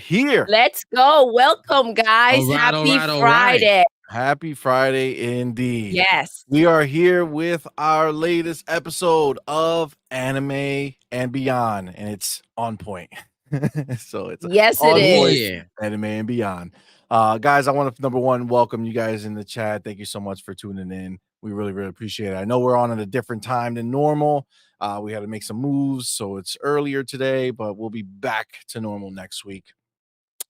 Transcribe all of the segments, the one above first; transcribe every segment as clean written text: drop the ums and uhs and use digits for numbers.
here. Let's go. Welcome, guys. All right, Happy all right. Friday. Happy Friday indeed. Yes. We are here with our latest episode of Anime and Beyond, and it's on point. So it's Yes, it on point, is. Yeah. Anime and Beyond. Guys, I want to number one welcome you guys in the chat. Thank you so much for tuning in. We really, really appreciate it. I know we're on at a different time than normal. We had to make some moves, so it's earlier today, but we'll be back to normal next week.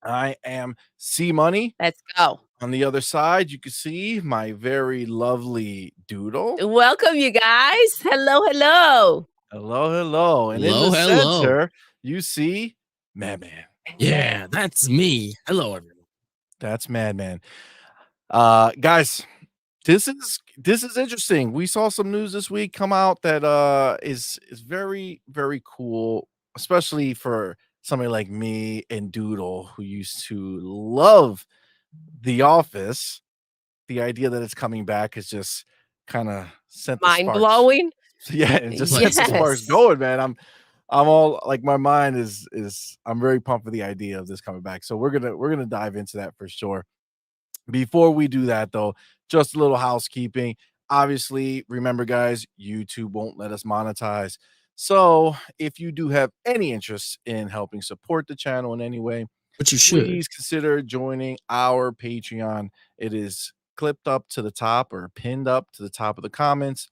I am CMoney. Let's go. On the other side, you can see my very lovely Doodle. Welcome, you guys. Hello, hello. Hello, hello. And Hello, in the hello. center, you see Madman. Yeah, that's me. Hello, everyone. That's Madman. Guys, this is interesting. We saw some news this week come out that is very, very cool, especially for somebody like me and Doodle, who used to love The Office. The idea that it's coming back has just kind of sent the Mind sparks. blowing. Yeah, it just sets the sparks going, man. I'm all like, my mind is I'm very pumped for the idea of this coming back. So we're gonna dive into that for sure. Before we do that, though, just a little housekeeping. Obviously, remember, guys, YouTube won't let us monetize. So if you do have any interest in helping support the channel in any way, But you should. please consider joining our Patreon. It is clipped up to the top or pinned up to the top of the comments.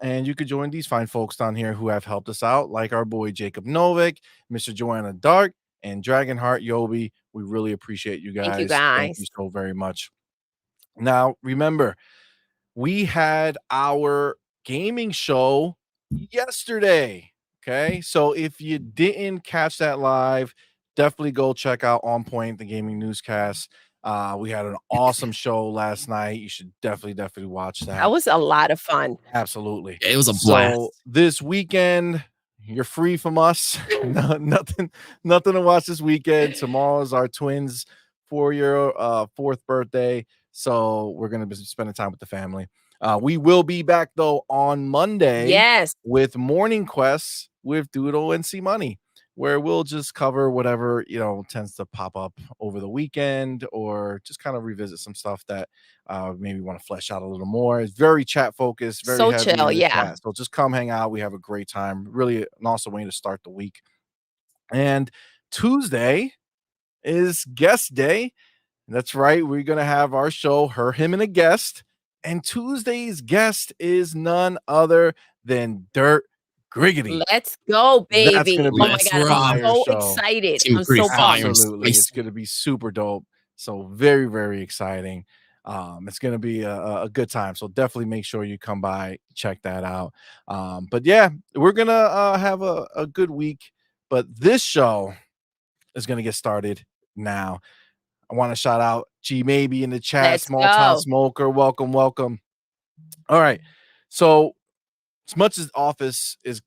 And you could join these fine folks down here who have helped us out, like our boy Jacob Novik, Mr. Joanna Dark, and Dragonheart Yobi. We really appreciate you guys. Thank you, guys. Thank you so very much. Now, remember, we had our gaming show yesterday. Okay. So if you didn't catch that live, definitely go check out OnPoint, the gaming newscast. We had an awesome show last night. You should definitely watch that. That was a lot of fun. Absolutely. It was a blast. So this weekend, you're free from us. nothing to watch this weekend. Tomorrow is our twins' 4-year fourth birthday. So we're gonna be spending time with the family. We will be back though on Monday. Yes. With Morning Quests with Doodle and CMoney, where we'll just cover whatever tends to pop up over the weekend, or just kind of revisit some stuff that maybe want to flesh out a little more. It's very chat focused, very So heavy chill, in the yeah. chat. So just come hang out. We have a great time. Really an awesome way to start the week. And Tuesday is guest day. That's right. We're gonna have our show, Her, Him, and a Guest. And Tuesday's guest is none other than Dirt Griggity. Let's go, baby. That's gonna be oh my God, I'm so show. excited. It's gonna I'm be pretty so fire. pumped. Absolutely, it's gonna be super dope. So very, very exciting. It's gonna be a good time. So definitely make sure you come by, check that out. But yeah, we're gonna have a good week. But this show is gonna get started now. I want to shout out G Maybe in the chat. Let's Small Town go. Smoker, welcome. All right, so as much as Office is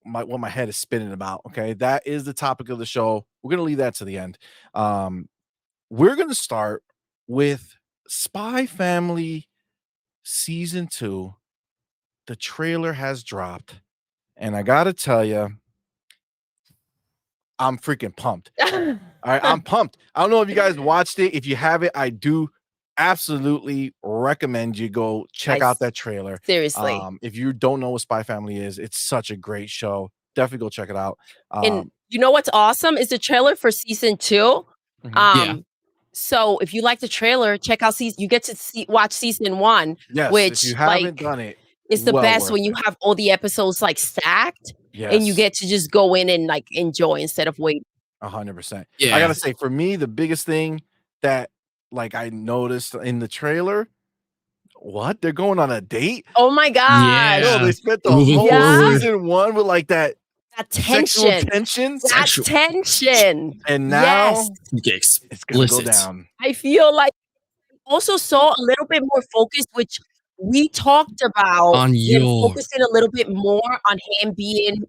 what my head is spinning about, okay, that is the topic of the show. We're gonna leave that to the end. We're gonna start with Spy Family season 2. The trailer has dropped, and I gotta tell you, I'm freaking pumped. All right, I'm pumped. I don't know if you guys watched it. If you haven't, I do absolutely recommend you go check out that trailer. Seriously. If you don't know what Spy Family is, it's such a great show. Definitely go check it out. And you know what's awesome is the trailer for season 2. Yeah. So if you like the trailer, check out season. You get to watch season 1. Yes, which if you haven't done it, it's the well best worth when you it. have all the episodes like stacked, Yes. and you get to just go in and like enjoy instead of waiting. 100%. Yeah. I gotta say, for me, the biggest thing that like I noticed in the trailer, what, they're going on a date? Oh my gosh. Yeah. Yo, they spent the Moving whole forward. season 1 with like that tension. sexual tension, That tension. and now Yes. it's gonna go Explicit. down. I feel like I also saw a little bit more focus, which we talked about On him your- focusing a little bit more on him being,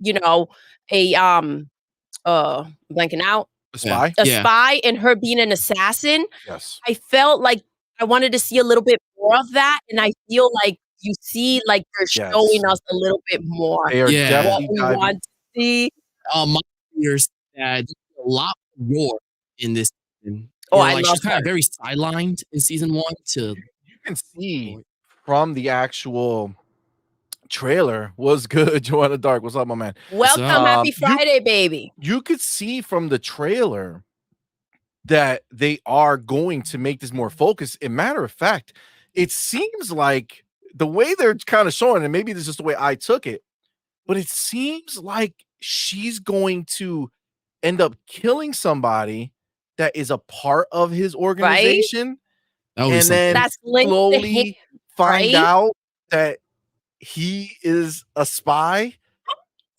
a blanking out, The spy? a Yeah. spy, and her being an assassin. Yes. I felt like I wanted to see a little bit more of that, and I feel like you see, like they're Yes. showing us a little bit more They are Yeah. what definitely we diving. want to see. My fears that a lot more in this season. Oh, Or I like love she's kind her. of very sidelined in season 1 to You can see from the actual trailer was good. Joanna Dark, what's up, my man? Welcome, happy Friday, baby. You could see from the trailer that they are going to make this more focused. As a matter of fact, it seems like the way they're kind of showing, and maybe this is just the way I took it, but it seems like she's going to end up killing somebody that is a part of his organization, that would be and then something. That's linked to him, slowly find right? out that he is a spy.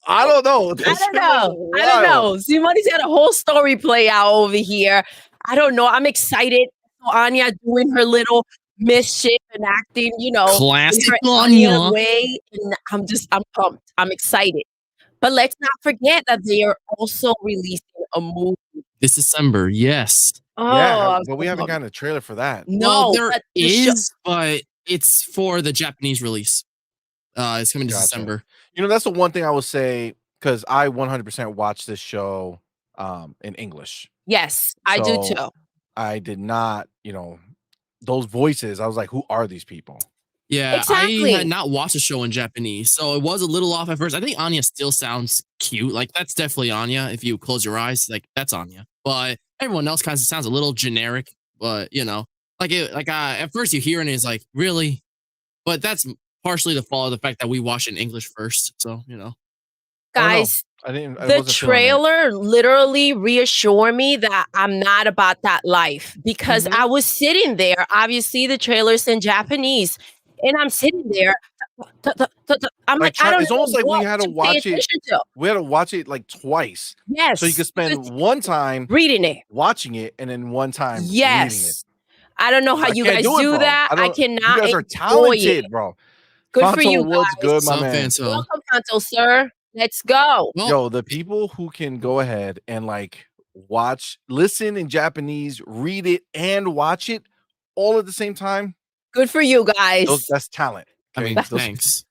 I don't know. I This don't shit was know. I don't wild. know. CMoney's got a whole story play out over here. I don't know. I'm excited. Anya doing her little mischief and acting, you know, in Classic her Anya. Anya way. And I'm pumped. I'm excited. But let's not forget that they are also releasing a movie. This December, yes. Oh, Yeah, I'm but so we haven't pumped. gotten a trailer for that. Well, No, there but the show- is, but it's for the Japanese release. It's coming to Gotcha. December. You know, that's the one thing I will say, because I 100% watched this show in English. Yes, I do So too. I did not, you know, those voices. I was like, who are these people? Yeah, Exactly. I had not watched the show in Japanese, so it was a little off at first. I think Anya still sounds cute. Like that's definitely Anya. If you close your eyes, like that's Anya. But everyone else kind of sounds a little generic. But you know, at first you hear it and it's like really, but that's partially the fault of the fact that we watched it in English first. So you know, I don't know. Guys, I didn't. I the wasn't feeling it. trailer literally reassured me that I'm not about that life because Mhm. I was sitting there. Obviously, the trailer's in Japanese, and I'm sitting there. I'm like, I don't It's know almost like we what had to pay watch it. attention to. We had to watch it like twice, Yes, so you could spend because one time reading it. watching it and then one time reading it. Yes, I don't know how I you can't guys do it, do bro. that. I I don't. You cannot guys are enjoy talented, it. bro. Good for Fanto, you what's guys. good, my Sup, man? Fanto? Welcome, Kanto, sir. Let's go. Well, Yo, the people who can go ahead and like listen in Japanese, read it, and watch it all at the same time, Good for you guys. that's talent. I Okay? mean, thanks.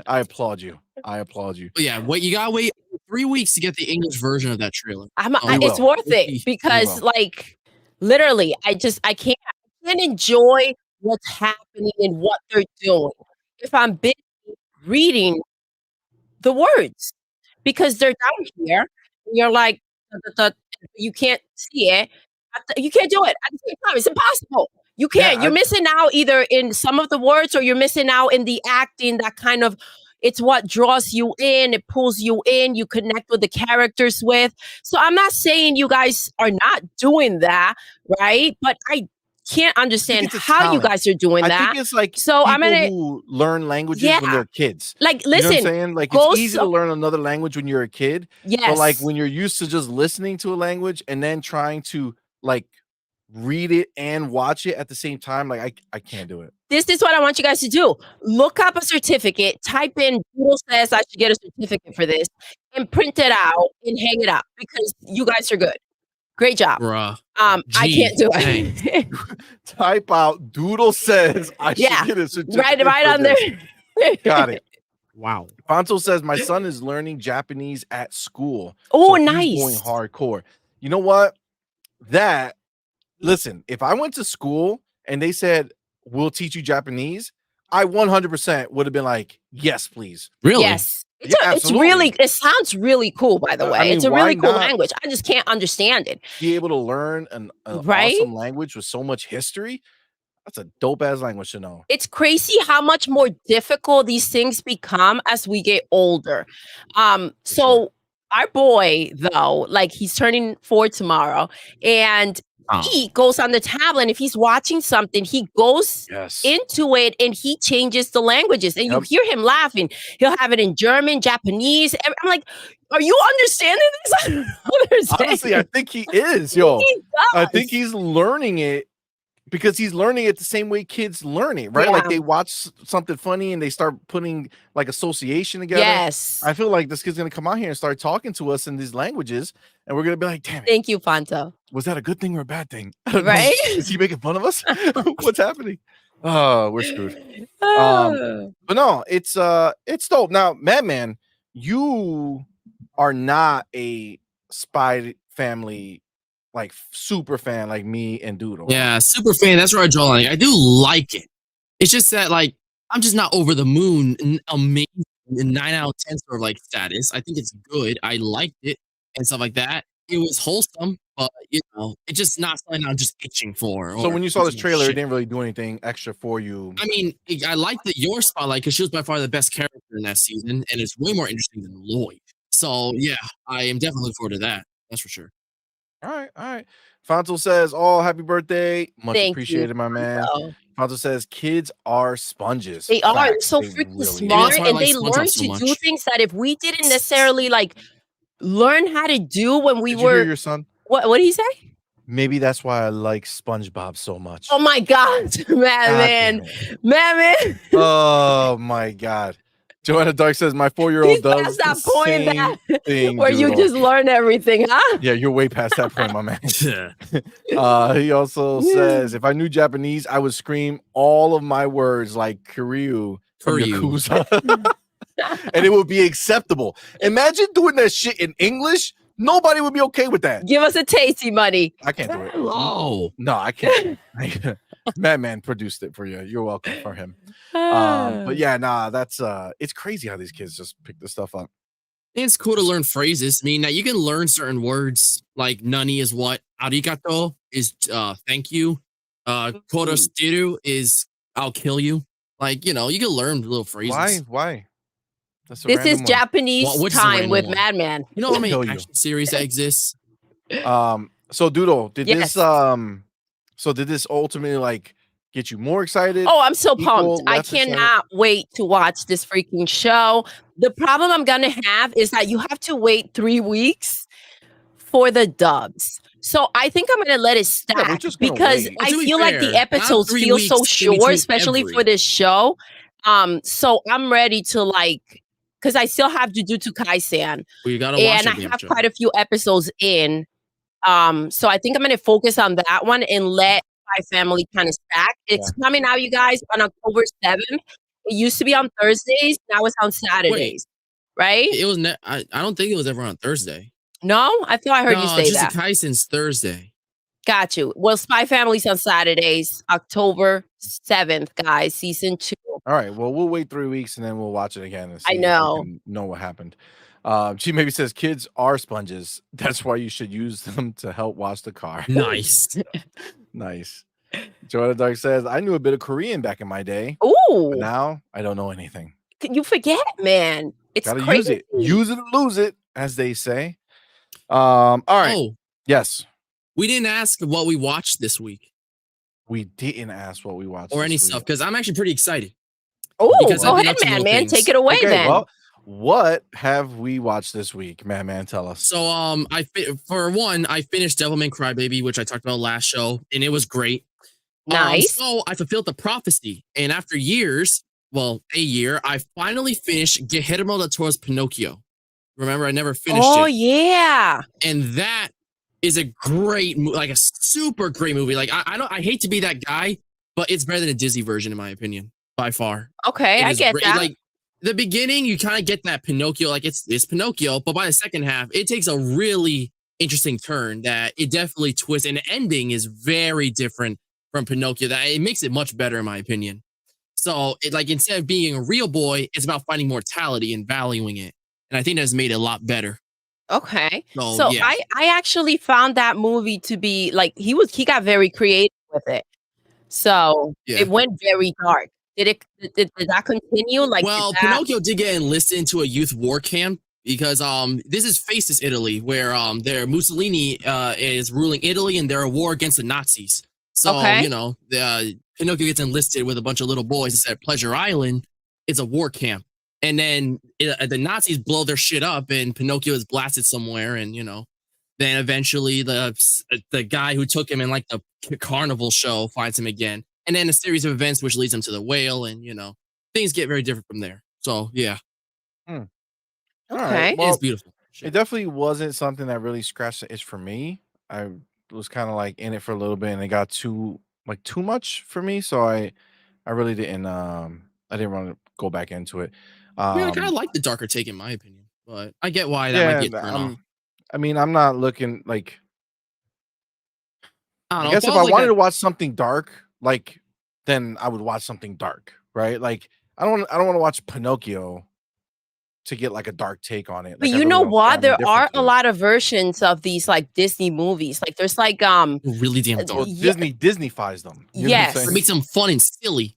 I applaud you. I applaud you. But yeah, you gotta wait 3 weeks to get the English version of that trailer. It's will. worth We'll it see. because, will. like, literally, I can't enjoy what's happening and what they're doing if I'm busy reading the words because they're down here. And you're like, you can't see it. You can't do it at the same time. It's impossible. You can't. You're missing out either in some of the words or you're missing out in the acting that kind of it's what draws you in, it pulls you in, you connect with the characters with. So I'm not saying you guys are not doing that, right? But I can't understand it's a how you talent. guys are doing I that. think it's like So I'm people gonna who learn languages when Yeah. they're kids. like You know what I'm listen, saying? Like go it's easy to so learn another language when you're a kid, but like yes. when you're used to just listening to a language and then trying to like read it and watch it at the same time, like I can't do it. This is what I want you guys to do. Look up a certificate, type in Doodle says I should get a certificate for this, and print it out and hang it up because you guys are good. Great job. Bruh. I can't do thanks. it. Type out Doodle says I Yeah. should get a certificate. right for on this. there. Got it. Wow. Fanto says my son is learning Japanese at school. Oh, so nice. He's going hardcore. You know what? Listen, if I went to school and they said we'll teach you Japanese, I 100% would have been like, yes, please. Really? Yes. Yeah, It sounds really cool, by the way. I mean, it's a really why cool not? language. I just can't understand it. Be able to learn an Right? awesome language with so much history. That's a dope ass language to know. It's crazy how much more difficult these things become as we get older. So sure. our boy, though, like he's turning 4 tomorrow, and he goes on the tablet. And if he's watching something, he goes into it and he changes the languages. And you hear him laughing. He'll have it in German, Japanese. I'm like, are you understanding this? I don't understand. Honestly, I think he is, yo. He I does. think he's learning it because he's learning it the same way kids learn it, right? Like Yeah. they watch something funny and they start putting like association together. Yes. I feel like this kid's gonna come out here and start talking to us in these languages, and we're gonna be like, damn it, Thank you, Fanto. was that a good thing or a bad thing? I don't know. Right? Is he making fun of us? What's happening? Oh, we're screwed. Ah. But no, it's dope. Now, Madman, you are not a Spy Family like super fan like me and Doodle. Yeah, super fan. That's where I draw the line. I do like it. It's just that like I'm just not over the moon, amazing, 9 out of 10 sort of like status. I think it's good. I liked it and stuff like that. It was wholesome, but it's just not something I'm just itching for. So Or when you saw this itching trailer, it shit. didn't really do anything extra for you. I mean, I like the your spotlight because she was by far the best character in that season, and it's way more interesting than Lloyd. So yeah, I am definitely looking forward to that. That's for sure. All right, all right. Fonto says, "Oh, happy birthday! Much Thank you, appreciated, my man." Fonto. Fonto says, "Kids are sponges." They are Facts. so They freaking really Maybe smart, that's why I and like they SpongeBob learn so to do much. things that if we didn't necessarily like learn how to do when we Did you hear were your son? what did he say? Maybe that's why I like SpongeBob so much. Oh my god, God man. damn it. Man. Oh my god. Joanna Dark says my 4-year-old He's does past the that point same thing, where you Doodle. just learn everything, huh? Yeah, you're way past that point, my man. Yeah. He also says if I knew Japanese, I would scream all of my words like Kiryu from Kiryu. Yakuza. And it would be acceptable. Imagine doing that shit in English. Nobody would be okay with that. Give us a tasty money. I can't do it. Hello. No, I can't. Madman produced it for you. You're welcome for him. But yeah, nah, that's it's crazy how these kids just pick this stuff up. It's cool to learn phrases. I mean, now you can learn certain words like nani is what, arigato is thank you, korosteru is I'll kill you. Like, you can learn little phrases. Why? That's a This is random one. Japanese Well, which is a time random with one? Madman. You know how many Kill you. action series that exists? So Doodle, did Yes. this ultimately like get you more excited? Oh, I'm so Equal, pumped. I less excited? cannot wait to watch this freaking show. The problem I'm going to have is that you have to wait 3 weeks for the dubs. So I think I'm going to let it stack just gonna because wait. Well, I to be feel like the fair, episodes not 3 feel so weeks in short, between especially every. for this show. So I'm ready to because I still have Jujutsu Kaisen Well, you gotta watch and I it, damn have show. quite a few episodes in. So I think I'm going to focus on that one and let my family kind of stack. It's coming out, you guys, on October 7th. It used to be on Thursdays. Now it's on Saturdays, right? It was. I don't think it was ever on Thursday. No, I thought I heard you say Jujutsu that. Kaisen's Thursday. Got you. Well, Spy Family's on Saturdays, October 7th, guys, season 2. All right. Well, we'll wait 3 weeks and then we'll watch it again and see I if know. we can know what happened. She maybe says kids are sponges. That's why you should use them to help wash the car. Nice. Nice. Joanna Dark says I knew a bit of Korean back in my day. Ooh, But now I don't know anything. you forget, man. It's Gotta crazy. use it or lose it, as they say. All right. Oh, Yes. we didn't ask what we watched this week We didn't ask what we watched or this any week. stuff because I'm actually pretty excited. Oh, Because go I've been ahead, up to little man. things. Take it away, Okay, then. well, what have we watched this week, man? Tell us. So for one, I finished Devilman Crybaby, which I talked about last show, and it was great. Nice. So I fulfilled the prophecy, and after years, a year, I finally finished Guillermo del Toro's Pinocchio. Remember, I never finished Oh, it, yeah. and that is a great, like a super great movie. Like I hate to be that guy, but it's better than a Disney version in my opinion, by far. Okay, It I is get great. that. Like the beginning, you kind of get that Pinocchio, like it's Pinocchio, but by the second half, it takes a really interesting turn that it definitely twists, and the ending is very different from Pinocchio. That it makes it much better in my opinion. So it like instead of being a real boy, it's about finding mortality and valuing it, and I think that's made it a lot better. Okay. So, So yeah. I actually found that movie to be like he got very creative with it. So Yeah. it went very dark. Did that continue? Like Well, did that, Pinocchio did get enlisted into a youth war camp because this is Fascist Italy, where their Mussolini is ruling Italy and they're at war against the Nazis. So Okay. the Pinocchio gets enlisted with a bunch of little boys instead of Pleasure Island. It's a war camp, and then the Nazis blow their shit up, and Pinocchio is blasted somewhere, and then eventually the guy who took him in like the carnival show finds him again, and then a series of events which leads him to the whale, and things get very different from there. So yeah, All okay. right, well, it's beautiful. it definitely wasn't something that really scratched the itch for me. I was kind of like in it for a little bit, and it got too much for me. So I really didn't I didn't want to go back into it. I mean, I kind of like the darker take in my opinion, but I get why that Yeah, might get turned off. I mean, I'm not looking like I don't I know. guess If if I I was like wanted a to watch something dark, like then I would watch something dark, right? Like I don't want to watch Pinocchio to get like a dark take on it. But Like I you really know don't say what? I'm There indifferent are a to it. lot of versions of these like Disney movies. Like there's like really damn Well, dark, yeah, Disneyfies them. You know what I'm yes. or saying? makes them fun and silly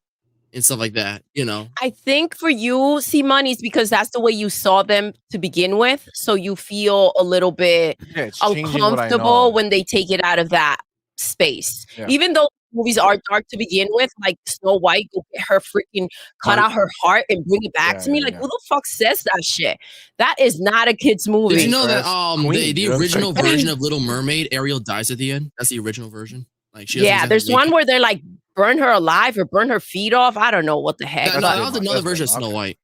and stuff like that. You know. I think for you, CMoney is because that's the way you saw them to begin with. So you feel a little bit Yeah, it's changing what I uncomfortable know. when they take it out of that space. Yeah. Even though movies are dark to begin with, like Snow White, go get her freaking cut Heart. out her heart and bring it back Yeah, to me. yeah, Like, yeah. who the fuck says that shit? That is not a kid's Did movie. you know that Dress queen, the you know what I'm original saying? version of Little Mermaid, Ariel dies at the end? That's the original version. Like she doesn't Yeah, exactly there's make one it. where they're like burn her alive or burn her feet off. I don't know what the heck, No, That's but that was different. another That's version of different. Snow Okay. White.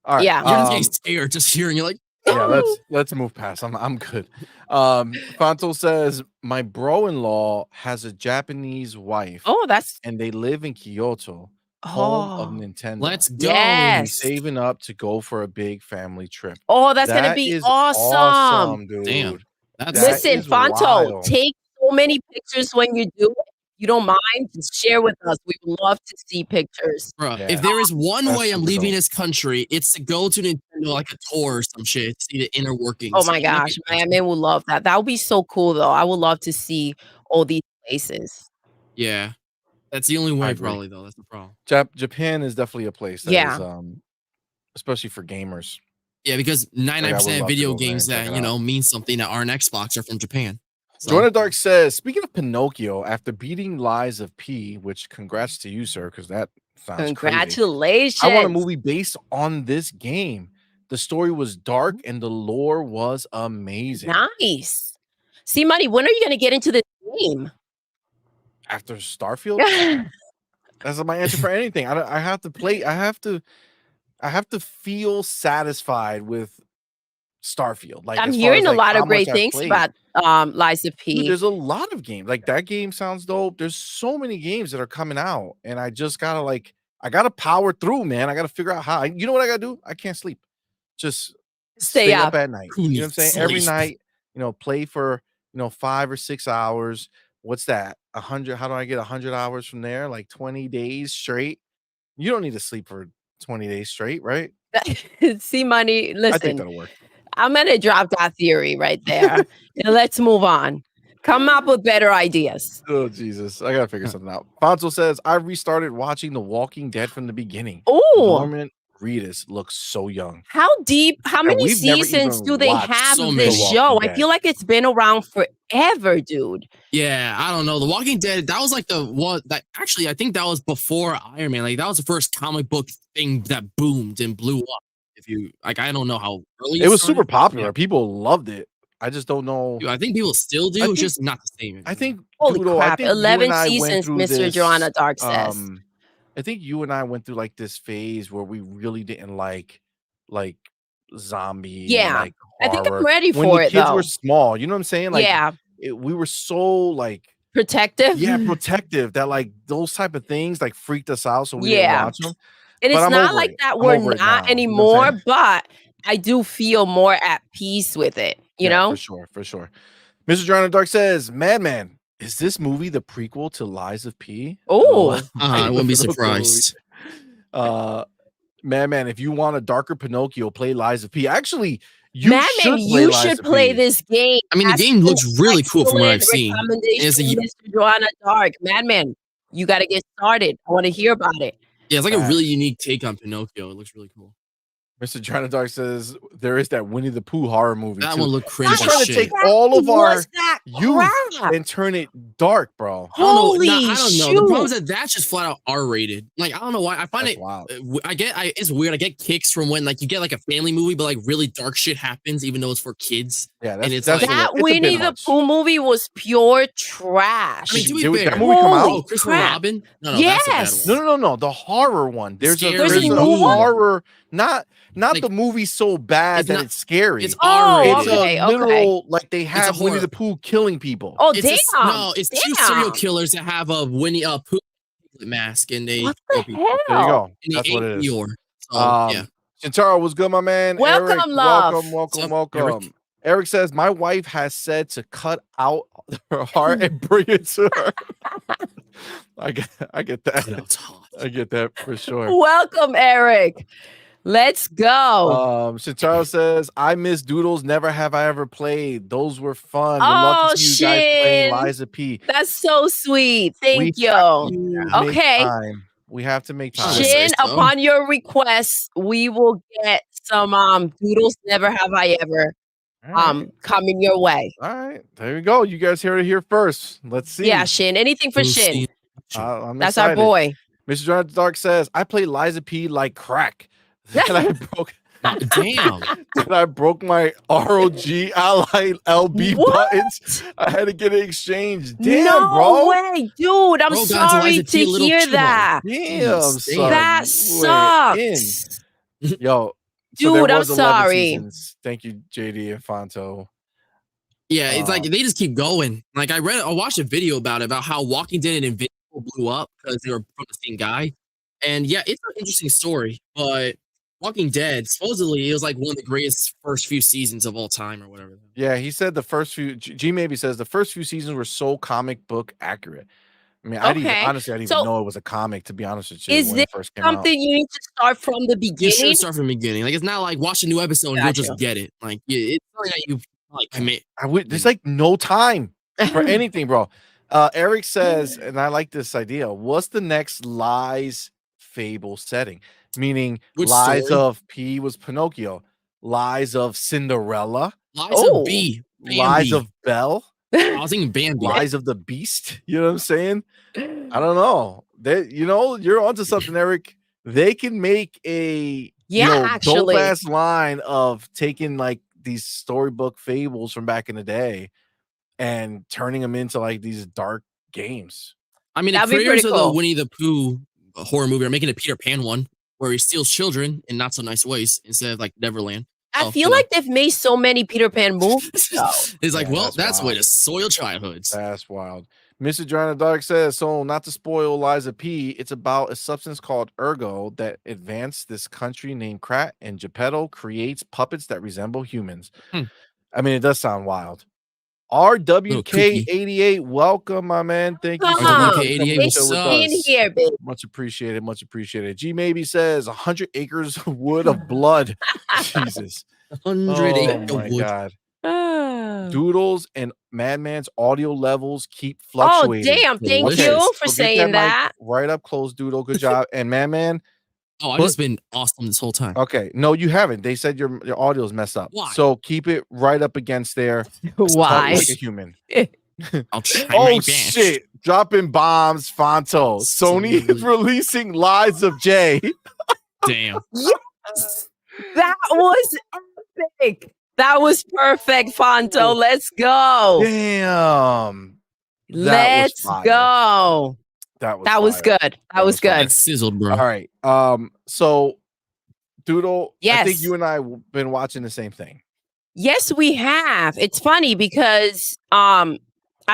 All right. yeah. You're just getting scared just hearing. You're like, Yeah, "Oh." let's move past. I'm good. Fonto says my bro-in-law has a Japanese wife Oh, that's and they live in Kyoto, home of oh Nintendo. Let's go. And he's yes. saving up to go for a big family trip. Oh, that's gonna That be is awesome. awesome, dude. Damn. That's That Listen, is Fonto, wild. take so many pictures when you do it. You don't mind, just share with us. We would love to see pictures. bro. Yeah, If there is one that's way I'm super leaving dope. this country, it's to go to Nintendo like a tour or some shit, to see the inner workings. Oh my You know what I gosh, mean? man, would love that. That would be so cool, though. I would love to see all these places. Yeah, that's the only I way, agree. probably though. That's the problem. Japan is definitely a place that is Yeah. especially for gamers. Yeah, because Like I would 99% of love to video go there games and check that it out. mean something that aren't Xbox are from Japan. So Joanna Dark says, speaking of Pinocchio, after beating Lies of P, which congrats to you, sir, because that sounds crazy. Congratulations. I want a movie based on this game. The story was dark and the lore was amazing. Nice. CMoney, when are you gonna get into this game? After Starfield, that's my answer for anything. I have to play. I have to feel satisfied with Starfield. Like I'm as far hearing as a like lot how of great much I've things played. about Liza Dude, P. there's a lot of games. Like that game sounds dope. There's so many games that are coming out, and I just gotta I gotta power through, man. I gotta figure out how. You know what I gotta do? I can't sleep. Just Stay up up. at night. Who You know what I'm needs saying? Every sleep? night, play for 5 or 6 hours. What's that? 100. How do I get 100 hours from there? Like 20 days straight. You don't need to sleep for 20 days straight, right? CMoney, I think listen, that'll work. I'm gonna drop that theory right there. And let's move on. Come up with better ideas. Oh Jesus, I gotta figure something out. Fonzo says I restarted watching The Walking Dead from the beginning. Oh, Norman Reedus looks so young. how deep? How many we've never seasons even do they watched have so of many. this The show? Walking I feel like it's been around forever, dude. Yeah, I don't know. The Walking Dead, that was like the one that actually I think that was before Iron Man. Like that was the first comic book thing that boomed and blew up. If you like, I don't know how early It was started. super popular. Yeah. People loved it. I just don't know. I think people still do. I It's think- just not the same. I think Holy Doodle, crap! I think you 11 and I went seasons, through Mr. this, Joanna Dark says. I think you and I went through like this phase where we really didn't like zombie and Yeah, like I think I'm horror ready when for the it kids though. were small. You know what I'm saying? Like Yeah, we were so like protective. protective that like those type of things like freaked us out, so we didn't Yeah. watch them. And But it's I'm not over like it. that I'm we're over it not now, you know what I'm anymore, saying? but I do feel more at peace with it, you know? for sure. Mr. Joanna Dark says, Madman, is this movie the prequel to Lies of P? Oh, I wouldn't be Pinocchio movie. surprised. Madman, if you want a darker Pinocchio, play Lies of P. Actually, you Madman, should play you Lies should of play P. this game. I mean, the That's game looks an really cool from what I've excellent seen. recommendation, It's a- Mr. Joanna Dark. Madman, you got to get started. I want to hear about it. Yeah, it's like a Facts. really unique take on Pinocchio. It looks really cool. Mr. Joanna Dark says there is that Winnie the Pooh horror movie That too. one looked You're cringe trying as to shit. take all of our What's that youth crap? and turn it dark, bro. I don't know. Holy I don't know. The shoot. problem is that that's just flat out R rated. Like I don't know why. I find That's it. wild. It's weird. I get kicks from when like you get like a family movie, but like really dark shit happens, even though it's for kids. Yeah, and it's that's like- a That little- it's a bit Winnie the much. Pooh movie was pure trash. I mean, to be Did fair, that movie come out? Holy Christopher crap. Robin. No, that's a bad Yes. one. No. The horror one. There's Scary. a There's a new one? horror. Not Like, the movie so bad it's that not- it's scary. It's Oh, R It's rated. okay. a literal like they have horror. Winnie the Pooh killing people. Oh, It's damn. no, it's two Damn. serial killers that have a Winnie Pooh mask, and they What kill the people. hell? There you go. And they That's what ate it is. Eeyore. So, Um, yeah. Shintaro, what's good, my man? Welcome, Eric, love. welcome. What's up, Eric? Eric says, my wife has said to cut out her heart and bring it to her. I get that. That's hot. I get that for sure. Welcome, Eric. Let's go. Shintaro says, I miss Doodles. Never have I ever played. Those were fun. Would love to see you guys playing Shin. Liza P. That's so sweet. Thank you. Okay. We have to make time. Shin, upon your request, we will get some Doodles Never Have I Ever coming your way. All right. There you go. You guys heard it here first. Let's see. Yeah, Shin. Anything for Shin. I'm That's excited. our boy. Mr. John Dark says, I play Liza P like crack. Then I broke Damn. Then I broke my ROG Ally LB buttons. I had to get it exchanged. Damn, no bro. way, dude. I'm sorry to hear that. Damn, son. That sucks. Yo, dude, I'm sorry. Seasons. Thank you, JD and Fonto. Yeah, it's like they just keep going. Like I watched a video about how Walking Dead and Invincible blew up because they were from the same guy. And yeah, it's an interesting story, but Walking Dead, supposedly it was like one of the greatest first few seasons of all time or whatever. Yeah, he said the first few, G maybe says the first few seasons were so comic book accurate. I mean, I didn't even know it was a comic, to be honest with you. Is this something you need to start from the beginning? You should start from the beginning. Like, it's not like watch a new episode and you'll just get it. Like, it's something that you like commit. There's like no time for anything, bro. Eric says, and I like this idea, what's the next Lies Fable setting? Meaning Lies of P was Pinocchio, Lies of Cinderella, Lies of B, Lies of Belle. I was thinking Bambi. Lies of the Beast. You know what I'm saying? I don't know. You're onto something, Eric. They can make a dope ass line of taking like these storybook fables from back in the day and turning them into like these dark games. I mean, the creators of the Winnie the Pooh horror movie are making a Peter Pan one where he steals children in not so nice ways instead of like Neverland. I feel like they've made so many Peter Pan movies. It's like, well, that's a way to soil childhoods. That's wild. Mr. Joanna Dark says, so not to spoil Liza P, it's about a substance called ergo that advanced this country named Krat, and Geppetto creates puppets that resemble humans. I mean, it does sound wild. RWK88, welcome, my man. Thank you so much. RWK88, in here, baby. Much appreciated. Much appreciated. G maybe says 100 acres of wood of blood. Jesus. 100 acres of wood. God. Doodles and Madman's audio levels keep fluctuating. Oh, damn. Thank you for saying that. Right up close, Doodle. Good job. And Madman. Oh, I've just been awesome this whole time. Okay. No, you haven't. They said your audio is messed up. Why? So keep it right up against there. Why? Like a human. I'll try my best. Shit. Dropping bombs, Fonto. Sony is releasing Lies of J. Damn. Yes. That was epic. That was perfect, Fonto. Let's go. Damn. Let's go. That was good. That was good. That sizzled, bro. All right. So Doodle, yes. I think you and I have been watching the same thing. Yes, we have. It's funny because I've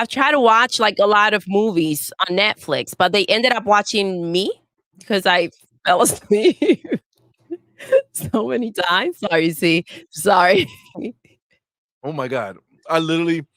tried to watch like a lot of movies on Netflix, but they ended up watching me because I fell asleep so many times. Sorry. Oh my God. I literally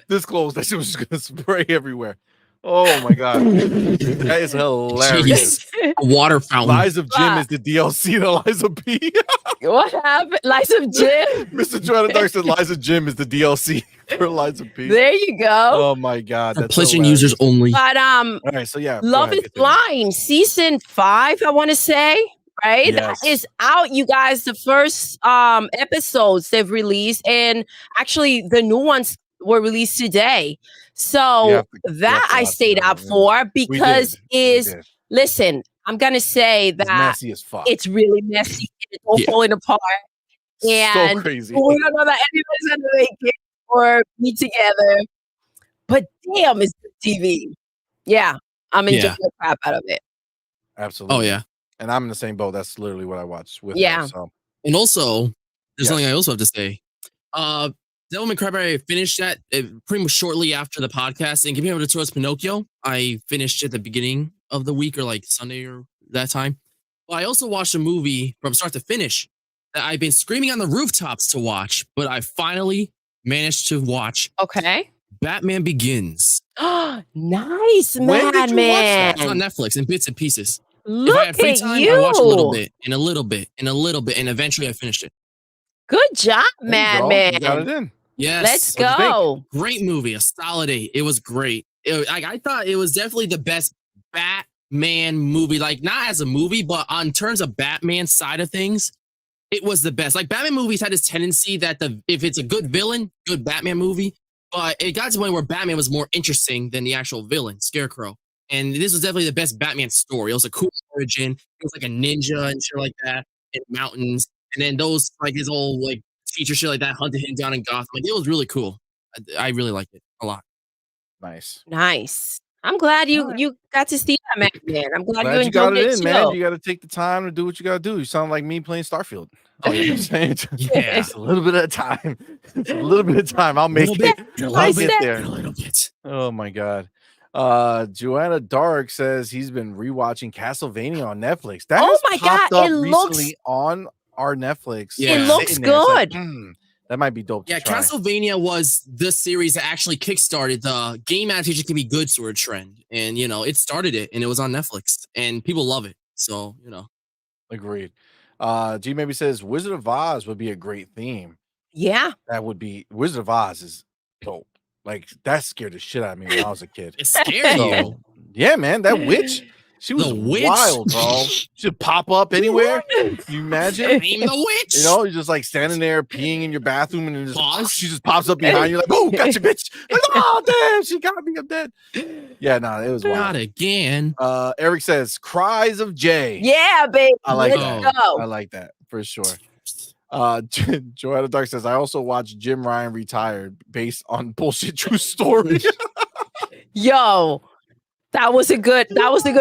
disclosed that shit was just gonna spray everywhere. Oh my God. That is hilarious. A water fountain. Lies of Jim is the DLC to Liza P. What happened? Lies of Jim? Mr. Jordan Dark said Liza Jim is the DLC for Liza P. There you go. Oh my God. That's PlayStation users only. But all right, so yeah. Love is Blind, season 5, I want to say. Right? Yes. That is out, you guys. The first episodes they've released, and actually the new ones were released today. So that I stayed up for because listen, I'm gonna say that it's messy as fuck. It's really messy. It's all falling apart. And so crazy. We don't know that anybody's gonna make it or be together. But damn, it's good TV. Yeah, I'm enjoying the crap out of it. Absolutely. Oh yeah. And I'm in the same boat. That's literally what I watched with her, so. And also, there's something I also have to say. Devilman Crybaby, I finished that pretty much shortly after the podcast. And compared to towards Pinocchio, I finished at the beginning of the week or like Sunday or that time. But I also watched a movie from start to finish that I've been screaming on the rooftops to watch, but I finally managed to watch Okay. Batman Begins. Nice, When did you watch that? It's on Madman. Netflix in bits and pieces. Look If I had free at time, I watch a little you. bit, and a little bit, and a little bit, and eventually I finished it. Good job, There you go. You got it Madman. in. Yes. Let's What'd you think? go. Great movie, a solid 8. It was great. I thought it was definitely the best Batman movie. Like, not as a movie, but on terms of Batman side of things, it was the best. Like, Batman movies had this tendency that if it's a good villain, good Batman movie, but it got to the point where Batman was more interesting than the actual villain, Scarecrow. And this was definitely the best Batman story. It was a cool origin. It was like a ninja and shit like that in mountains. And then those, like, his old, like, teacher shit like that hunted him down in Gotham. Like, it was really cool. I really liked it a lot. Nice. Nice. I'm glad you Alright. you got to see that, Madman. I'm glad you Glad you got enjoyed it it in, man. too. You got to take the time to do what you got to do. You sound like me playing Starfield. Oh, You know what yeah. I'm saying? Yeah. Just a little bit of time. Just a little bit of time. I'll make Little it. bit, a I'll little get bit, there. a little bit. Oh my god. Joanna Dark says he's been rewatching Castlevania on Netflix. That Oh has my popped God, up it recently looks- on our Netflix. Yeah. It looks sitting there. It's like, good. that might be dope to Yeah, try. Castlevania was the series that actually kickstarted the game adaptation can be good sort of trend. And, you know, it started it and it was on Netflix and people love it. So, you know. Agreed. G maybe says Wizard of Oz would be a great theme. Yeah. That would be Wizard of Oz is dope. Like that scared the shit out of me when I was a kid. It scared you. So, yeah, man, that witch, she was The witch? wild, bro. She'd pop up anywhere. You imagine? I'm the witch. You know, you're just like standing there peeing in your bathroom, and then just, Pause. she just pops up behind you, like, "Oh, gotcha, bitch!" Like, oh, damn, she got me. I'm dead. Yeah, no, it was Not wild. again. Eric says, "Cries of Jay." Yeah, baby. I like Let's that. go. I like that for sure. Joanna Dark says, I also watched Jim Ryan Retired based on bullshit true story. Yo, that was a good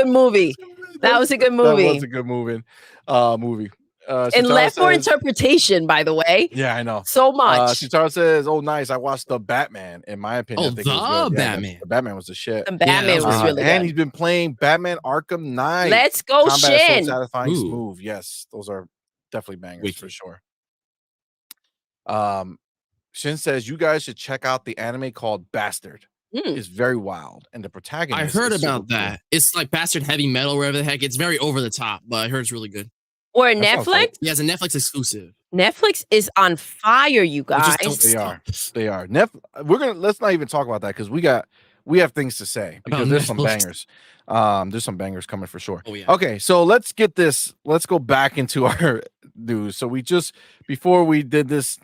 movie. That was a good That movie. was a good movie. And Sitara left for says- interpretation, by the way. Yeah, I know. So much. Sitara says, "Oh, nice. I watched the Batman. In my opinion, Oh, I think it was the good. Yeah, Batman. the Batman was the shit. And Batman that was was really and good. he's been playing Batman Arkham Knight. Let's go, Combat is so Shin. satisfying, Ooh. smooth. Yes, those are definitely bangers Wicked. for sure. Shin says you guys should check out the anime called Bastard. Mm. It's very wild, and the protagonist. I heard is super about that. It's like Bastard Heavy Metal, wherever the heck. It's very over the top, but I heard it's really good. Or That sounds Netflix. Yeah, it's a Netflix exclusive. Netflix is on fire, you But guys. just don't They stop. are. They are. Let's not even talk about that because we have things to say because About there's some Netflix. bangers. There's some bangers coming for sure. Oh, yeah. Okay, so let's go back into our news. So before we did this,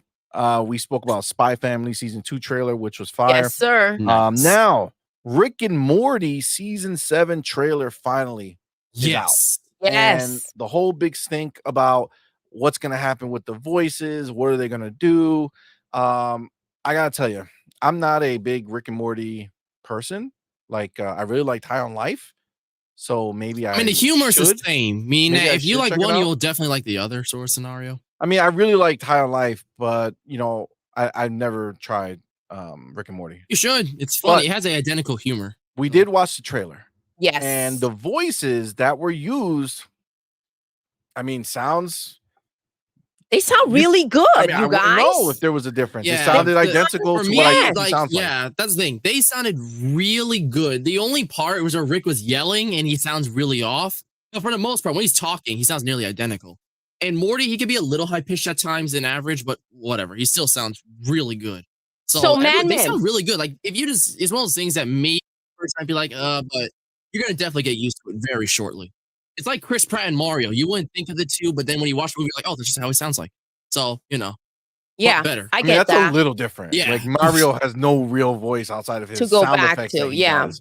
we spoke about Spy Family season 2 trailer, which was fire. Yes, sir. Nice. Now Rick and Morty season 7 trailer finally is out. Yes. And Yes. the whole big stink about what's going to happen with the voices, what are they going to do? I got to tell you, I'm not a big Rick and Morty person. Like, I really liked High on Life. So maybe I mean, the humor's the should. same. I mean, Maybe I if you should like check it one, out. you'll definitely like the other sort of scenario. I mean, I really liked High on Life, but I've never tried Rick and Morty. You should. It's funny. But- It has an identical humor. We did watch the trailer, Yes. and the voices that were used, I mean, they sound really good, I you wouldn't guys. know if there was a difference. It Yeah, sounded the- identical For to me, what I think like, it sounds like. yeah, that's the thing. They sounded really good. The only part was where Rick was yelling and he sounds really off. But for the most part, when he's talking, he sounds nearly identical. And Morty, he could be a little high pitched at times than average, but whatever. He still sounds really good. So, they Madman. sound really good. Like if you just, it's one of those things that maybe first might be like, but you're gonna definitely get used to it very shortly. It's like Chris Pratt and Mario. You wouldn't think of the two, but then when you watch the movie, you're like, oh, that's just how he sounds like. So but Yeah, better. I I mean, get that's that. a little different. Yeah. Like Mario has no real voice outside of his To go sound back effects to, that he yeah. does,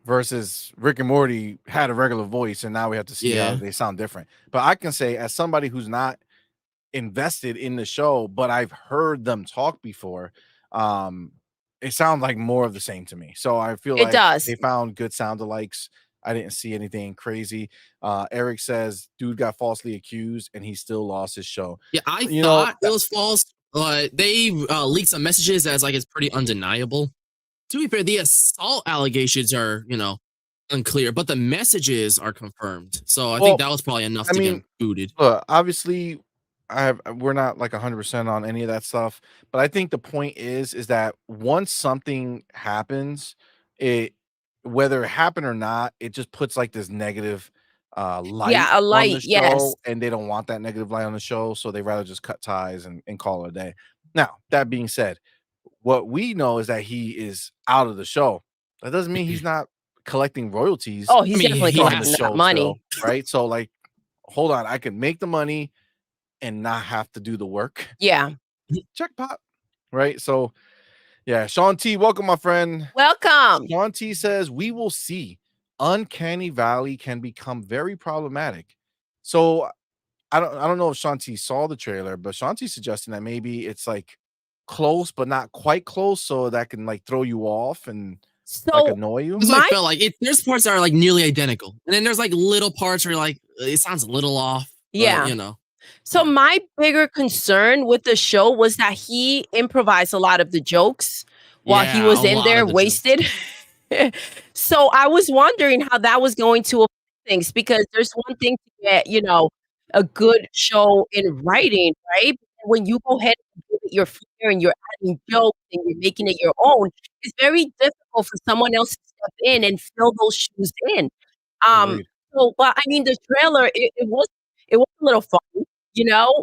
versus Rick and Morty had a regular voice, and now we have to see how Yeah. they sound different. But I can say, as somebody who's not invested in the show, but I've heard them talk before, it sounds like more of the same to me. So I feel It like does. they found good sound alikes. I didn't see anything crazy. Eric says, dude got falsely accused and he still lost his show. Yeah, I You know, thought it was false, but they leaked some messages as like it's pretty undeniable. To be fair, the assault allegations are, unclear, but the messages are confirmed. So I Well, think that was probably enough I to get mean, him booted. But obviously, we're not like 100% on any of that stuff, but I think the point is that once something happens, it whether it happened or not, it just puts like this negative light Yeah, a on the light, yes. show, and they don't want that negative light on the show, so they rather just cut ties and call it a day. Now, that being said, what we know is that he is out of the show. That doesn't mean he's not collecting royalties Oh, I he's mean, definitely he from the collecting has that show money. still, right? So like, hold on, I can make the money and not have to do the work. Yeah. Jackpot, right? So yeah, Sean T, welcome, my friend. Welcome. Sean T says we will see. Uncanny Valley can become very problematic. So I don't know if Sean T saw the trailer, but Sean T suggesting that maybe it's like close but not quite close, so that can like throw you off and like So annoy you. That's what I my felt like. There's parts that are like nearly identical, and then there's like little parts where you're like it sounds a little off. But, yeah. you know, So yeah. my bigger concern with the show was that he improvised a lot of the jokes while he Yeah, was a in lot there of the jokes. wasted. So I was wondering how that was going to affect things because there's one thing to get, a good show in writing, right? But when you go ahead and give it your flair and you're adding jokes and you're making it your own, it's very difficult for someone else to step in and fill those shoes in. Um, Agreed. but I mean, the trailer it was a little funny,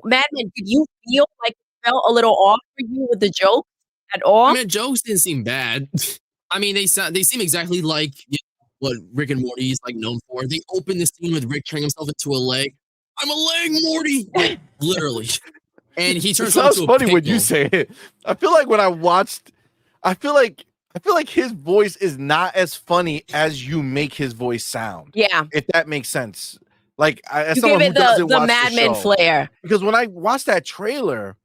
Madman, did you feel like it felt a little off for you with the joke at I all? mean, the jokes didn't seem bad. I mean, they seem exactly like what Rick and Morty is like known for. They open the scene with Rick turning himself into a leg. I'm a leg, Morty, like literally, and he It turns himself sounds into a funny when you pickle. say it. I feel like when I watched, I feel like his voice is not as funny as you make his voice sound. Yeah, If that makes sense. Like as you gave someone who it the doesn't the watch the Madman show, flair. because when I watched that trailer,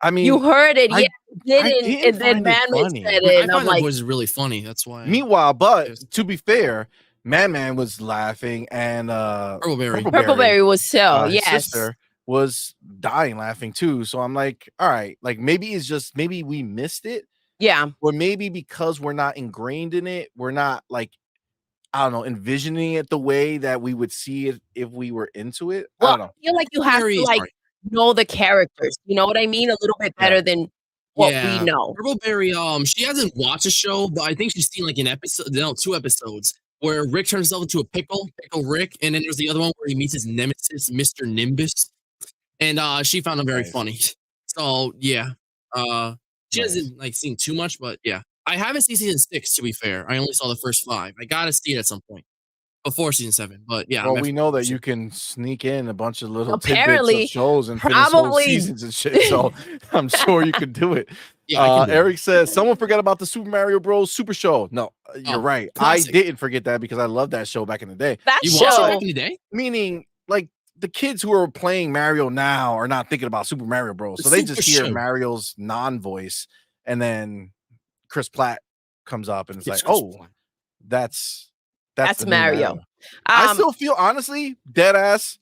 I You mean, heard it, yeah, I you I didn't, didn't and then find it Madman funny. said it, I and I'm find that like, voice is really funny. That's why. Meanwhile, but Yes. to be fair, Man was laughing, and Purpleberry. Purpleberry, Purpleberry was so, his yes. sister, was dying laughing too. So I'm like, all right, like maybe it's just maybe we missed it, Yeah. or maybe because we're not ingrained in it, we're not like I don't know, envisioning it the way that we would see it if we were into it. I Well, don't I know. feel like you have to, Purpleberry, like, sorry. know the characters, you know what I mean? A little bit Yeah, better than what we Yeah, know. Purpleberry. She hasn't watched the show, but I think she's seen like an episode, no, 2 episodes where Rick turns himself into a pickle Rick, and then there's the other one where he meets his nemesis, Mr. Nimbus, and she found him very nice, funny. So yeah, she nice. hasn't like seen too much, but yeah, I haven't seen season 6. To be fair, I only saw the first 5. I gotta see it at some point before season 7. But yeah, I'm Well, we definitely know that interested. you can sneak in a bunch of little tidbits of Apparently, shows and finish whole probably seasons and shit. So I'm sure you could do it. Yeah, I can do it. Eric says someone forgot about the Super Mario Bros. Super Show. No, you're Oh, right. I classic. didn't forget that because I loved that show back in the day. that You watched it back show, in the day? Meaning, like the kids who are playing Mario now are not thinking about Super Mario Bros. The So they Super just hear Show. Mario's non-voice, and then Chris Platt comes up, and it's Yes, like, Chris oh, Pratt. that's that's the new Mario. Mario. I Um, still feel honestly, dead ass,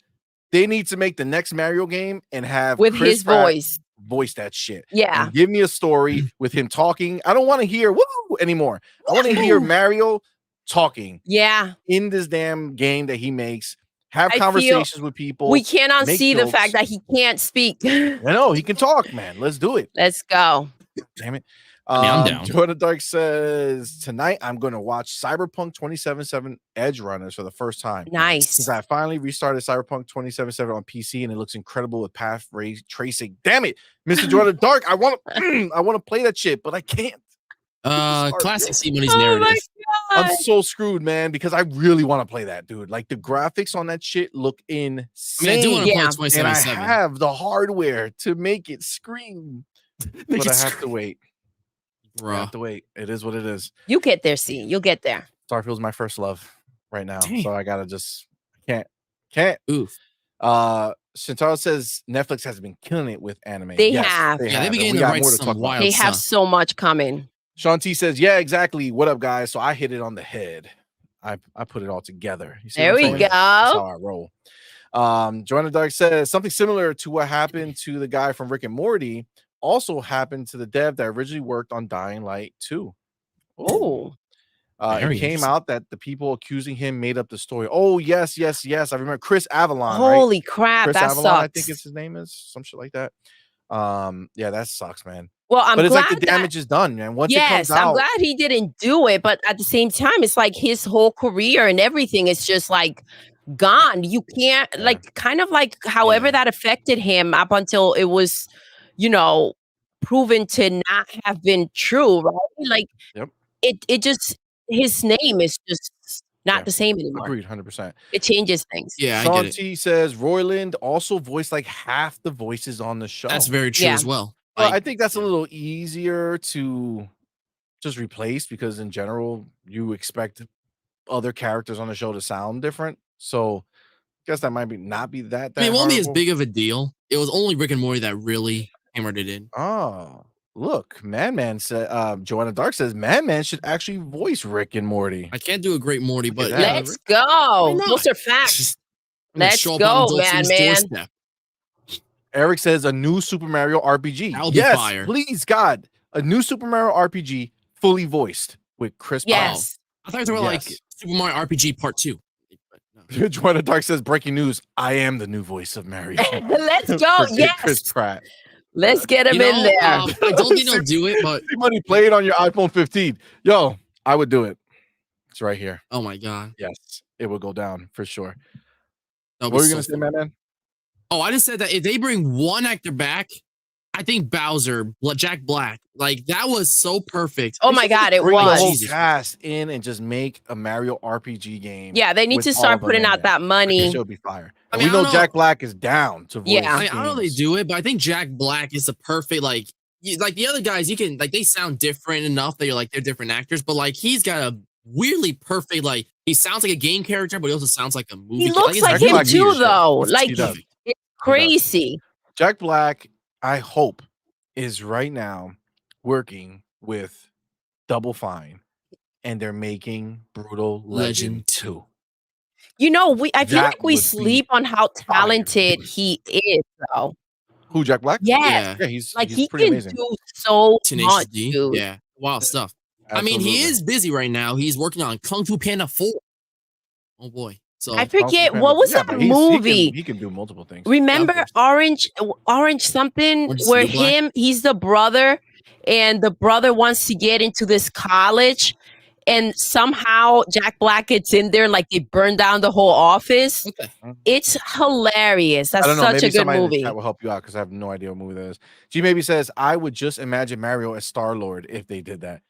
they need to make the next Mario game and have with Chris his Pratt voice. voice that shit Yeah. and give me a story with him talking. I don't want to hear woo anymore. I want to hear Woo! Mario talking Yeah. in this damn game that he makes. Have I feel conversations with we people. can't Make unsee the fact jokes. that he can't speak. I know he can talk, man. Let's do it. Let's go. Damn it. I mean, I'm down. Jordan Dark says tonight I'm going to watch Cyberpunk 2077 Edge Runners for the first time. Nice. Since I finally restarted Cyberpunk 2077 on PC and it looks incredible with path ray tracing. Damn it, Mr. Jordan Dark. I want to play that shit, but I can't. Classic CMoney's Oh narrative. my I'm god. so screwed, man, because I really want to play that, dude. Like the graphics on that shit look insane. I mean, I do want to Yeah. play And I 2077. have the hardware to make it scream, but I have to wait. I have Bruh. to wait. It is what it is. You get there, C. You'll get there. Starfield's my first love right now, Dang. so I gotta just can't. Oof. Shintaro says Netflix has been killing it with anime. They Yes, have. They Yeah, have. they and began we to got write more to some talk about. wild They have stuff. so much coming. Sean T says, "Yeah, exactly. What up, guys? So I hit it on the head. I put it all together. You see There what I'm we saying? That's go. how I roll." Joanna Dark says something similar to what happened to the guy from Rick and Morty also happened to the dev that originally worked on Dying Light 2. Oh, Very It came interesting. out that the people accusing him made up the story. Oh, yes. I remember Chris Avalon, right? Holy crap, Chris that Avalon, I think sucks. it's his name is some shit like that. Yeah, that sucks, man. Well, I'm But it's like the glad that damage is done, man. Once it comes yes, I'm out, glad he didn't do it, but at the same time, it's like his whole career and everything is just like gone. You can't yeah, like kind of like however Yeah. that affected him up until it was, you know, proven to not have been true, right? Like yep, it just his name is just not yeah, the same anymore. agreed, 100%. It changes things. Yeah, I get Sean it. T says Royland also voiced like half the voices on the show. That's very true Yeah. as well. Well, Like, I think that's a yeah. little easier to just replace because in general you expect other characters on the show to sound different. So I guess that might be not be that I mean, it won't be as horrible. big of a deal. It was only Rick and Morty that really hammered it in. Oh, look, Madman said Joanna Dark says Madman should actually voice Rick and Morty. I can't do a great Morty, Look at but that. yeah, Let's Rick, go. not? Those are facts. I'm gonna Let's show up go, on Adult Swim's Madman. doorstep. Eric says a new Super Mario RPG. That'll be Yes, fire. please, God, a new Super Mario RPG fully voiced with Chris Pratt. Yes. I thought you were like Yes. Super Mario RPG Part 2. But no. Joanna Dark says breaking news. I am the new voice of Mario. Let's go. Forget Chris Yes. Pratt. Let's get him You in know, there. I don't think they'll do it, but Money played on your iPhone 15. Yo, I would do it. It's right here. oh my god, Yes, it would go down for sure. that What was were you so gonna say, funny. man? Oh, I just said that if they bring one actor back, I think Bowser, Jack Black, like that was so perfect. Oh my God, it Bring the whole was. Jesus. cast in and just make a Mario RPG game. Yeah, they need with to all start of them putting in out there. that money. It should be fire. I And mean, we I know don't Jack know. Black is down to voice. Yeah. I don't know if they games. do it, but I think Jack Black is the perfect like the other guys. You can like they sound different enough that you're like they're different actors, but like he's got a weirdly perfect like he sounds like a game character, but he also sounds like a movie. He looks it's like Jack him Black too, needs it. though. It's Like He does. it's crazy. Jack Black, I hope, is right now working with Double Fine, and they're making Brutal Legend 2. You know, I feel That like we would be sleep on how talented he is, though. Who, Jack Black? Yes. Yeah, he's Like he pretty can amazing. do so Tenacious much, D. dude. Yeah, wild stuff. I mean, he Absolutely. is busy right now. He's working on Kung Fu Panda 4. Oh boy. So I Kung Fu forget Panda- what was yeah, that but movie. He can do multiple things. Remember course. Orange something Orange is where the New Black? he's the brother and the brother wants to get into this college and somehow Jack Black gets in there and like they burn down the whole office. Okay. It's hilarious. I That's don't know. such Maybe a good somebody in the movie. chat will help you out because I have no idea what movie that is. G maybe says I would just imagine Mario as Star Lord if they did that.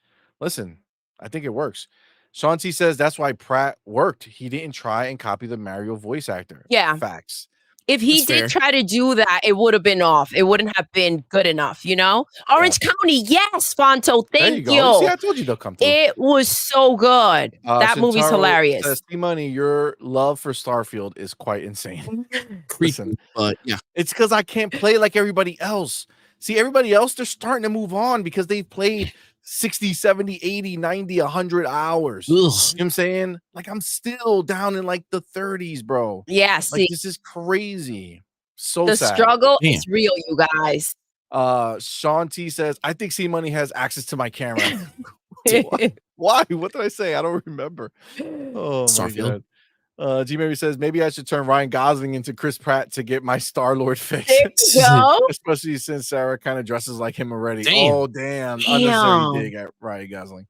Listen, I think it works. Sean T says that's why Pratt worked. He didn't try and copy the Mario voice actor. Yeah. Facts. If he That's did fair. try to do that, it would have been off. It wouldn't have been good enough, you know? Orange County, yes, Fonto, There you thank go. you. See, I told you they'll come through. It was so good. That movie's Shintaro hilarious. Says, C-Money, your love for Starfield is quite insane. Creepy, Listen, but yeah. it's because I can't play like everybody else. See, everybody else, they're starting to move on because they've played 60, 70, 80, 90, 100 hours. You know Ugh. what I'm saying? Like, I'm still down in like the 30s, bro. Yeah, Like, see, this is crazy. So the sad. struggle Damn. is real, you guys. Sean T says, I think C-Money has access to my camera. Why? What did I say? I don't remember. Oh, my Starfield. God. G Mary says, maybe I should turn Ryan Gosling into Chris Pratt to get my Star-Lord fix. There you go. Especially since Sarah kind of dresses like him already. Damn. Oh, damn. Damn. Unnecessary dig at Ryan Gosling.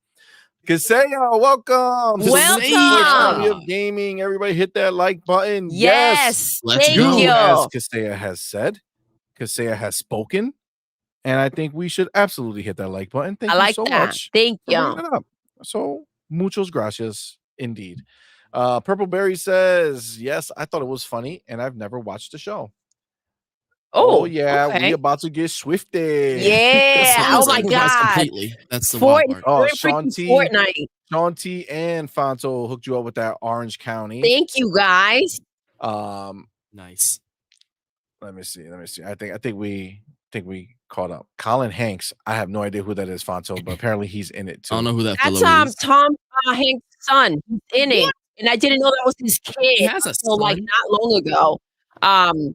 Kasaya, welcome. to the Welcome. Twitch Army of Gaming. Everybody hit that like button. Yes, Let's thank go. you. As Kasaya has said, Kasaya has spoken. And I think we should absolutely hit that like button. Thank I you like so that. much. Thank for bringing you. it up. So, muchos gracias indeed. Purple Berry says, yes, I thought it was funny, and I've never watched the show. Oh, yeah, okay. we about to get swifted. Yeah. Someone's Oh my improvised God. Completely. That's the wild part. Oh, We're Sean freaking T. Fortnite. Sean T and Fonto hooked you up with that Orange County. Thank you, guys. Nice. Let me see. I think we caught up. Colin Hanks. I have no idea who that is, Fonto, but apparently he's in it too. I don't know who that That's fellow is. Tom Hanks' son. He's in it, and I didn't know that was his kid. He has a until, like son? not long ago.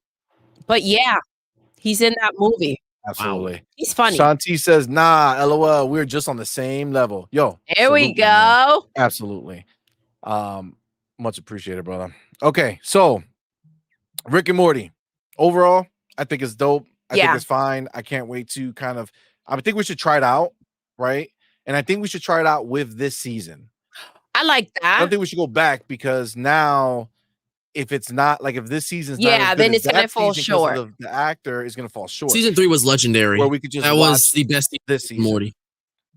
But yeah, he's in that movie. Absolutely. He's funny. Shanti says, nah, LOL, we're just on the same level. Yo, There we salute, man. go. Absolutely. Much appreciated, brother. Okay, so Rick and Morty. Overall, I think it's dope. I think Yeah. it's fine. I can't wait to I think we should try it out, right? And I think we should try it out with this season. I like I don't that. think we should go back because now if it's not like if this season's not Yeah, as good then as it's gonna that fall season 'cause of short. the actor is gonna fall short. Season 3 was legendary. Where we could just that watch was the best season this of season. Morty.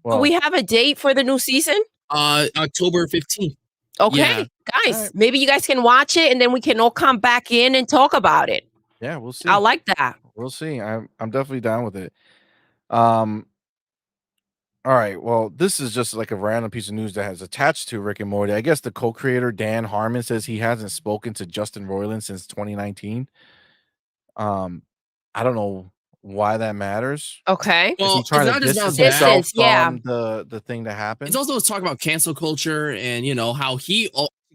Do we have a date for the new season? October 15th. Okay, Yeah. guys, Alright. maybe you guys can watch it and then we can all come back in and talk about it. Yeah, we'll see. I like that. We'll see. I'm definitely down with it. All right. Well, this is just like a random piece of news that has attached to Rick and Morty. I guess the co-creator Dan Harmon says he hasn't spoken to Justin Roiland since 2019. I don't know why that matters. Okay. Well, Is he trying it's to not just about distance that. himself Distance, yeah. from the thing that happened? It's also talk about cancel culture and how he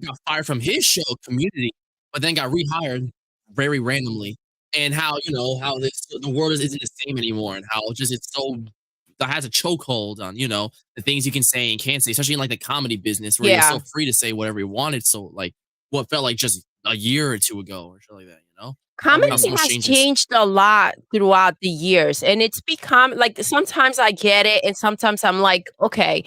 got fired from his show Community, but then got rehired very randomly, and how how the world isn't the same anymore, and how just it's so that has a chokehold on the things you can say and can't say, especially in like the comedy business where you're Yeah. so free to say whatever you wanted. So like what felt like just a year or two ago or something like that. Comedy so much has changes. changed a lot throughout the years, and it's become like sometimes I get it, and sometimes I'm like, okay,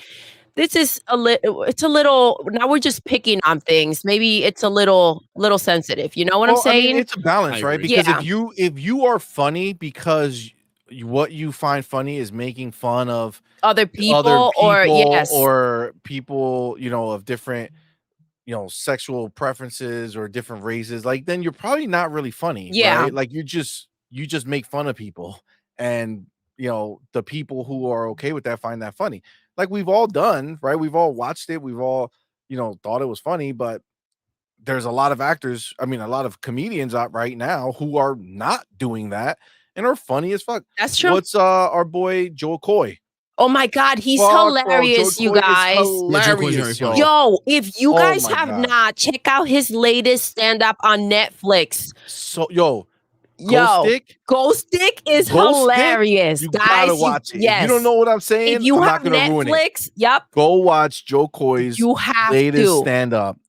this is it's a little. Now we're just picking on things. Maybe it's a little sensitive. You know what I'm Well, I mean, saying? it's a balance, I right? agree. Because Yeah. if you are funny because what you find funny is making fun of Other other people, or yes, or people, of different, sexual preferences or different races, like then you're probably not really funny, Yeah. right? Like you just make fun of people, and the people who are okay with that find that funny. Like we've all done, right? We've all watched it, we've all, thought it was funny, but there's a lot of actors, I mean, a lot of comedians out right now who are not doing that and are funny as fuck. that's true. What's our boy Joe Coy? Oh my God, he's Fuck, bro, hilarious, Joe you Coy is guys. Yeah, Joe Coy's very hilarious, funny. Yo, if you Oh guys my have God. not, check out his latest stand-up on Netflix. So Yo, Ghost Stick, Ghost Stick is Ghost Stick? hilarious, you guys. gotta watch it. Yes. If you don't know what I'm saying, If you I'm have not gonna ruin it. Netflix, yep, Go watch Joe Coy's you have latest to. stand-up.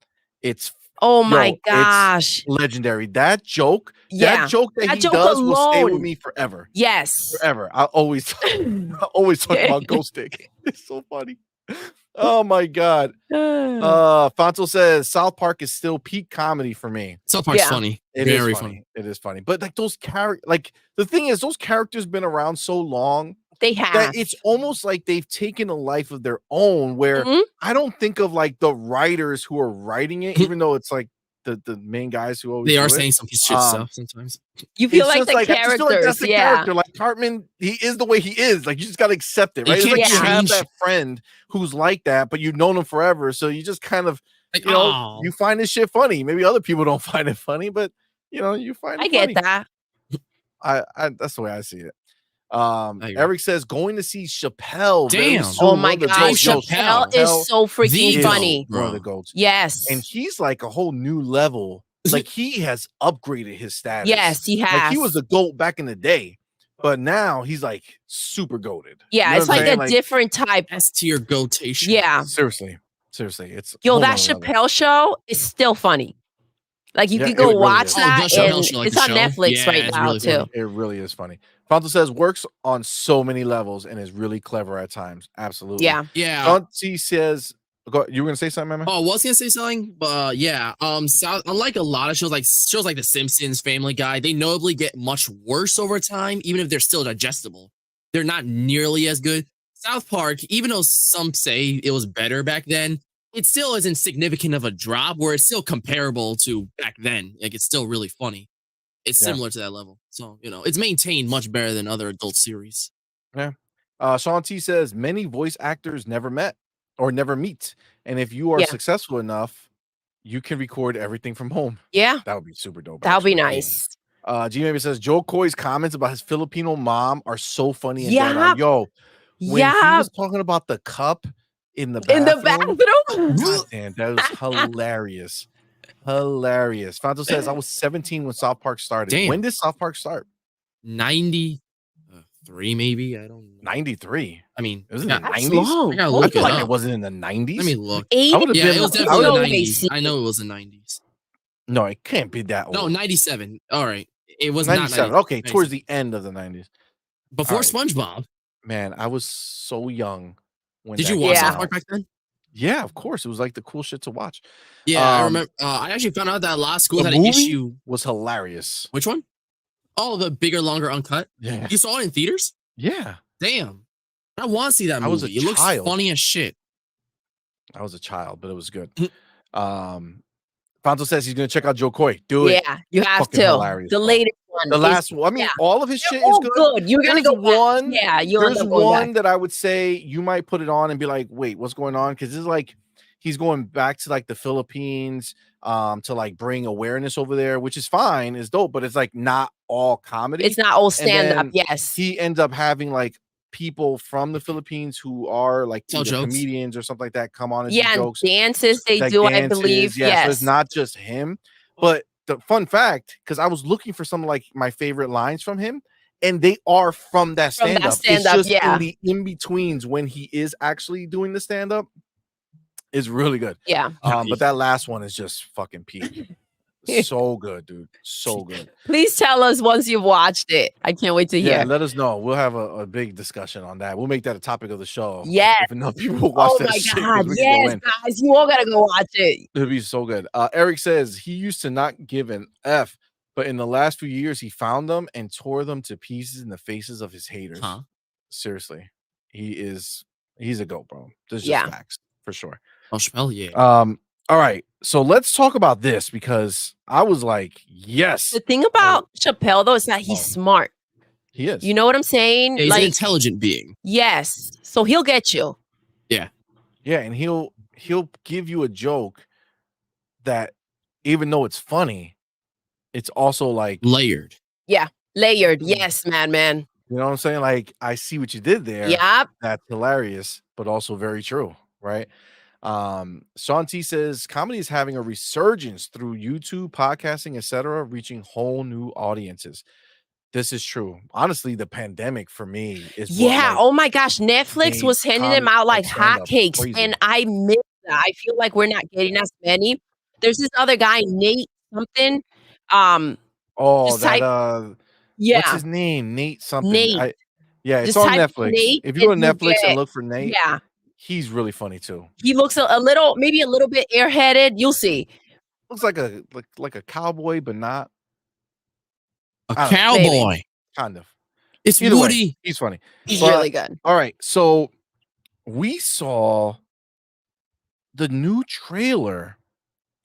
It's Oh my it's gosh. legendary. That joke Yeah. that That he joke does will stay with alone. me forever. Yes. Forever. I always talk about Ghost Stick. It's so funny. Oh my God. Fonto says South Park is still peak comedy for me. South Park's Yeah. funny. It is Very funny. It is funny. But like those the thing is, those characters been around so long They that have. it's almost like they've taken a life of their own where Mhm. I don't think of like the writers who are writing it, even though it's like the main guys who always They are do it. saying some piece of shit stuff sometimes. You feel It's like just the like I just feel like that's characters, the yeah. character. Like Cartman, he is the way he is. Like you just gotta accept it, You right? It's can't like you have change that friend who's like that, but you've known him forever, so you just kind of Like, you find this shit funny. Maybe other people don't find it funny, but you find it I get funny. that. I that's the way I see it. agree. Eric says going to see Chappelle. very Damn. soon. Oh One my of the gosh, goats. Yo, Chappelle is so freaking the funny. goat. one of the Bro. goats. Yes. And he's like a whole new level. Like he has upgraded his status. Yes, he has. Like he was a goat back in the day, but now he's like super goated. Yeah, You know it's what I'm like saying? a different type. S tier goatation. Yeah. Seriously, it's a Yo, whole that nother level. Chappelle show is still funny. Like you Yeah, could it go really watch is. Oh, that, the Chappelle and show, like it's the on show? Netflix Yeah, right it's now really too. funny. It really is funny. Fonto says works on so many levels and is really clever at times. Absolutely. Yeah. Yeah. Fonty says, you were gonna say something, man? Oh, I was gonna say something, but yeah. Unlike a lot of shows like The Simpsons, Family Guy, they notably get much worse over time, even if they're still digestible. They're not nearly as good. South Park, even though some say it was better back then, it still isn't significant of a drop where it's still comparable to back then. Like it's still really funny. It's Yeah. similar to that level. So, it's maintained much better than other adult series. Yeah. Sean T says many voice actors never met or never meet. And if you are Yeah. successful enough, you can record everything from home. Yeah. That would be super dope. That'll be actually. nice. G maybe says Joe Coy's comments about his Filipino mom are so funny and dead Yeah. on. Yo, when he Yeah. was talking about the cup in the In the bathroom, bathroom. God damn, that was hilarious. Hilarious. Fonto says I was 17 when South Park started. Damn. When did South Park start? 93, 93, maybe. I don't know. 93. I mean, It was in yeah, the That's 90s? long. I gotta I look feel it like up. it wasn't in the 90s. Let me look. 80? I would have Yeah, been it was like, definitely No the way, 90s. see. I know it was the 90s. no, it can't be that old. No, 97. All right. It was 97. not 90. Okay, towards the end of the 90s. Before All right. SpongeBob. Man, I was so young when Did that you watch came South Yeah. Park out. back then? Yeah, of course. It was like the cool shit to watch. Yeah, I remember. I actually found out that a lot of schools The had an movie issue. was hilarious. Which one? Oh, the bigger, longer, uncut. Yeah. You saw it in theaters? Yeah. Damn. I want to see that I was a movie. It looks child. funny as shit. I was a child, but it was good. Fonzo says he's gonna check out Joe Coy. Do it. Yeah, you have Fucking to. hilarious, The bro. latest one. The is- last one. I mean, yeah. all of his They're shit is all good. good. You're gonna There's go back. one. Yeah, you'll end There's up going one back. that I would say you might put it on and be like, wait, what's going on? Because this is like he's going back to like the Philippines to like bring awareness over there, which is fine, is dope, but it's like not all comedy. It's not all And stand up. then Yes. he ends up having like people from the Philippines who are like Tell either jokes. comedians or something like that come on and Yeah, do and jokes. dances they Like do, I dances, believe. yeah. So it's Yes. not just him. But the fun fact, because I was looking for some like my favorite lines from him, and they are from that From that stand-up. It's stand-up, just yeah. in the in-betweens when he is actually doing the stand-up is really good. Yeah. But that last one is just fucking peak. So good, dude. So good. Please tell us once you've watched it. I can't wait to Yeah, hear. let us know. We'll have a big discussion on that. We'll make that a topic of the show. Yes. If enough people watch Oh that my shit, 'cause God. we can go Yes, in. guys. You all gotta go watch it. It'll be so good. Eric says he used to not give an F, but in the last few years, he found them and tore them to pieces in the faces of his haters. Huh? Seriously, he's a goat, bro. There's just Yeah. facts for sure. Oh, Chappelle, yeah. All right, so let's talk about this because I was like, yes, The thing about Chappelle though is that he's Oh. smart. he is. You know what I'm saying? Yeah, he's an Like, intelligent being. yes. So he'll get you. Yeah, and he'll give you a joke that even though it's funny, it's also like Layered. Layered. Mm. Yes, Madman. you know what I'm saying? Like, I see what you did there. Yep. That's hilarious, but also very true, right? Sean T says comedy is having a resurgence through YouTube, podcasting, etc., reaching whole new audiences. This is true. Honestly, the pandemic for me is what, Yeah. like, Oh my gosh. Netflix made was handing them out like stand-up hotcakes. crazy. And I miss that. I feel like we're not getting as many. There's this other guy, Nate something. oh, just that type- what's Yeah. his name? Nate something. Nate. Yeah, it's Just on type Netflix. Nate If you go to and you Netflix get- and look for Nate, Yeah. he's really funny too. He looks a little, maybe a little bit airheaded. You'll see. Looks like a cowboy, but not A I don't know, cowboy. kind of. It's Either way, Woody. he's funny. He's But- really good. All right, so we saw the new trailer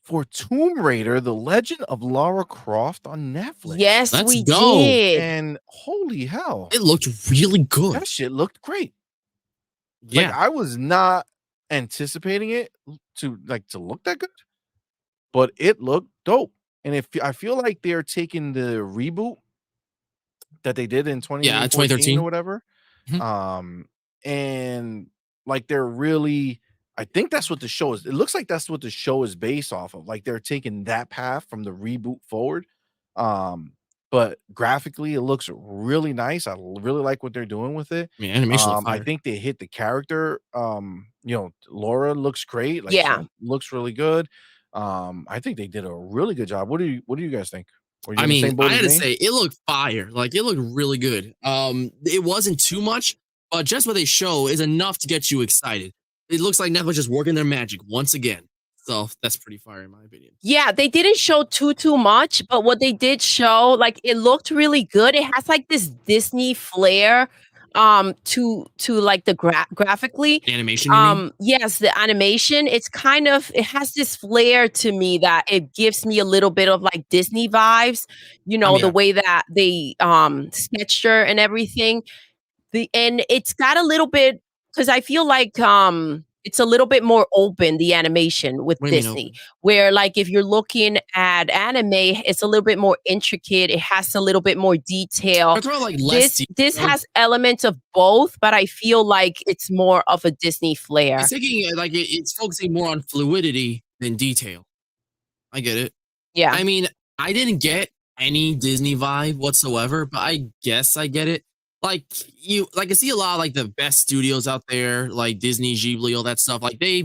for Tomb Raider: The Legend of Lara Croft on Netflix. Yes, Let's we go. did. And holy hell, It looked really good. that shit looked great. Yeah. Like, I was not anticipating it to look that good, but it looked dope. And if I feel like they're taking the reboot that they did in 2013 or 2013. whatever, Mhm. and like they're really, I think that's what the show is. It looks like that's what the show is based off of. Like they're taking that path from the reboot forward. But graphically, it looks really nice. I really like what they're doing with it. I mean, animation looked I fire. think they hit the character. Laura looks great. Like, Yeah. she looks really good. I think they did a really good job. What do you guys think? Were you I in the same mean, boat I as had to me? say it looked fire. Like it looked really good. It wasn't too much, but just what they show is enough to get you excited. It looks like Netflix just working their magic once again. So that's pretty fire in my opinion. Yeah, they didn't show too much, but what they did show, like, it looked really good. It has like this Disney flair to like the graphically. The animation, you mean? Yes, the animation, it has this flair to me that it gives me a little bit of like Disney vibes, the yeah. way that they sketched her and everything. And it's got a little bit, because I feel like it's a little bit more open, the animation with What do you mean Disney, open? where like if you're looking at anime, it's a little bit more intricate. It has a little bit more detail. It's more like less This detail. has elements of both, but I feel like it's more of a Disney flair. It's thinking like it's focusing more on fluidity than detail. I get it. Yeah. I mean, I didn't get any Disney vibe whatsoever, but I guess I get it. like I see a lot of like the best studios out there, like Disney, Ghibli, all that stuff. Like they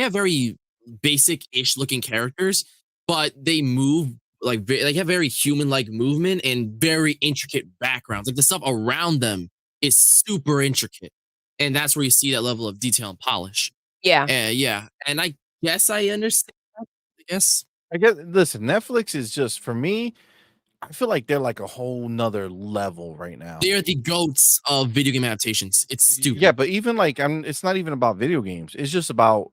have very basic-ish looking characters, but they move like they have very human-like movement and very intricate backgrounds. Like the stuff around them is super intricate. And that's where you see that level of detail and polish. Yeah. Yeah. And I guess I understand that, I guess. I guess listen, Netflix is just for me, I feel like they're like a whole nother level right now. They're the goats of video game adaptations. It's stupid. Yeah, but even like it's not even about video games. It's just about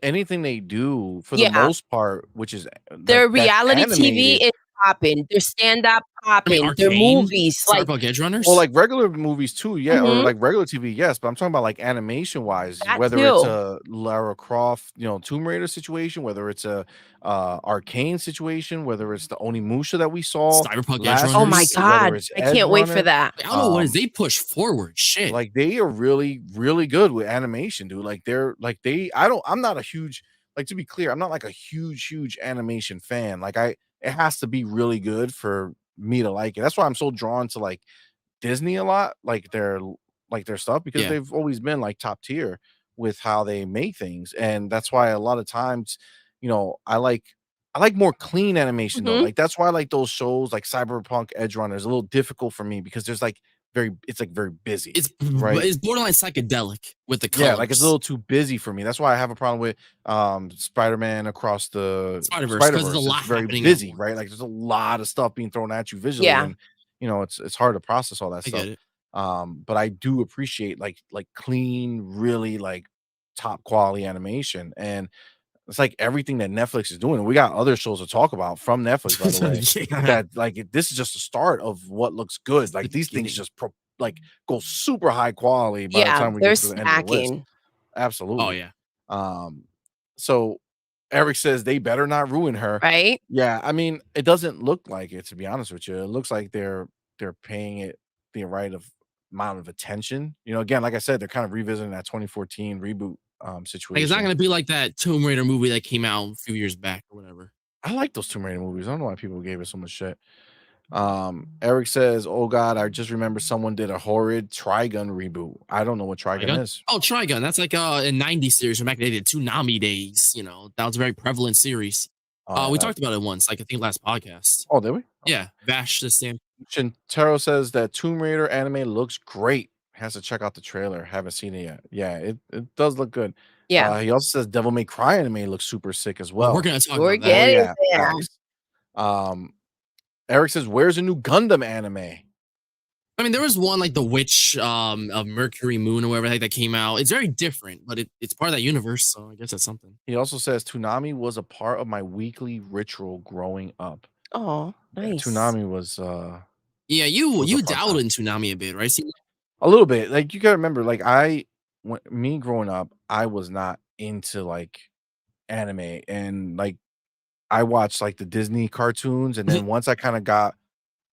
anything they do for the Yeah. most part, which is Their like that's reality TV animated. is popping. Their stand-up I mean, popping. Their Arcane, movies, like Cyberpunk Edge Well, Runners. like regular movies too, yeah, or Mhm. like regular TV, yes. But I'm talking about like animation wise, that whether it's too. a Lara Croft, Tomb Raider situation, whether it's a Arcane situation, whether it's the Onimusha that we saw Cyberpunk Edge last Oh my week, Runners. whether god. it's I Edge can't wait for Runner, that. I don't know what it is. um, They push forward. Shit. like they are really, really good with animation, dude. Like they're like they I'm not a huge like to be clear, I'm not like a huge animation fan. Like it has to be really good for me to like it. That's why I'm so drawn to like Disney a lot, like their stuff because Yeah. they've always been like top tier with how they make things. And that's why a lot of times, I like more clean animation though. Mhm. Like that's why I like those shows like Cyberpunk Edge Runner is a little difficult for me because there's like it's like very busy, right? It's borderline psychedelic with the Yeah, like it's a colors. little too busy for me. That's why I have a problem with Spider-Man across the Spider-Verse, 'cause there's a Spider-Verse. It's lot very happening at busy, once. right? Like there's a lot of stuff being thrown at you visually, Yeah. and it's hard to process all that I get stuff. it. But I do appreciate like clean, really like top quality animation. And it's like everything that Netflix is doing. We got other shows to talk about from Netflix, by the way. Yeah. That like this is just the start of what looks good. The Like these things beginning. just like go super high quality by the Yeah, time we they're get to the end of the list. stacking, Oh, Absolutely. yeah. Um, so Eric says they better not ruin her. right? Yeah, I mean, it doesn't look like it to be honest with you. It looks like they're paying it the right of amount of attention. Again, like I said, they're kind of revisiting that 2014 reboot Like, it's not situation. gonna be like that Tomb Raider movie that came out a few years back or whatever. I like those Tomb Raider movies. I don't know why people gave it so much shit. Eric says, "Oh God, I just remember someone did a horrid Trigun reboot. I don't know what Trigun Trigun? is. Oh, Trigun. That's like a 90s series from back in the day, the Toonami days. That was a very prevalent series. Oh, yeah, We talked about it once, like I think last podcast. oh, did we? Yeah, Vash the Stamp. Shintaro says that Tomb Raider anime looks great. Has to check out the trailer. Haven't seen it yet. Yeah, it does look good. Yeah. He also says Devil May Cry anime looks super sick as Well, we're well. gonna talk We're about that. Oh getting yeah, there. facts. Eric says, "Where's a new Gundam anime?" I mean, there was one like the Witch of Mercury Moon or whatever that came out. It's very different, but it's part of that universe, so I guess that's something. He also says Toonami was a part of my weekly ritual growing up. Oh, Yeah, nice. Toonami was Yeah, was a you fun dabbled time. in Toonami a bit, right? See, A little bit. Like you gotta remember, like me growing up, I was not into like anime and like I watched like the Disney cartoons, and Mhm. then once I kind of got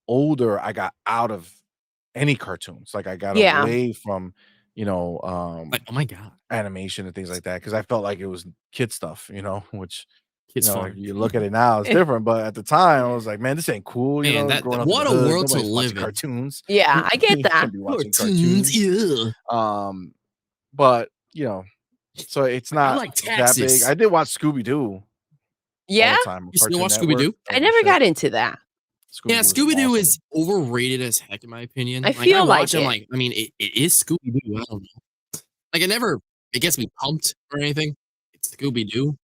older, I got out of any cartoons. Like I got Yeah. away from, like, oh my god, animation and things like that because I felt like it was kid stuff, which kids like fun. you look at it now, it's different. But at the time, I was like, man, this ain't cool. Man, Growing up in the what a hood, world to nobody's watching live in. cartoons. Yeah, I get You that. shouldn't be watching Cartoons, cartoons. yeah. But so it's Like, I not like that big. taxes. I did watch Scooby Doo all Yeah? the time on You still Cartoon watch Scooby Network. Doo? That I was the never shit. got into that. Yeah, Scooby-Doo was Scooby Doo awesome. is overrated as heck in my opinion. I Like I feel like watch, I'm it. like, I mean, it is Scooby Doo. I don't know. Like it gets me pumped or anything. It's Scooby Doo.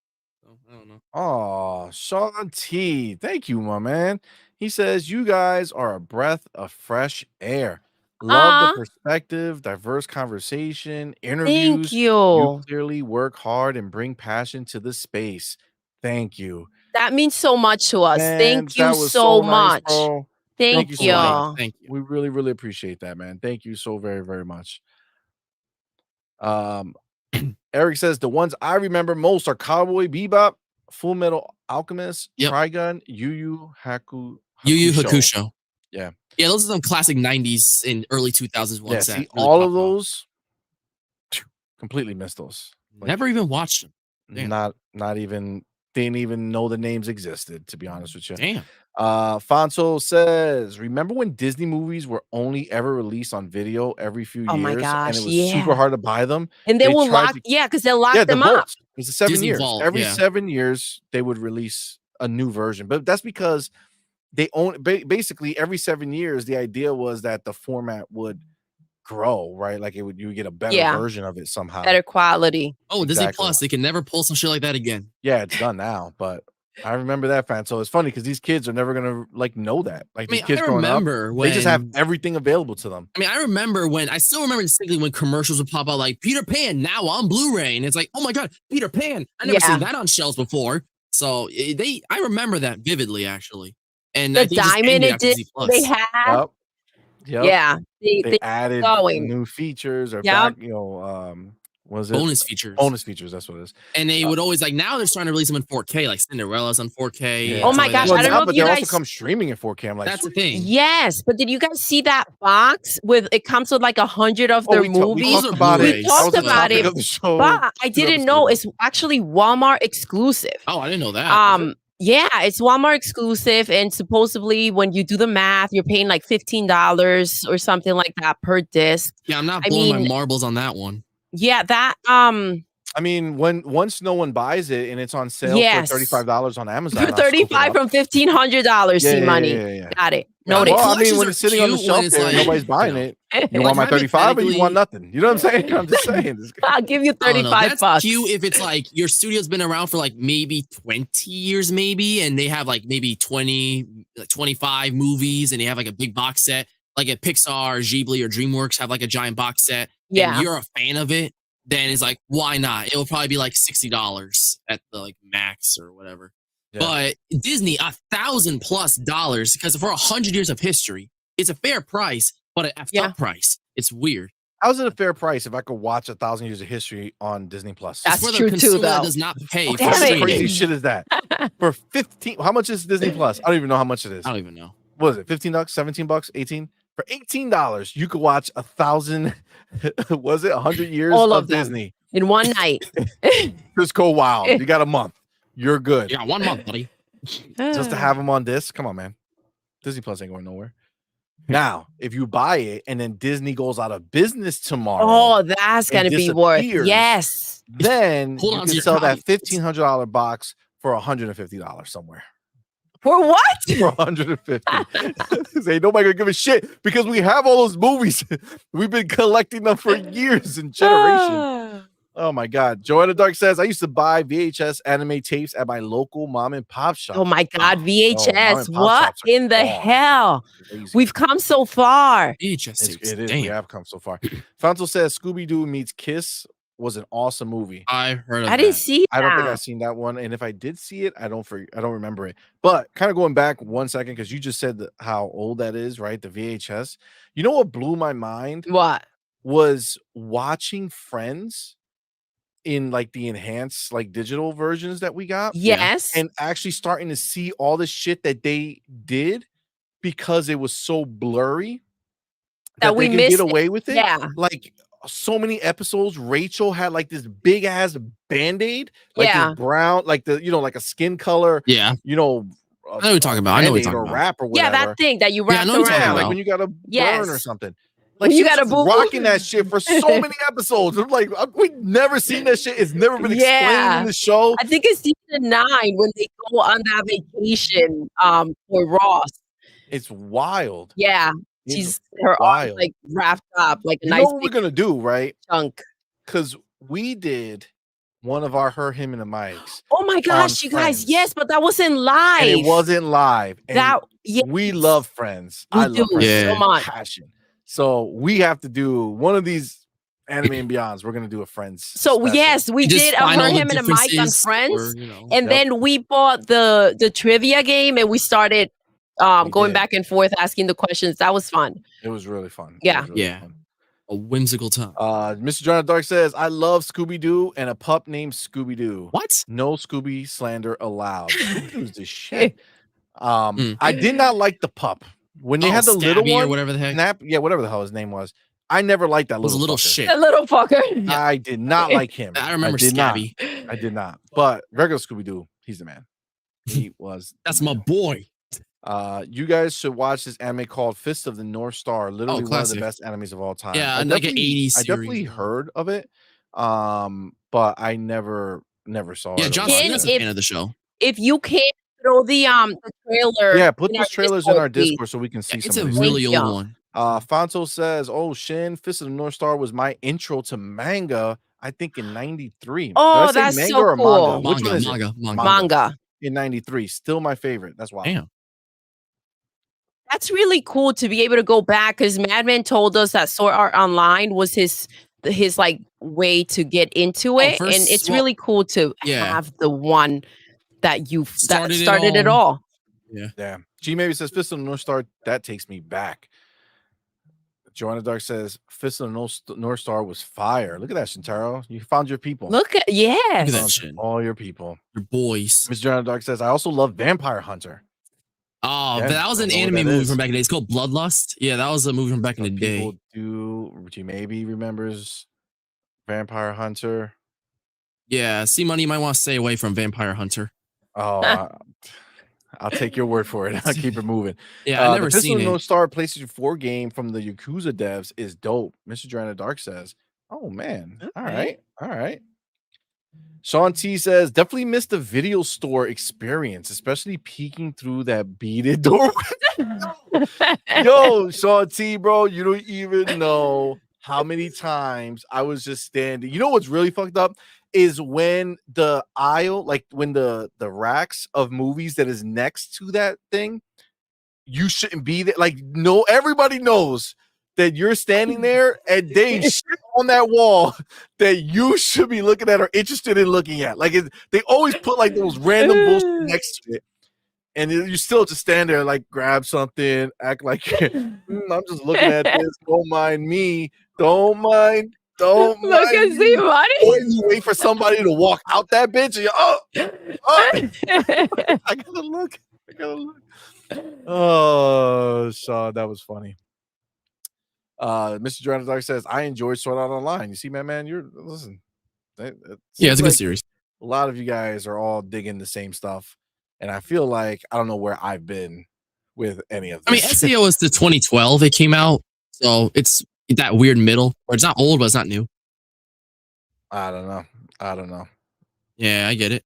So, I don't know. Oh, Sean T. Thank you, my man. He says, "You guys are a breath of fresh air. Love the Aw, perspective, diverse conversation, thank interviews. You you. clearly work hard and bring passion to the space. Thank you." That means so much to us. Man, Thank you that was so so nice, much. bro. So Thank Thank you so polite. much. you. Thank you. We really, really appreciate that, man. Thank you so very, very much. Um, Eric says the ones I remember most are Cowboy Bebop, Full Metal Alchemist, Yep. Trigun, Yu Yu Yu Yu Hakusho. Hakusho. Yeah. Yeah, those are some classic 90s and early 2000s Yeah, ones see, that really all of popped off. those completely missed those. Like, Never even watched them. Damn. not even didn't even know the names existed, to be honest with you. Damn. Fonso says, remember when Disney movies were only ever released on video every few Oh my years and it gosh, was super yeah. hard to buy them? And they They will tried lock, to yeah, because they'll lock the them up. vaults. It was 7 Disney years. Vault, Every yeah. 7 years they would release a new version. But that's because they own basically every 7 years the idea was that the format would grow, right? Like you would get a better Yeah. version of it somehow. Better quality. Oh, Disney Exactly. Plus, they can never pull some shit like that again. Yeah, it's done now, but I remember that, fan. So it's funny because these kids are never gonna like know that. Like these kids growing up, they just have everything available to them. I mean, I still remember distinctly when commercials would pop out like Peter Pan now on Blu-ray, and it's like, oh my god, Peter Pan! I never seen that on shelves before. So I remember that vividly, actually. And the diamond edition they had. Yep. Yeah, they added new features or back, was it bonus features? Bonus features, that's what it is. And they would always like now they're starting to release them in 4K, like Cinderella's on 4K. Yeah. Oh my gosh, I don't know if you guys guys also come streaming in 4K. I'm like, that's the thing. Yes, but did you guys see that box with it comes with like 100 of their movies? We talked about it. We talked about it, but I didn't know it's actually Walmart exclusive. Oh, I didn't know that. Yeah, it's Walmart exclusive, and supposedly when you do the math, you're paying like $15 or something like that per disc. Yeah, I'm not blowing my marbles on that one. Yeah, that I mean, once no one buys it and it's on sale for $35 on Amazon, for $35 from $1,500. CMoney, yeah. Got it. Noted. Well, I mean, when it's sitting on the shelf there, like, nobody's buying it. You want my 35 or you want nothing? You know what I'm saying? I'm just saying. I'll give you 35 bucks. Cute if it's like your studio's been around for like maybe 20 years, maybe, and they have like maybe 20, 25 movies, and they have like a big box set, like at Pixar, or Ghibli, or DreamWorks have like a giant box set. Yeah, and you're a fan of it. Then it's like, why not? It will probably be like $60 at the like max or whatever. Yeah. But Disney, $1,000+ because for 100 years of history, it's a fair price, but an effed up price. It's weird. How's it a fair price if I could watch 1,000 years of history on Disney Plus? That's for true too, though. Does not pay. What crazy shit is that? For 15, how much is Disney Plus? I don't even know how much it is. I don't even know. What is it? $15, $17, 18? For $18, you could watch 1,000. Was it 100 years of Disney in one night? Just go wild. You got a month. You're good. Yeah, 1 month, buddy. Just to have them on disc. Come on, man. Disney Plus ain't going nowhere. Now, if you buy it and then Disney goes out of business tomorrow, oh, that's gonna be worth. Yes. Then you can sell that $1,500 box for $150 somewhere. For what? For $150. Ain't nobody gonna give a shit because we have all those movies. We've been collecting them for years and generations. Oh my God. Joanna Dark says, I used to buy VHS anime tapes at my local mom and pop shop. Oh my God, VHS. What in the hell? Crazy. We've come so far. VHS tapes. It is. We have come so far. Fonto says Scooby-Doo meets Kiss was an awesome movie. I heard of I didn't see that. I don't think I've seen that one. And if I did see it, I don't remember it. But kind of going back 1 second, because you just said how old that is, right? The VHS. You know what blew my mind? What? Was watching Friends in like the enhanced like digital versions that we got. Yes. And actually starting to see all the shit that they did because it was so blurry that we missed get away with it. Yeah. Like so many episodes, Rachel had like this big ass band-aid, like this brown, like the like a skin color. Yeah. I know what you're talking about. I know what you're talking about. Wrap or whatever. Yeah, that thing that you wrap around, like when you got a burn or something. Like you got a rocking that shit for so many episodes. I'm like, we've never seen that shit. It's never been explained in the show. I think it's season 9 when they go on that vacation for Ross. It's wild. Yeah. Her arms like wrapped up like a nice. What we're gonna do, right? Chunk. Because we did one of our Her, Him, and the Mics. Oh my gosh, you guys! Yes, but that wasn't live. And it wasn't live. And yes. We love Friends. I love Friends so much. Passion. So we have to do one of these Anime and Beyonds. We're gonna do a Friends. So special. Yes, we did a Her, Him, and a Mic on Friends, and then we bought the trivia game, and we started going back and forth asking the questions. That was fun. It was really fun. Yeah. Fun. A whimsical time. Mr. John Dark says, I love Scooby-Doo and a pup named Scooby-Doo. What? No Scooby slander allowed. Scooby-Doo's the shit. I did not like the pup. When they had the little one, or whatever the heck. Whatever the hell his name was. I never liked that little shit. The little fucker. I did not like him. I remember Scabby. I did not. But regular Scooby-Doo, he's the man. He was. That's my boy. You guys should watch this anime called Fist of the North Star. Literally one of the classic. best animes of all time. Yeah, I and like an definitely, 80s I definitely series. heard of it, but I never saw Yeah, it. or John watched Cena's a it. fan of the show. If you can throw the trailer Yeah, put in our those trailers in Discord, our please. Discord so we can see Yeah, some it's of a these really things. Thank old you. one. Fonto says, "Oh, Shin, Fist of the North Star was my intro to manga. I think in '93. Did I Oh, say that's manga so or manga? cool. Which one is it? Manga. In '93. Still my favorite. That's wild. Damn. That's really cool to be able to go back because Madman told us that Sword Art Online was his like way to get into it, and it's really cool to have the one that you that started it all. Yeah. G maybe says Fist of the North Star. That takes me back. Joanna Dark says Fist of the North Star was fire. Look at that, Shintaro. You found your people. Look at Look at that shit. All your people. Your boys. Miss Joanna Dark says, I also love Vampire Hunter. Oh, Yeah, that was an anime movie from back in the day. It's called Bloodlust. Yeah, that was a movie from back in the day. G maybe remembers Vampire Hunter. Yeah, CMoney, you might want to stay away from Vampire Hunter. Oh, I'll take your word for it. I'll keep it moving. Yeah, I never the seen it. North Star PlayStation 4 game from the Yakuza devs is dope. Mr. Joanna Dark says, oh man. Okay. All right. Sean T says, definitely missed the video store experience, especially peeking through that beaded door. Yo, Sean T, bro, you don't even know how many times I was just standing. You know what's really fucked up is when the aisle, like when the racks of movies that is next to that thing, you shouldn't be there. Like, no, everybody knows that you're standing there and they shit on that wall that you should be looking at or interested in looking at. Like, they always put like those random bullshit next to it. And you still just stand there, like, grab something, act like I'm just looking at this. Don't mind me. Don't mind. Look at CMoney. Or you wait for somebody to walk out that bitch and I gotta look. Oh, Sean, that was funny. Mr. Joanna Dark says, I enjoyed Sword Art Online. You see, man, listen. Yeah, it's a good series. A lot of you guys are all digging the same stuff. And I feel like I don't know where I've been with any of this. I mean, SAO is the 2012 it came out. So it's that weird middle where it's not old, but it's not new. I don't know. Yeah, I get it.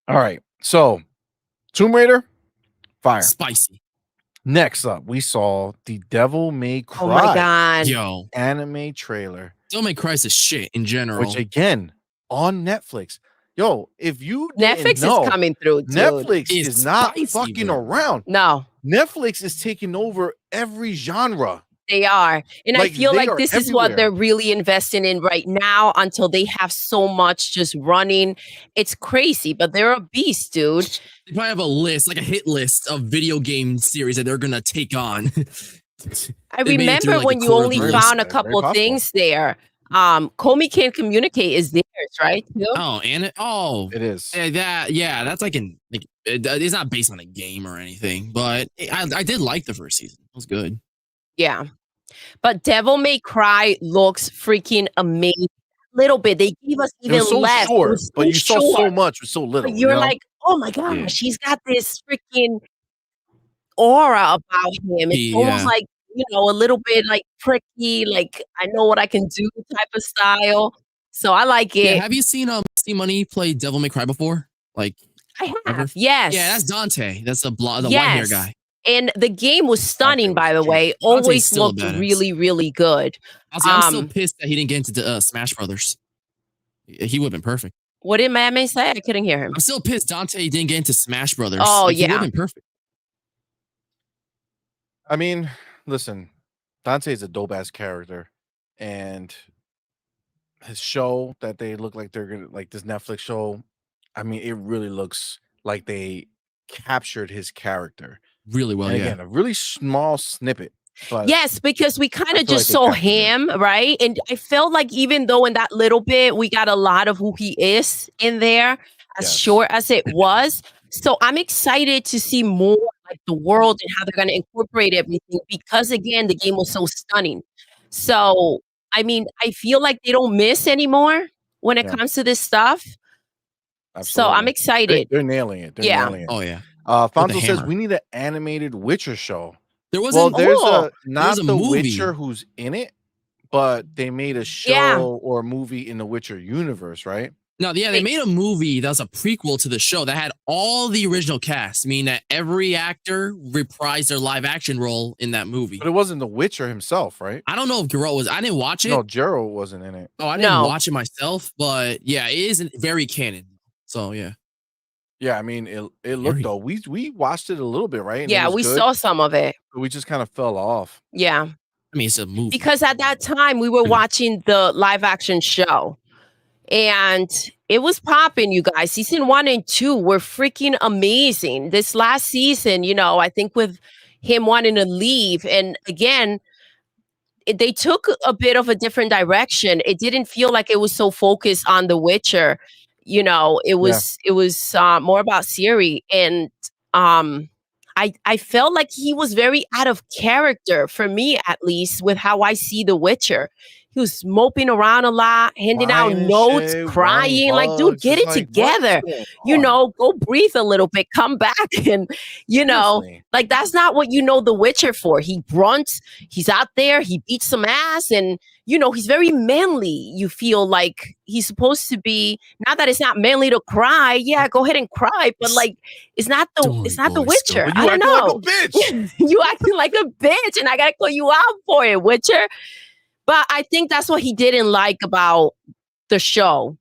All right. So Tomb Raider, fire. Spicy. Next up, we saw the Devil May Cry. Oh my god. Yo. Anime trailer. Devil May Cry is shit in general. Which again, on Netflix. Yo, if you Netflix is coming through, dude. Netflix is not fucking around. No. Netflix is taking over every genre. They are. And I feel like this is what everywhere. they're really investing in right now until they have so much just running. It's crazy, but they're a beast, dude. They probably have a list, like a hit list of video game series that they're going to take on. I remember when you only found a couple of things there. Komi Can't Communicate is theirs, right? Too? Oh, and it is. That's like it's not based on a game or anything, but I did like the first season. It was good. Yeah. But Devil May Cry looks freaking amazing. Little bit. They gave us even less. Short, but you saw so much with so little. But you're like, oh my gosh, he's got this freaking aura about him. It's almost like, you know, a little bit like pricky, like I know what I can do type of style. So I like it. Yeah, have you seen CMoney play Devil May Cry before? Like I have. Ever? Yes. Yeah, that's Dante. That's the white hair guy. And the game was stunning, by the way. Always looked really, really good. I'm still pissed that he didn't get into Smash Brothers. He would have been perfect. What did Madman say? I couldn't hear him. I'm still pissed Dante didn't get into Smash Brothers. Oh, He would have been perfect. I mean, listen, Dante is a dope ass character, and his show that they look like they're gonna like this Netflix show. I mean, it really looks like they captured his character really well. And again, a really small snippet. But yes, because we kind of just saw him, right? And I felt like even though in that little bit we got a lot of who he is in there, as short as it was. So I'm excited to see more like the world and how they're going to incorporate everything because again, the game was so stunning. So, I mean, I feel like they don't miss anymore when it comes to this stuff. Absolutely. So I'm excited. They're nailing it. They're nailing it. Oh yeah. Fonzo says hammer. we need an animated Witcher show. There Well, wasn't. there's Oh. a not a the movie. Witcher who's in it, but they made a show or a movie in the Witcher universe, right? No, yeah, they made a movie that was a prequel to the show that had all the original cast, meaning that every actor reprised their live action role in that movie. But it wasn't the Witcher himself, right? I don't know if Geralt was. I didn't watch it. No, Geralt wasn't in it. Oh, I didn't No. watch it myself, but yeah, it isn't very canon. So yeah. Yeah, I mean, it looked though. We watched it a little bit, right? And it Yeah, was we good, saw some of it. but we just kind of fell off. Yeah. I mean, it's a movie. Because at that time we were watching the live action show. And it was popping, you guys. Season 1 and 2 were freaking amazing. This last season, you know, I think with him wanting to leave, and again, they took a bit of a different direction. It didn't feel like it was so focused on The Witcher. You know, it was more about Ciri, and I felt like he was very out of character, for me at least, with how I see The Witcher. He was moping around a lot, handing out notes, crying. Like, dude, get it together. You know, go breathe a little bit, come back. And, you know, like, that's not what you know The Witcher for. He grunts, he's out there, he beats some ass, and, you know, he's very manly. You feel like he's supposed to be, not that it's not manly to cry. Yeah, go ahead and cry, but like, it's not the Witcher. But you acting like a bitch. You acting like a bitch, and I gotta call you out for it, Witcher. But I think that's what he didn't like about the show.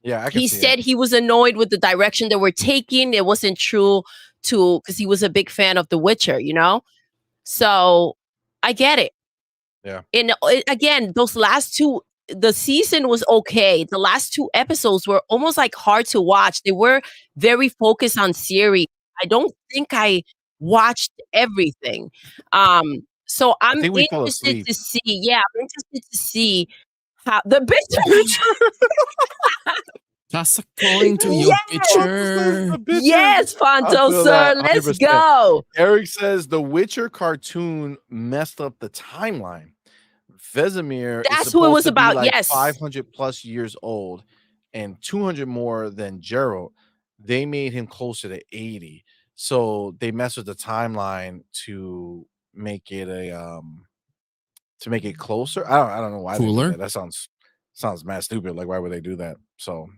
Yeah, I can he see said he was annoyed with the direction that we're taking. It wasn't true to, because he was a big fan of The Witcher, you know? So I get it. Yeah. And again, those last two, the season was okay. The last 2 episodes were almost like hard to watch. They were very focused on Ciri. I don't think I watched everything. So I'm interested to see. Yeah, I'm interested to see how the bitch. That's according to your picture. Yes, Fonto, sir. Let's 100%. go. Eric says the Witcher cartoon messed up the timeline. Vesemir That's is who it was supposed to be about. like Yes, 500 plus years old and 200 more than Geralt. They made him closer to 80. So they messed with the timeline to make it closer. I don't know why they did that. That sounds mad stupid. Like, why would they do that? So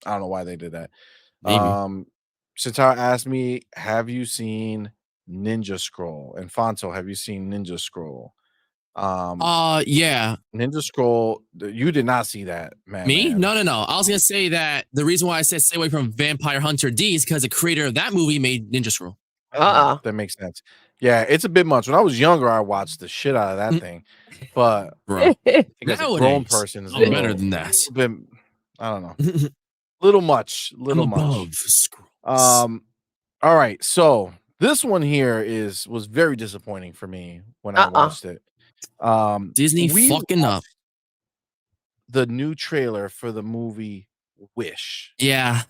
I don't know why they did that. Maybe. Sitar asked me, have you seen Ninja Scroll? And Fonto, have you seen Ninja Scroll? Yeah. Ninja Scroll, you did not see that, man. Me? No. I was gonna say that the reason why I said stay away from Vampire Hunter D is because the creator of that movie made Ninja Scroll. That makes sense. Yeah, it's a bit much. When I was younger, I watched the shit out of that thing. But bro, I think as a grown person, I'm better than that. I don't know. Little much. All right. So this one here was very disappointing for me when I watched it. Disney fucking up the new trailer for the movie Wish. Yeah.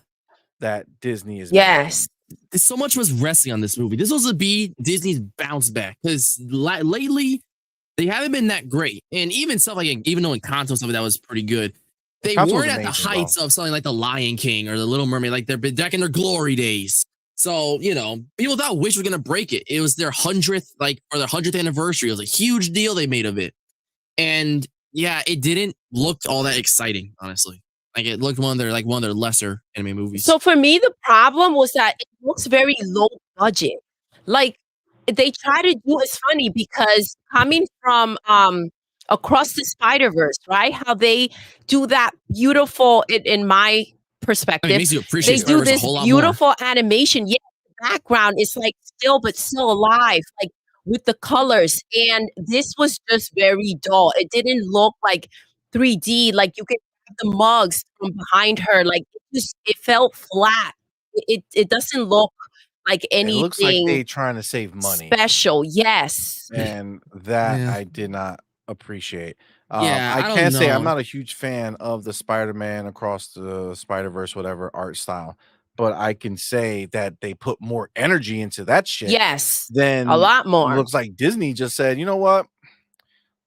That Disney is yes. There's so much was resting on this movie. This was to be Disney's bounce back because lately they haven't been that great. And even stuff like, even though Encanto stuff that was pretty good, they weren't at the heights of something like The Lion King or The Little Mermaid. Like they're back in their glory days. So, you know, people thought Wish was going to break it. It was their 100th, like, for their 100th anniversary. It was a huge deal they made of it. And yeah, it didn't look all that exciting, honestly. Like it looked one of their lesser anime movies. So for me, the problem was that it looks very low budget. Like they try to do, it's funny because coming from Across the Spider-Verse, right? How they do that beautiful, in my perspective, makes you appreciate they do this beautiful animation. Yeah, the background is like still, but still alive, like with the colors. And this was just very dull. It didn't look like 3D, like you could have the mugs from behind her. Like it felt flat. It doesn't look like anything. It looks like they trying to save money. Special, yes. And that I did not appreciate. Yeah, I can't say I'm not a huge fan of the Spider-Man Across the Spider-Verse, whatever art style, but I can say that they put more energy into that shit. Yes, then a lot more. It looks like Disney just said, you know what?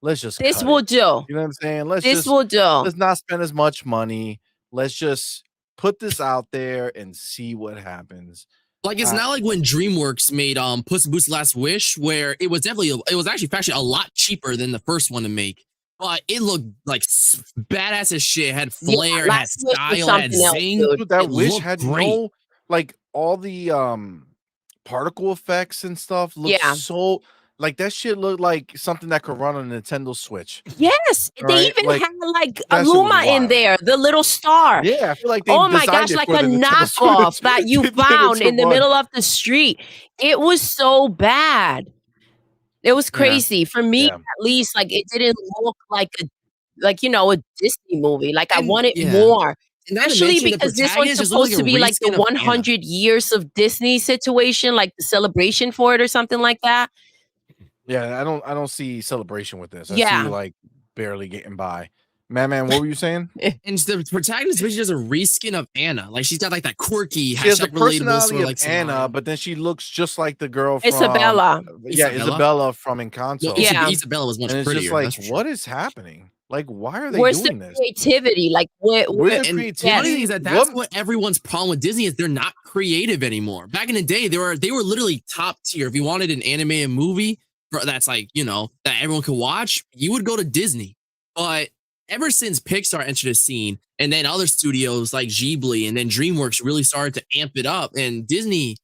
Let's just this will do. You know what I'm saying? Let's not spend as much money. Let's just put this out there and see what happens. Like it's not like when DreamWorks made Puss in Boots: Last Wish, where it was actually a lot cheaper than the first one to make, but it looked like badass as shit. It had flair, it had Last Wish was style, it had something else, zing. dude. Dude, that It Wish looked had great. like all the particle effects and stuff looked Yeah. so like that shit looked like something that could run on a Nintendo Switch. Yes, they Right? even Like, had like that shit was Aluma in wild. there, the little star. Yeah, I feel like they Oh my designed gosh, it like for a the Nintendo knockoff Switch. that you They did it found to in the run. middle of the street. It was so bad. It was Yeah. crazy. For me, Yeah. at least, like it didn't look like a Disney movie. Like I And wanted yeah. more. And not to Especially mention the because this one's protagonist just looked supposed like to a be like the reskin of Anna. 100 years of Disney situation, like the celebration for it or something like that. Yeah, I don't see celebration with this. I see Yeah. like barely getting by. Man, what were you saying? And the protagonist basically does a reskin of Anna. Like she's got like that quirky, She has the hashtag relatable personality sort of of like Anna, smile. but then she looks just like the girl from Isabella. yeah, Isabella? Isabella from Well, Encanto. Yeah. Isabella was much And it's prettier. just like, That's for sure. what is happening? Like, why are they Where's the doing this? creativity? Like Where's the And the creativity? funny thing is that that's what everyone's problem with Disney is they're not creative anymore. Back in the day, they were literally top tier. If you wanted an animated movie that's like, that everyone could watch, you would go to Disney. But ever since Pixar entered the scene, and then other studios like Ghibli and then DreamWorks really started to amp it up, and Disney,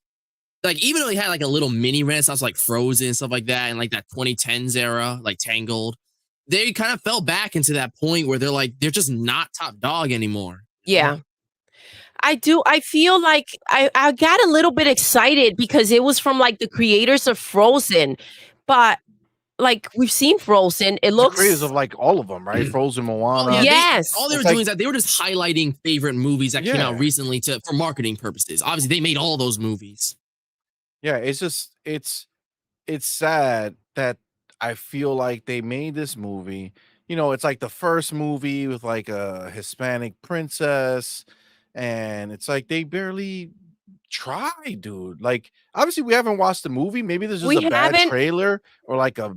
like even though they had like a little mini renaissance like Frozen and stuff like that, and like that 2010s era, like Tangled, they kind of fell back into that point where they're just not top dog anymore. Yeah. I do. I feel like I got a little bit excited because it was from like the creators of Frozen, but like we've seen Frozen. It The looks creators of like all of them, right? Frozen, Moana. Yeah, yes. all they were It's doing like- is that they were just highlighting favorite movies that came out Yeah. recently for marketing purposes. Obviously, they made all those movies. Yeah, it's just it's sad that I feel like they made this movie. It's like the first movie with like a Hispanic princess, and it's like they barely try, dude. Like, obviously, we haven't watched the movie. Maybe there's just We a bad haven't. trailer or like a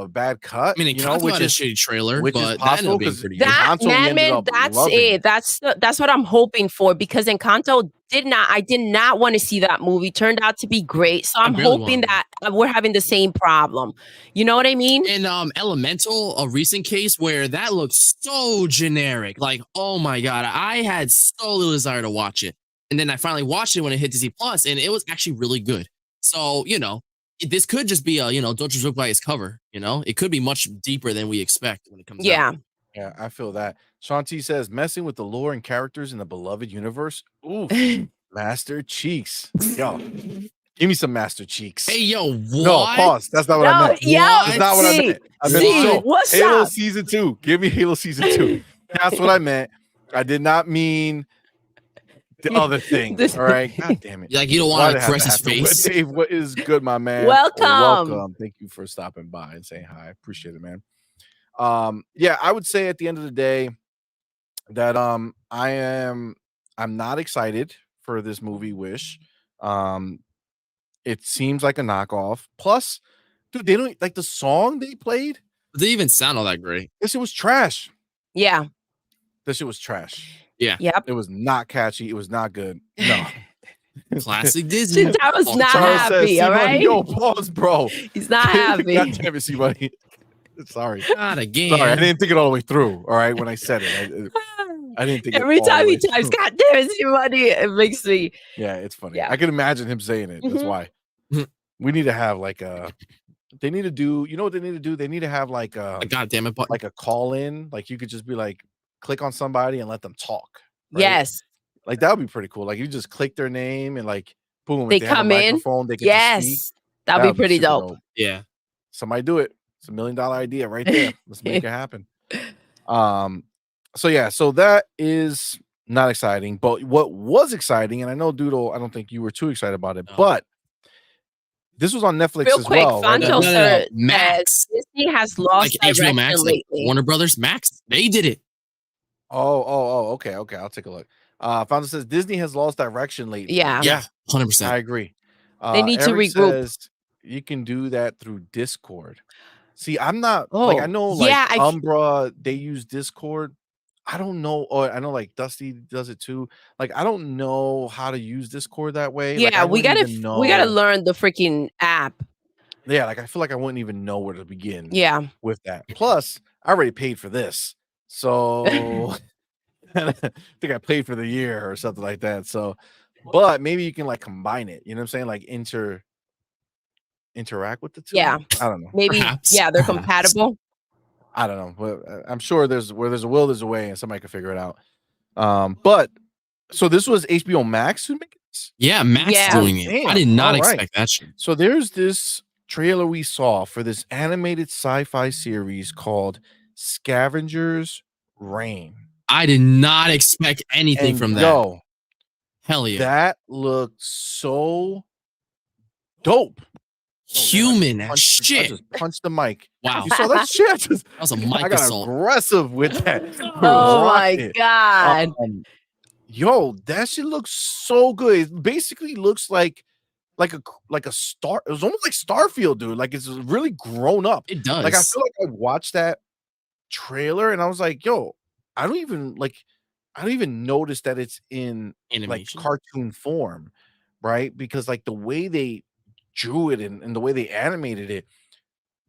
bad cut. I mean, Encanto which had a is shitty trailer, which is but that ended possible up being 'cause pretty good. That Encanto we ended Madman, up that's loving. it. That's what I'm hoping for because Encanto I did not want to see that movie. Turned out to be great. So I'm barely hoping wanted that we're having the same problem. You know what I mean? And Elemental, a recent case where that looks so generic. Like, oh my god, I had so little desire to watch it, and then I finally watched it when it hit Disney Plus, and it was actually really good. So this could just be a don't just look by its cover. It could be much deeper than we expect when it comes out. Yeah. Yeah, I feel that. Shanti says, messing with the lore and characters in the beloved universe. Ooh, Master Cheeks. Yo, give me some Master Cheeks. Hey, yo, what? No, pause. That's not what I meant. That's not what I meant. I meant see, show. what's Halo up? Season 2. Give me Halo Season 2. That's what I meant. I did not mean the other thing. All right. God damn it. Like you don't Why'd want it to have caress his happen? face. Dave, what is good, my man? Welcome. Thank you for stopping by and saying hi. I appreciate it, man. Yeah, I would say at the end of the day that I'm not excited for this movie Wish. It seems like a knockoff. Plus, dude, they don't like the song they played. It didn't even sound all that great. This shit was trash. Yeah. This shit was trash. Yeah. Yep. It was not catchy. It was not good. No. Classic Disney. I was not Charles says, happy. All "C-Money, right. yo, pause, bro. He's not happy. God damn it, C-Money. Sorry. Not again. Sorry, I didn't think it all the way through. All right, when I said it, I didn't think Every it all the time he way types, through. God damn it, money, it makes me. Yeah, it's funny. Yeah. I can imagine him saying it. That's Mhm. why we need to have like a. They need to do. You know what they need to do? They need to have like a God damn it, but like a call in. Like you could just be like, click on somebody and let them talk. Right? Yes. Like that would be pretty cool. Like you just click their name and like boom, They if they have a come in. microphone, they get to speak. Yes. That'd be pretty super dope. yeah. Somebody do it. It's $1 million idea right there. Let's make it happen. So yeah, so that is not exciting. But what was exciting, and I know Doodle, I don't think you were too excited about it, No. but this was on Netflix Real as quick, well. right? Fonto says Max. Disney has lost Like HBO direction Max, like lately. Warner Brothers, Max, they did it. Okay. I'll take a look. Fonto says Disney has lost direction lately. Yeah. Yeah, I 100%. agree. They need to Eric regroup. says you can do that through Discord. See, I'm not like I know like yeah, Umbra, they use Discord. I don't know, or I know like Dusty does it too. Like I don't know how to use Discord that way. Like Yeah, I we wouldn't gotta even we gotta know. learn the freaking app. Yeah, like I feel like I wouldn't even know where to begin Yeah. with that. Plus, I already paid for this, so I think I paid for the year or something like that. So, but maybe you can like combine it. You know what I'm saying? Like interact with the two. Yeah. I don't know. Maybe, Perhaps. yeah, they're Perhaps. compatible. I don't know. But I'm sure where there's a will, there's a way, and somebody can figure it out. But so this was HBO Max who made this? Yeah, Max Yeah. doing it. I Damn, did not all right. expect that shit. So there's this trailer we saw for this animated sci-fi series called Scavengers Reign. I did not expect anything And from that. yo, Hell yeah. that looked so dope. Human I as shit. just punched the mic. Wow. You saw that shit? That was a mic I got assault. aggressive with that. Oh my Rocked it. god. Yo, that shit looks so good. It basically looks like a star. It was almost like Starfield, dude. Like it's really grown up. It does. Like I feel like I watched that trailer and I was like, yo, I don't even notice that it's in Animation. like cartoon form, right? Because like the way they drew it and the way they animated it,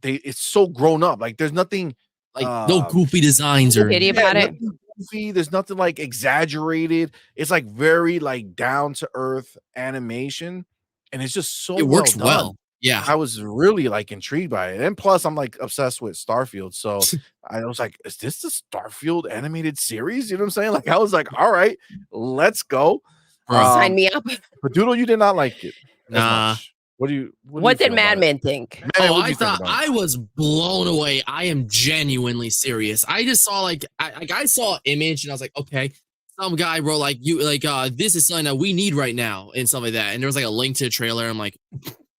it's so grown up. Like there's nothing Like no goofy designs or Pity about it. nothing goofy. There's nothing like exaggerated. It's like very like down to earth animation, and it's just so it works well well. done. Yeah. I was really like intrigued by it, and plus I'm like obsessed with Starfield, so I was like, "Is this the Starfield animated series?" You know what I'm saying? Like I was like, "All right, let's go." Bro. Sign me up. But Doodle, you did not like it. as Nah. much. What do you What did feel about it? Madman think? Man, Oh, what'd I you think thought about it? I was blown away. I am genuinely serious. I just saw like I saw an image and I was like, okay. Some guy wrote like this is something that we need right now and stuff like that. And there was like a link to the trailer. I'm like,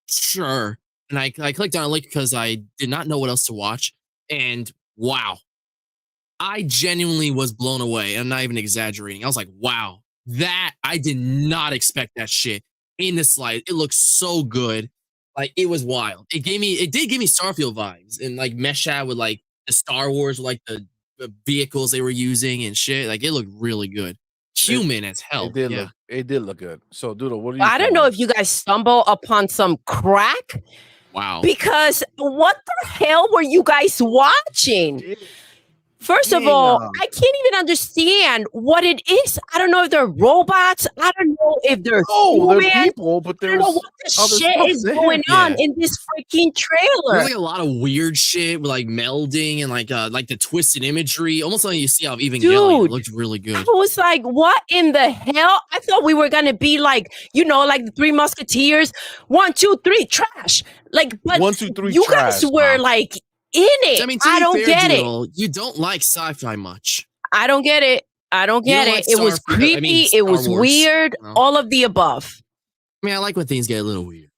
sure. And I clicked on a link because I did not know what else to watch. And wow, I genuinely was blown away. I'm not even exaggerating. I was like, wow, that I did not expect that shit in the slide. It looks so good. Like it was wild. It did give me Starfield vibes and like mesh out with like the Star Wars, like the vehicles they were using and shit. Like it looked really good. Human as hell. It did look good. So Doodle, what do you I don't know if you guys stumble upon some crack Wow. because what the hell were you guys watching? First of all, I can't even understand what it is. I don't know if they're robots. I don't know if they're they're humans. people, but I there's don't know what the other shit stuff is there. going on in this freaking There's trailer. like a lot of weird shit with like melding and like the twisted imagery, almost like you see out of Evangelion. Dude, It looks really good. I was like, what in the hell? I thought we were gonna be like, like the Three Musketeers. 1, 2, 3, trash. Like, but 1, 2, 3, you trash. guys were Wow. like in it. I mean, I don't get Doodle, you don't like sci-fi much. I don't get it. I don't You get don't it. like It was Starfield, creepy. I mean, It was Star Wars, weird. you know? All of the above. I mean, I like when things get a little weird.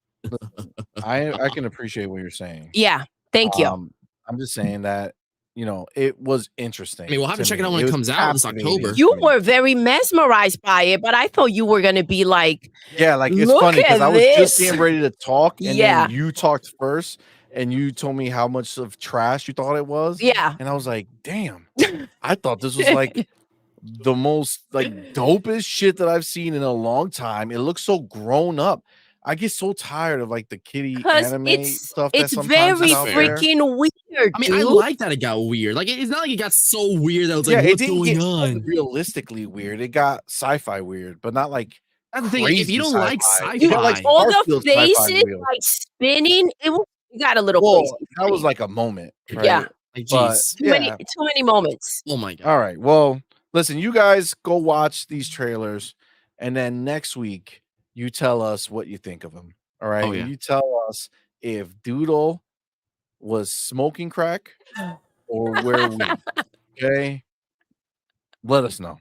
I can appreciate what you're saying. Yeah. Thank you. I'm just saying that it was interesting. I mean, we'll have to check it me. out when it was comes out this captivating October. to You me. were very mesmerized by it, but I thought you were gonna be like, Yeah, like it's Look funny because at I was just this. getting ready to talk, and Yeah. then you talked first, and you told me how much of trash you thought it was. yeah. And I was like, damn, I thought this was like the most like dopest shit that I've seen in a long time. It looks so grown up. I get so tired of like the kiddie Because anime stuff that it's sometimes very is out there. freaking weird. I mean, dude. I like that it got weird. Like, it's not like it got so weird that it was like, Yeah, it what's didn't going get on? realistically weird. It got sci-fi weird, but not like That's the thing. If crazy you don't like sci-fi. sci-fi, It got, like, all the Starfield sci-fi faces weird. like spinning. It got a little Well, crazy. that was like a moment, right? Yeah. like, But jeez. Too many moments. Oh my god. all right. Well, listen, you guys go watch these trailers, and then next week you tell us what you think of them. All right. Oh, yeah. You tell us if Doodle was smoking crack or where we. Okay. Let us know.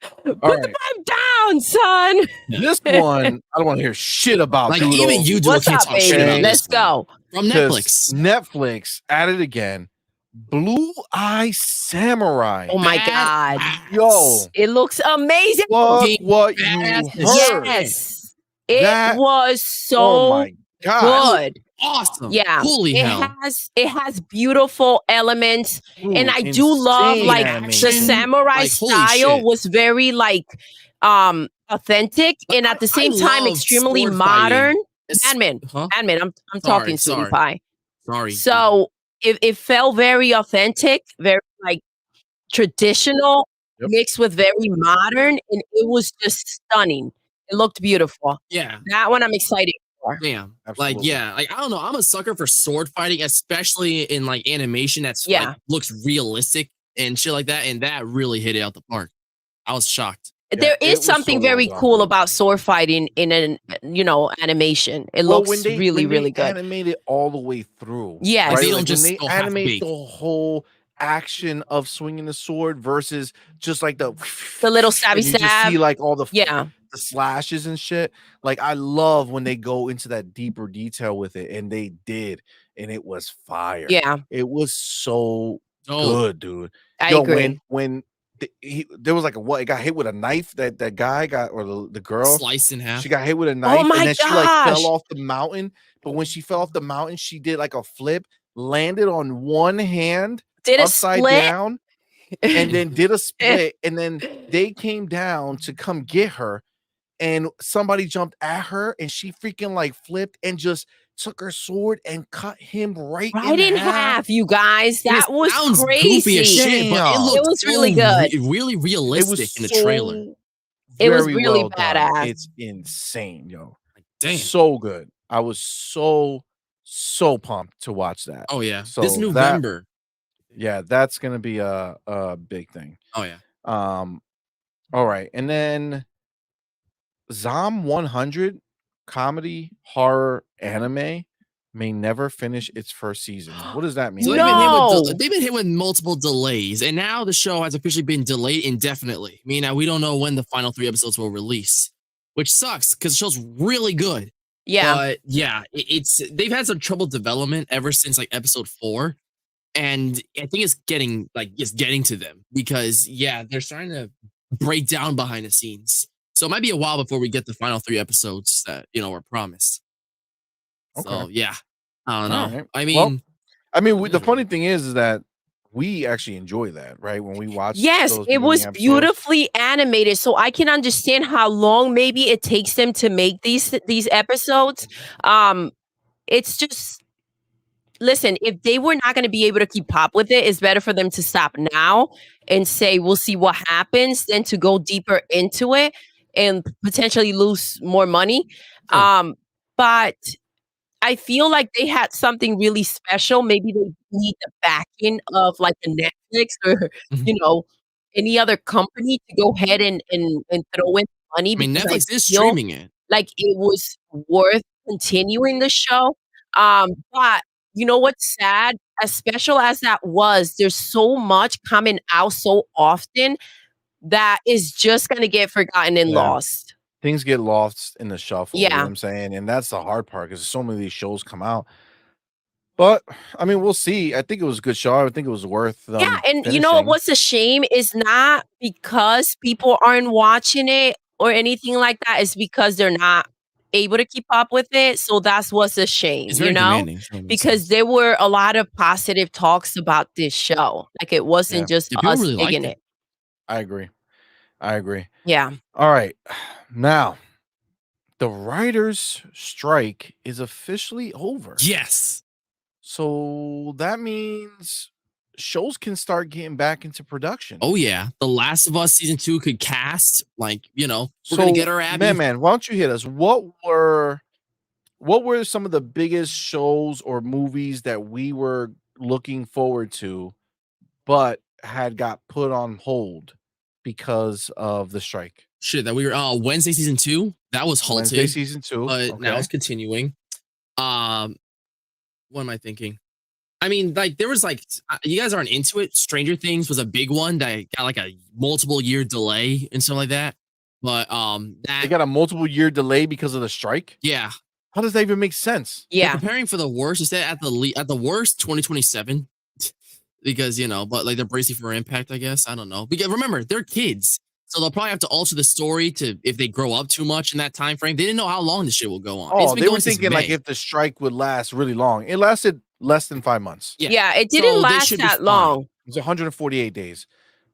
All Put right. the pipe down, son. This one, I don't want to hear shit about Like, Doodle. even you, Doodle, What's can't up, talk shit baby? about Let's this one. go. From 'cause Netflix. Netflix at it again. Blue Eye Samurai. Oh my Bad god. ass. Yo. It looks amazing. Fuck Fucking what you badass. heard. Yes. It That- was Oh so my god. good. awesome. Yeah, Holy it hell. has beautiful elements, and Dude, I do love insane like the animation. samurai Like, holy style shit. was very like authentic and at the I same time love extremely sword modern. fighting. It's, Madman, huh? Madman, I'm talking, sweetie Sorry. pie. Sorry. So it felt very authentic, very like traditional, Yep. mixed with very modern, and it was just stunning. It looked beautiful. Yeah. That one I'm excited for. Damn. Like, Absolutely. yeah. Like, I don't know. I'm a sucker for sword fighting, especially in like animation that's Yeah. like looks realistic and shit like that. And that really hit it out the park. I was shocked. There it is was so something well very done, cool dude. about sword fighting in an animation. It Well, looks really, really good. animate it all the way through, Yes. Like, right? they don't Like when just they go animate half-baked. the whole action of swinging the sword versus just like the little stabby and you just see stab. like all the Yeah. the slashes and shit. Like I love when they go into that deeper detail with it, and they did, and it was fire. Yeah. It was so Oh, good, dude. I Yo, agree. when there was like a what? It got hit with a knife. That guy got, or the girl. sliced in half. She got hit with a knife, my and then she like fell gosh. off the mountain. But when she fell off the mountain, she did like a flip, landed on one hand Did a upside split. down, and then did a split. And then they came down to come get her, and somebody jumped at her, and she freaking like flipped and just took her sword and cut him right in half, you guys. It That was sounds crazy. goofy as shit, but it Damn. looked was so really good. really It realistic was in the trailer. so It was very really well done. badass. It's insane, yo. Like, damn. So good. I was so pumped to watch that. Oh yeah. So This November. yeah, that's gonna be a big thing. Oh yeah. All right, and then Zom 100 comedy horror anime may never finish its first season. What does that mean? So No. they've been hit with multiple delays, and now the show has officially been delayed indefinitely. Meaning we don't know when the final 3 episodes will release, which sucks because the show's really good. Yeah. But yeah, it's they've had some trouble development ever since like episode 4, and I think it's getting to them because yeah, they're starting to break down behind the scenes. So it might be a while before we get the final 3 episodes that were promised. Okay. So yeah, I don't know. Alright. I Well, mean, the funny thing is that we actually enjoy that, right? When we watch Yes, those it was beginning episodes. beautifully animated, so I can understand how long maybe it takes them to make these episodes. It's just listen, if they were not going to be able to keep up with it, it's better for them to stop now and say we'll see what happens than to go deeper into it and potentially lose more money. Yeah. But I feel like they had something really special. Maybe they need the backing of like a Netflix or Mhm. any other company to go ahead and throw in money I mean, because Netflix is feel streaming it. like it was worth continuing the show. But you know what's sad? As special as that was, there's so much coming out so often that is just gonna get forgotten and Yeah. lost. Things get lost in the shuffle. You know Yeah. what I'm saying? And that's the hard part because so many of these shows come out. But I mean, we'll see. I think it was a good show. I think it was worth Yeah, and you know finishing. what's a shame is not because people aren't watching it or anything like that. It's because they're not able to keep up with it. So that's what's a shame, It's you very know? demanding. So it makes Because sense. there were a lot of positive talks about this show. Like it wasn't Yeah. just Yeah, people us really liked digging it. it. I agree. I agree. Yeah. All right. Now, the writers' strike is officially over. Yes. So that means shows can start getting back into production. Oh yeah. The Last of Us season 2 could cast like, we're so gonna get our Abby. man, why don't you hit us? What were some of the biggest shows or movies that we were looking forward to, but had got put on hold because of the strike? Shit, that we were Wednesday season 2, that was halted. Wednesday season 2. But now it's continuing. What am I thinking? I mean, like there was like you guys aren't into it. Stranger Things was a big one that got like a multiple year delay and stuff like that. But They got a multiple year delay because of the strike. yeah, How does that even make sense? they're Yeah. preparing for the worst. Instead, at the worst, 2027, because but like they're bracing for impact. I guess I don't know because remember they're kids, So they'll probably have to alter the story to if they grow up too much in that time frame. They didn't know how long this shit will go on. It's Oh, been they were going since thinking like May. if the strike would last really long. It lasted less than 5 months. Yeah, it didn't So they last should be that fine. long. It's 148 days.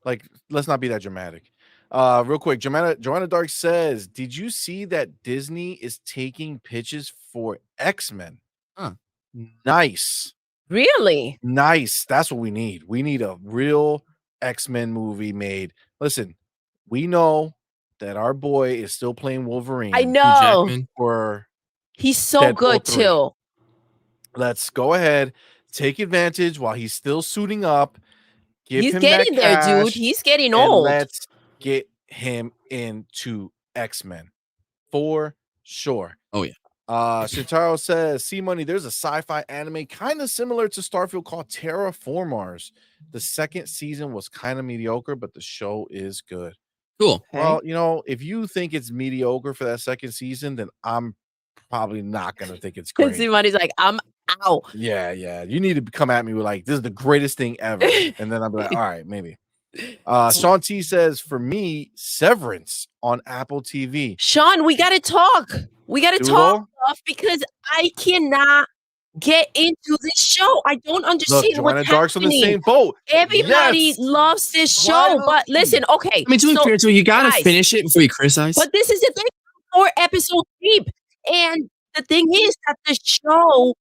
Like, let's not be that dramatic. Real quick, Joanna Dark says, "Did you see that Disney is taking pitches for X-Men?" Huh. Nice. Really? Nice. That's what we need. We need a real X-Men movie made. Listen, we know that our boy is still playing Wolverine. I Hugh know. Jackman. For He's so Deadpool good 3. too. Let's go ahead, take advantage while he's still suiting up. Give He's him getting that there, cash, dude. He's getting and old. let's get him into X-Men for sure. Oh, yeah. Shintaro says, CMoney, there's a sci-fi anime kind of similar to Starfield called Terraformars. The second season was kind of mediocre, but the show is good. Cool. Well, you know, if you think it's mediocre for that second season, then I'm probably not going to think it's great. CMoney's like, I'm out. Yeah. You need to come at me with like, this is the greatest thing ever. And then I'll be like, all right, maybe. Sean T says, for me, Severance on Apple TV. Sean, we got to talk. We got to talk stuff because I cannot get into this show. I don't understand Joanna what's Dark's happening. on the same boat. Everybody loves this show, but listen, okay. I mean, to be fair, so you gotta guys, finish it before you criticize. But this is the thing, 4 episodes deep, and the thing is that the show,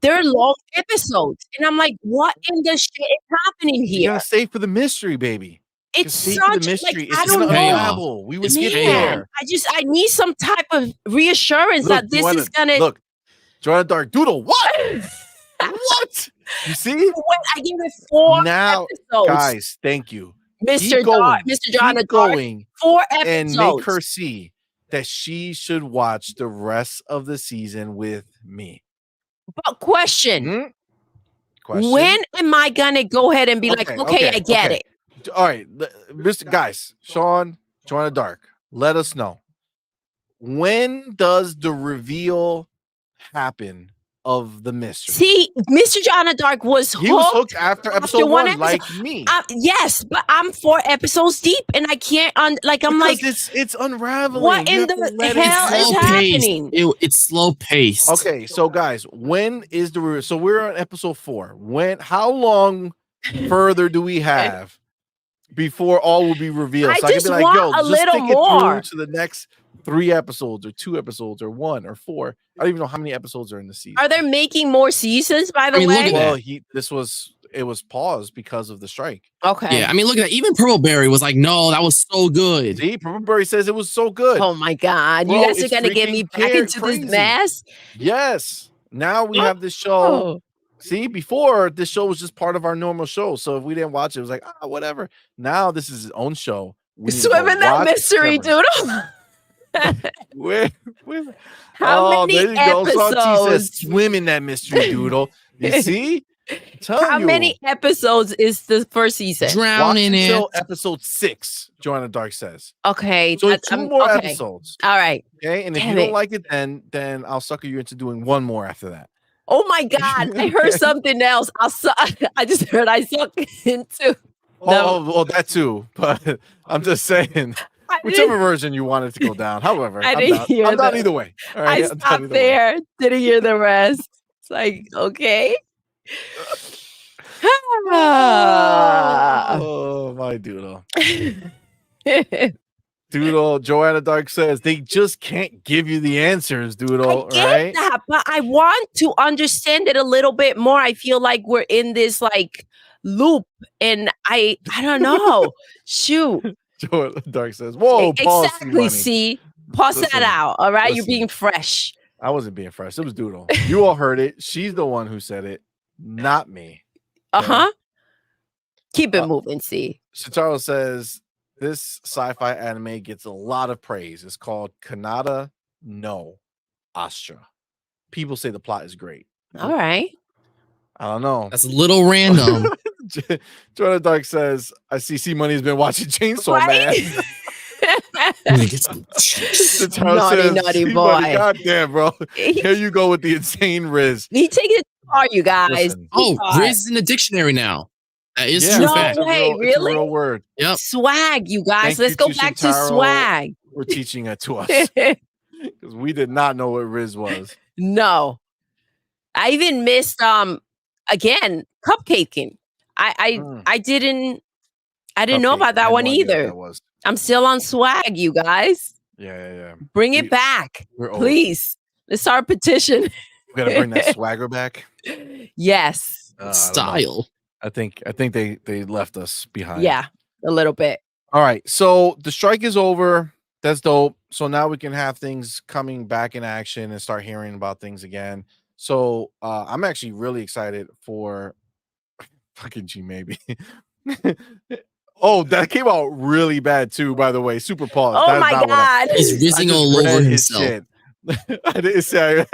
they're long episodes, and I'm like, what in the shit is happening here? You gotta stay for the mystery, baby. It's Stay such for the mystery. like, I It's don't gonna know. unravel. We would It's get payoff. there. I need some type of reassurance that this is gonna look. Joanna Dark Doodle. What? What? You see? When I give it 4 Now, episodes, guys, thank you. Mr. Dark, Mr. Joanna Keep Dark, going 4 episodes. and make her see that she should watch the rest of the season with me. But question. Question. When am I gonna go ahead and be like, okay, I get it? All right, Mr. Guys, Sean, Joanna Dark, let us know. When does the reveal happen of the mystery? See, Mr. Joanna Dark was hooked. He was hooked after episode 1, episode. like me. Yes, but I'm 4 episodes deep, and I can't. I'm Because like, it's unraveling. what You in have to the let it hell go. is Slow paced. happening? It's slow paced. Okay, so guys, when is the so we're on episode 4. How long further do we have before all will be revealed? I So I can just be like, want yo, a just little stick it more. through to the next 3 episodes or 2 episodes or 1 or 4. I don't even know how many episodes are in the season. Are they making more seasons? By the I mean, look way, at Well, that. it was paused because of the strike. okay. Yeah, I mean, look at that. Even Purpleberry was like, no, that was so good. See, Purpleberry says it was so good. Oh my God, Bro, you guys are it's gonna get me freaking back into crazy. this mess. Yes. Now we have this show. Oh. See, before this show was just part of our normal show. So if we didn't watch it, it was like, whatever. Now this is his own show. We need to go Swim in that watch mystery, Severance. Doodle. Where, How many there you go. Salty says, episodes? swim in that mystery, Doodle. You see? How many episodes is the first season? Drown in it. Until episode 6, Joanna Dark says. Okay, So 2 more okay. episodes. All right. Okay, and if Damn you don't it. like it, then I'll sucker you into doing 1 more after that. Oh my God, I heard something else. I just heard I suck into. Oh, that too. But I'm just saying, whichever version you wanted to go down. However, I I'm didn't down. hear I'm down that. either way. All I right, I'm down stopped either way. there. Didn't hear the rest. It's like, okay. Oh, my Doodle. Doodle, Joanna Dark says they just can't give you the answers, Doodle. I get Right? that, but I want to understand it a little bit more. I feel like we're in this like loop, and I don't know. Shoot. Joanna Dark says, "Whoa, pause, Exactly. CMoney." See, pause Listen, that out. All right, you're listen. being fresh. I wasn't being fresh. It was Doodle. You all heard it. She's the one who said it, not me. Keep it moving. See. Shitaro says this sci-fi anime gets a lot of praise. It's called Kanata no Astra. People say the plot is great. All right. I don't know. That's a little random. Jordan Dark says, I see CMoney's been watching Chainsaw Right? Man. Naughty boy. God damn, bro. Here you go with the insane Riz. He takes it far, you guys. Listen. Oh, Far. Riz is in the dictionary now. That is Yeah, true No fact. way, It's a really? real word. Yep. Swag, you guys. Thank Let's you go to back to Shintaro swag. for teaching it to us because we did not know what Riz was. No. I even missed again cupcaking. Mm. I didn't know Cupcake. about I that had one no idea what either. that was. I'm still on swag, you guys. Yeah. Bring it back, We're old. please. Let's start a petition. We gotta bring that swagger back. Yes. I don't know. Style. I think they left us behind. Yeah, a little bit. All right. So the strike is over. That's dope. So now we can have things coming back in action and start hearing about things again. So I'm actually really excited for fucking G maybe. Oh, that came out really bad too, by the way. Super pause. Oh That's my not what God. He's I rizzing just all over read his himself. shit. I didn't say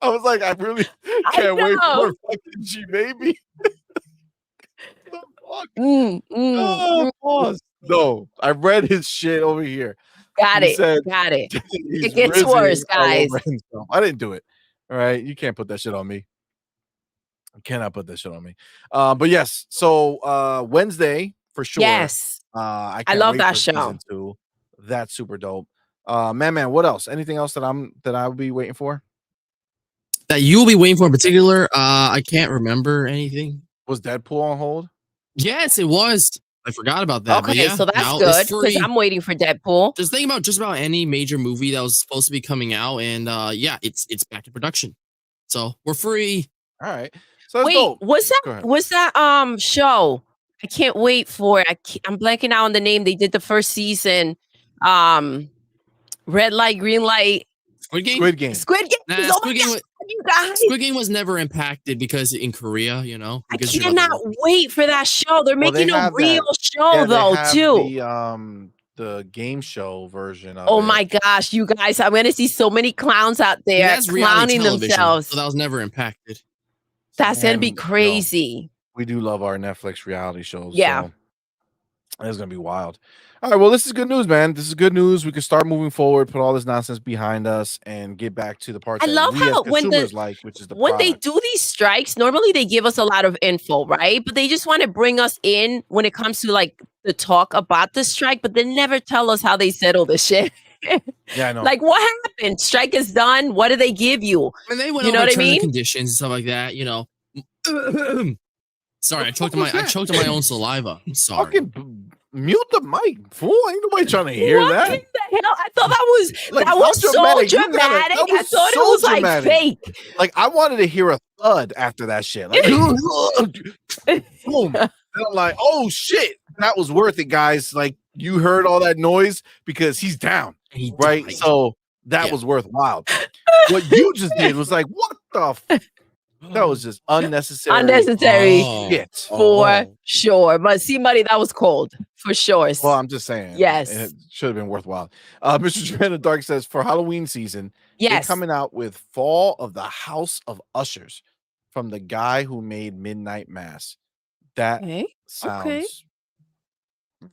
I was like, I really can't wait for know. fucking G baby. The fuck? Mm. Pause. No, I read his shit over here. Got He it. said Got it. he's It gets rizzing worse, all guys. over himself. I didn't do it. All right, you can't put that shit on me. You cannot put that shit on me. But yes, so Wednesday for sure. Yes. I I can't love wait that for show. season 2. That's super dope. Man, what else? Anything else that I'll be waiting for? That you'll be waiting for in particular. I can't remember anything. Was Deadpool on hold? Yes, it was. I forgot about that. But Okay, yeah, so that's now good it's because free. I'm waiting for Deadpool. Just think about just about any major movie that was supposed to be coming out, and yeah, it's back in production. So we're free. All right. So that's Wait, dope. was that show? I can't wait for it. I'm blanking out on the name. They did the first season. Red light, green light. Squid Game. Squid Game. Squid Game. Nah, Oh Squid my Game. God, you guys. Squid Game was never impacted because in Korea, you know. I because you're not cannot wait for that show. They're Well, they making a have real that- show Yeah, they though, have too. the game show version of Oh it. my gosh, you guys! I'm gonna see so many clowns out there that's reality clowning television, themselves. so that was never impacted. That's gonna be And, crazy. we do love our Netflix reality shows. Yeah. So it's gonna be wild. All right, well, this is good news, man. This is good news. We can start moving forward, put all this nonsense behind us, and get back to the parts I that love we as how consumers like, which is the when they product. do these strikes, normally they give us a lot of info, right? But they just want to bring us in when it comes to like the talk about the strike, but they never tell us how they settle the shit. Yeah, I know. Like what happened? Strike is done. What do they give you? And they went You know over what I terms and mean? conditions and stuff like that. You know. Sorry, I choked on was my that? my own saliva. I'm sorry. Fucking mute the mic, fool. Ain't nobody trying to hear What that. in the hell? I thought that was Like, that how was so dramatic. You dramatic. gotta- that I was thought so it was dramatic. like fake. Like, I wanted to hear a thud after that shit. Like, boom. And I'm like, oh shit, that was worth it, guys. Like, you heard all that noise because he's down, And he right? died. So that Yeah. was worthwhile. What you just did was like, what the? That was just unnecessary. Unnecessary Shit. for sure. But CMoney, that was cold for sure. Well, I'm just saying. Yes. It should have been worthwhile. Mr. Trent the Dark says for Halloween season, they're Yes. coming out with Fall of the House of Ushers from the guy who made Midnight Mass. That Okay. sounds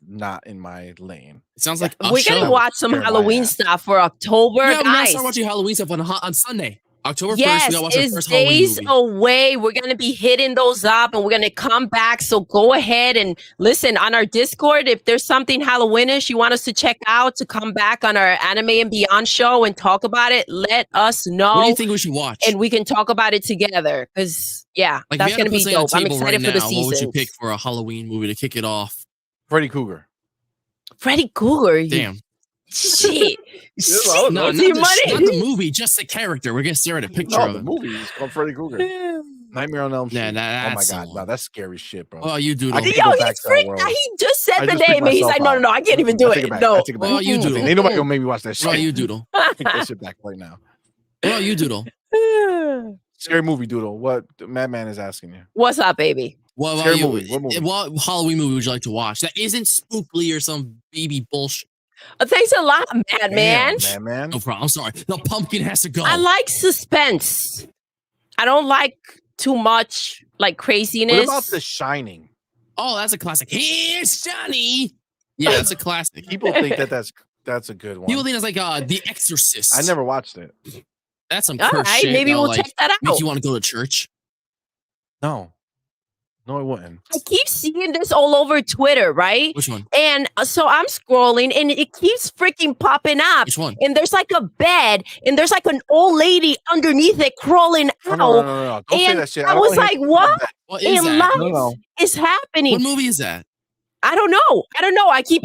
not in my lane. It sounds like We're Usher. gonna watch some Scared my Halloween ass. stuff for October, Yeah, we're gonna guys. start watching Halloween stuff on Sunday, October 1st. Yes, We gotta watch our it's first Halloween days movie. away. We're gonna be hitting those up, and we're gonna come back. So go ahead and listen on our Discord. If there's something Halloweenish you want us to check out, to come back on our Anime and Beyond show and talk about it, let us know, What do you think we should watch? and we can talk about it together. Because yeah, Like, if that's you had gonna to put be something on dope. the I'm table excited right for the now, what would you season. pick for a Halloween movie to kick it off? Freddy Krueger. Freddy Krueger. you Damn. Shit. I No, don't know. not the movie, just the character. We're gonna stare at a picture No, of the him. movie is called Freddy Krueger. Nightmare on Elm Street. Nah, Oh my that's the god, one. no, that's scary shit, bro. Oh, you Doodle. I can't Yo, go he's back to that freaked. world. He just said I the just freaked name, and he's myself like, no, out. no, I can't even do I take it. it back. No. I take it back. Well, you Doodle. Ain't nobody gonna make me watch that shit. What about you, Doodle? Take that shit back right now. What about you, Doodle? Scary movie, Doodle. What Madman is asking you? What's up, baby? What about Scary you? movie. What movie? What Halloween movie would you like to watch that isn't spookly or some baby bullshit? Thanks a lot, Madman. Madman. No problem. I'm sorry. The pumpkin has to go. I like suspense. I don't like too much like craziness. What about The Shining? Oh, that's a classic. Here's Johnny. Yeah, that's a classic. People think that's a good one. People think it's like The Exorcist. I never watched it. That's some All cursed right, shit. maybe that'll, we'll like, check that make out. you want to go to church. No. No, it wouldn't. I keep seeing this all over Twitter, right? Which one? And so I'm scrolling and it keeps freaking popping up. Which one? And there's like a bed and there's like an old lady underneath it crawling out. No. Don't say And that shit. I was like, what What is in that? life is happening? What movie is that? I don't know.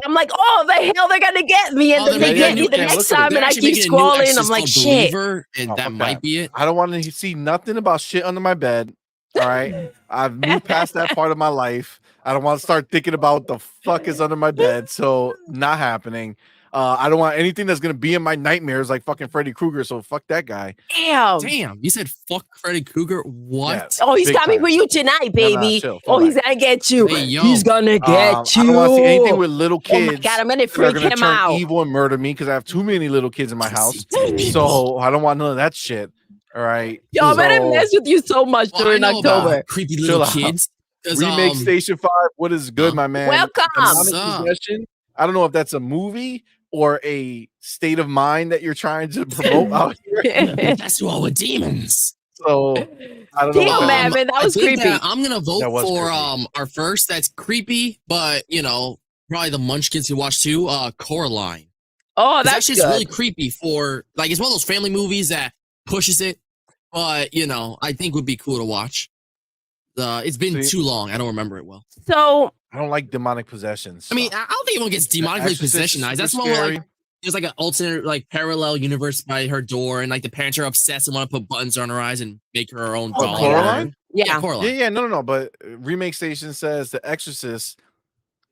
I'm like, oh, the hell they're gonna get me. And Oh, then they yeah, get you me the can't next look at it. time They're and I actually keep making a new scrolling. I'm Exorcist like, called shit. Believer, and Oh, that fuck might that. be it. I don't want to see nothing about shit under my bed. All right. I've moved past that part of my life. I don't want to start thinking about what the fuck is under my bed. So not happening. I don't want anything that's gonna be in my nightmares like fucking Freddy Krueger. So fuck that guy. Damn, you said fuck Freddy Krueger. What? Yeah. Oh, he's Big coming time. for you tonight, baby. chill, Oh, fall he's back. gonna get you. Hey, yo. He's gonna get you. I don't want to see anything with little Oh my kids. God, I'm gonna that are freak gonna him turn out. evil and murder me because I have too many little kids in my house. People. So I don't want none of that shit. All right. Yo, I'm gonna So, mess with you so much Well, I during know about October. creepy Chill little out. kids. 'Cause, Remake Station 5. What is good, my man? Welcome. Demonic What's up? Possession. I don't know if that's a movie or a state of mind that you're trying to promote out here. That's who all with demons. So I don't know. Damn, what that man, that I was think creepy. that I'm gonna vote That was for creepy. our first. That's creepy, but probably the Munchkins who watch too. Coraline. Oh, That's that's just good. really creepy. For like, it's one of those family movies that pushes it, but I think would be cool to watch. It's been See- too long. I don't remember it well. So I don't like demonic possessions. I mean, I don't think anyone gets The demonically Exorcist is possessionized. That's super one where scary. like there's like an alternate like parallel universe by her door, and like the parents are obsessed and want to put buttons on her eyes and make her own Oh, doll. Coraline? yeah. Coraline. Yeah, no. But Remake Station says The Exorcist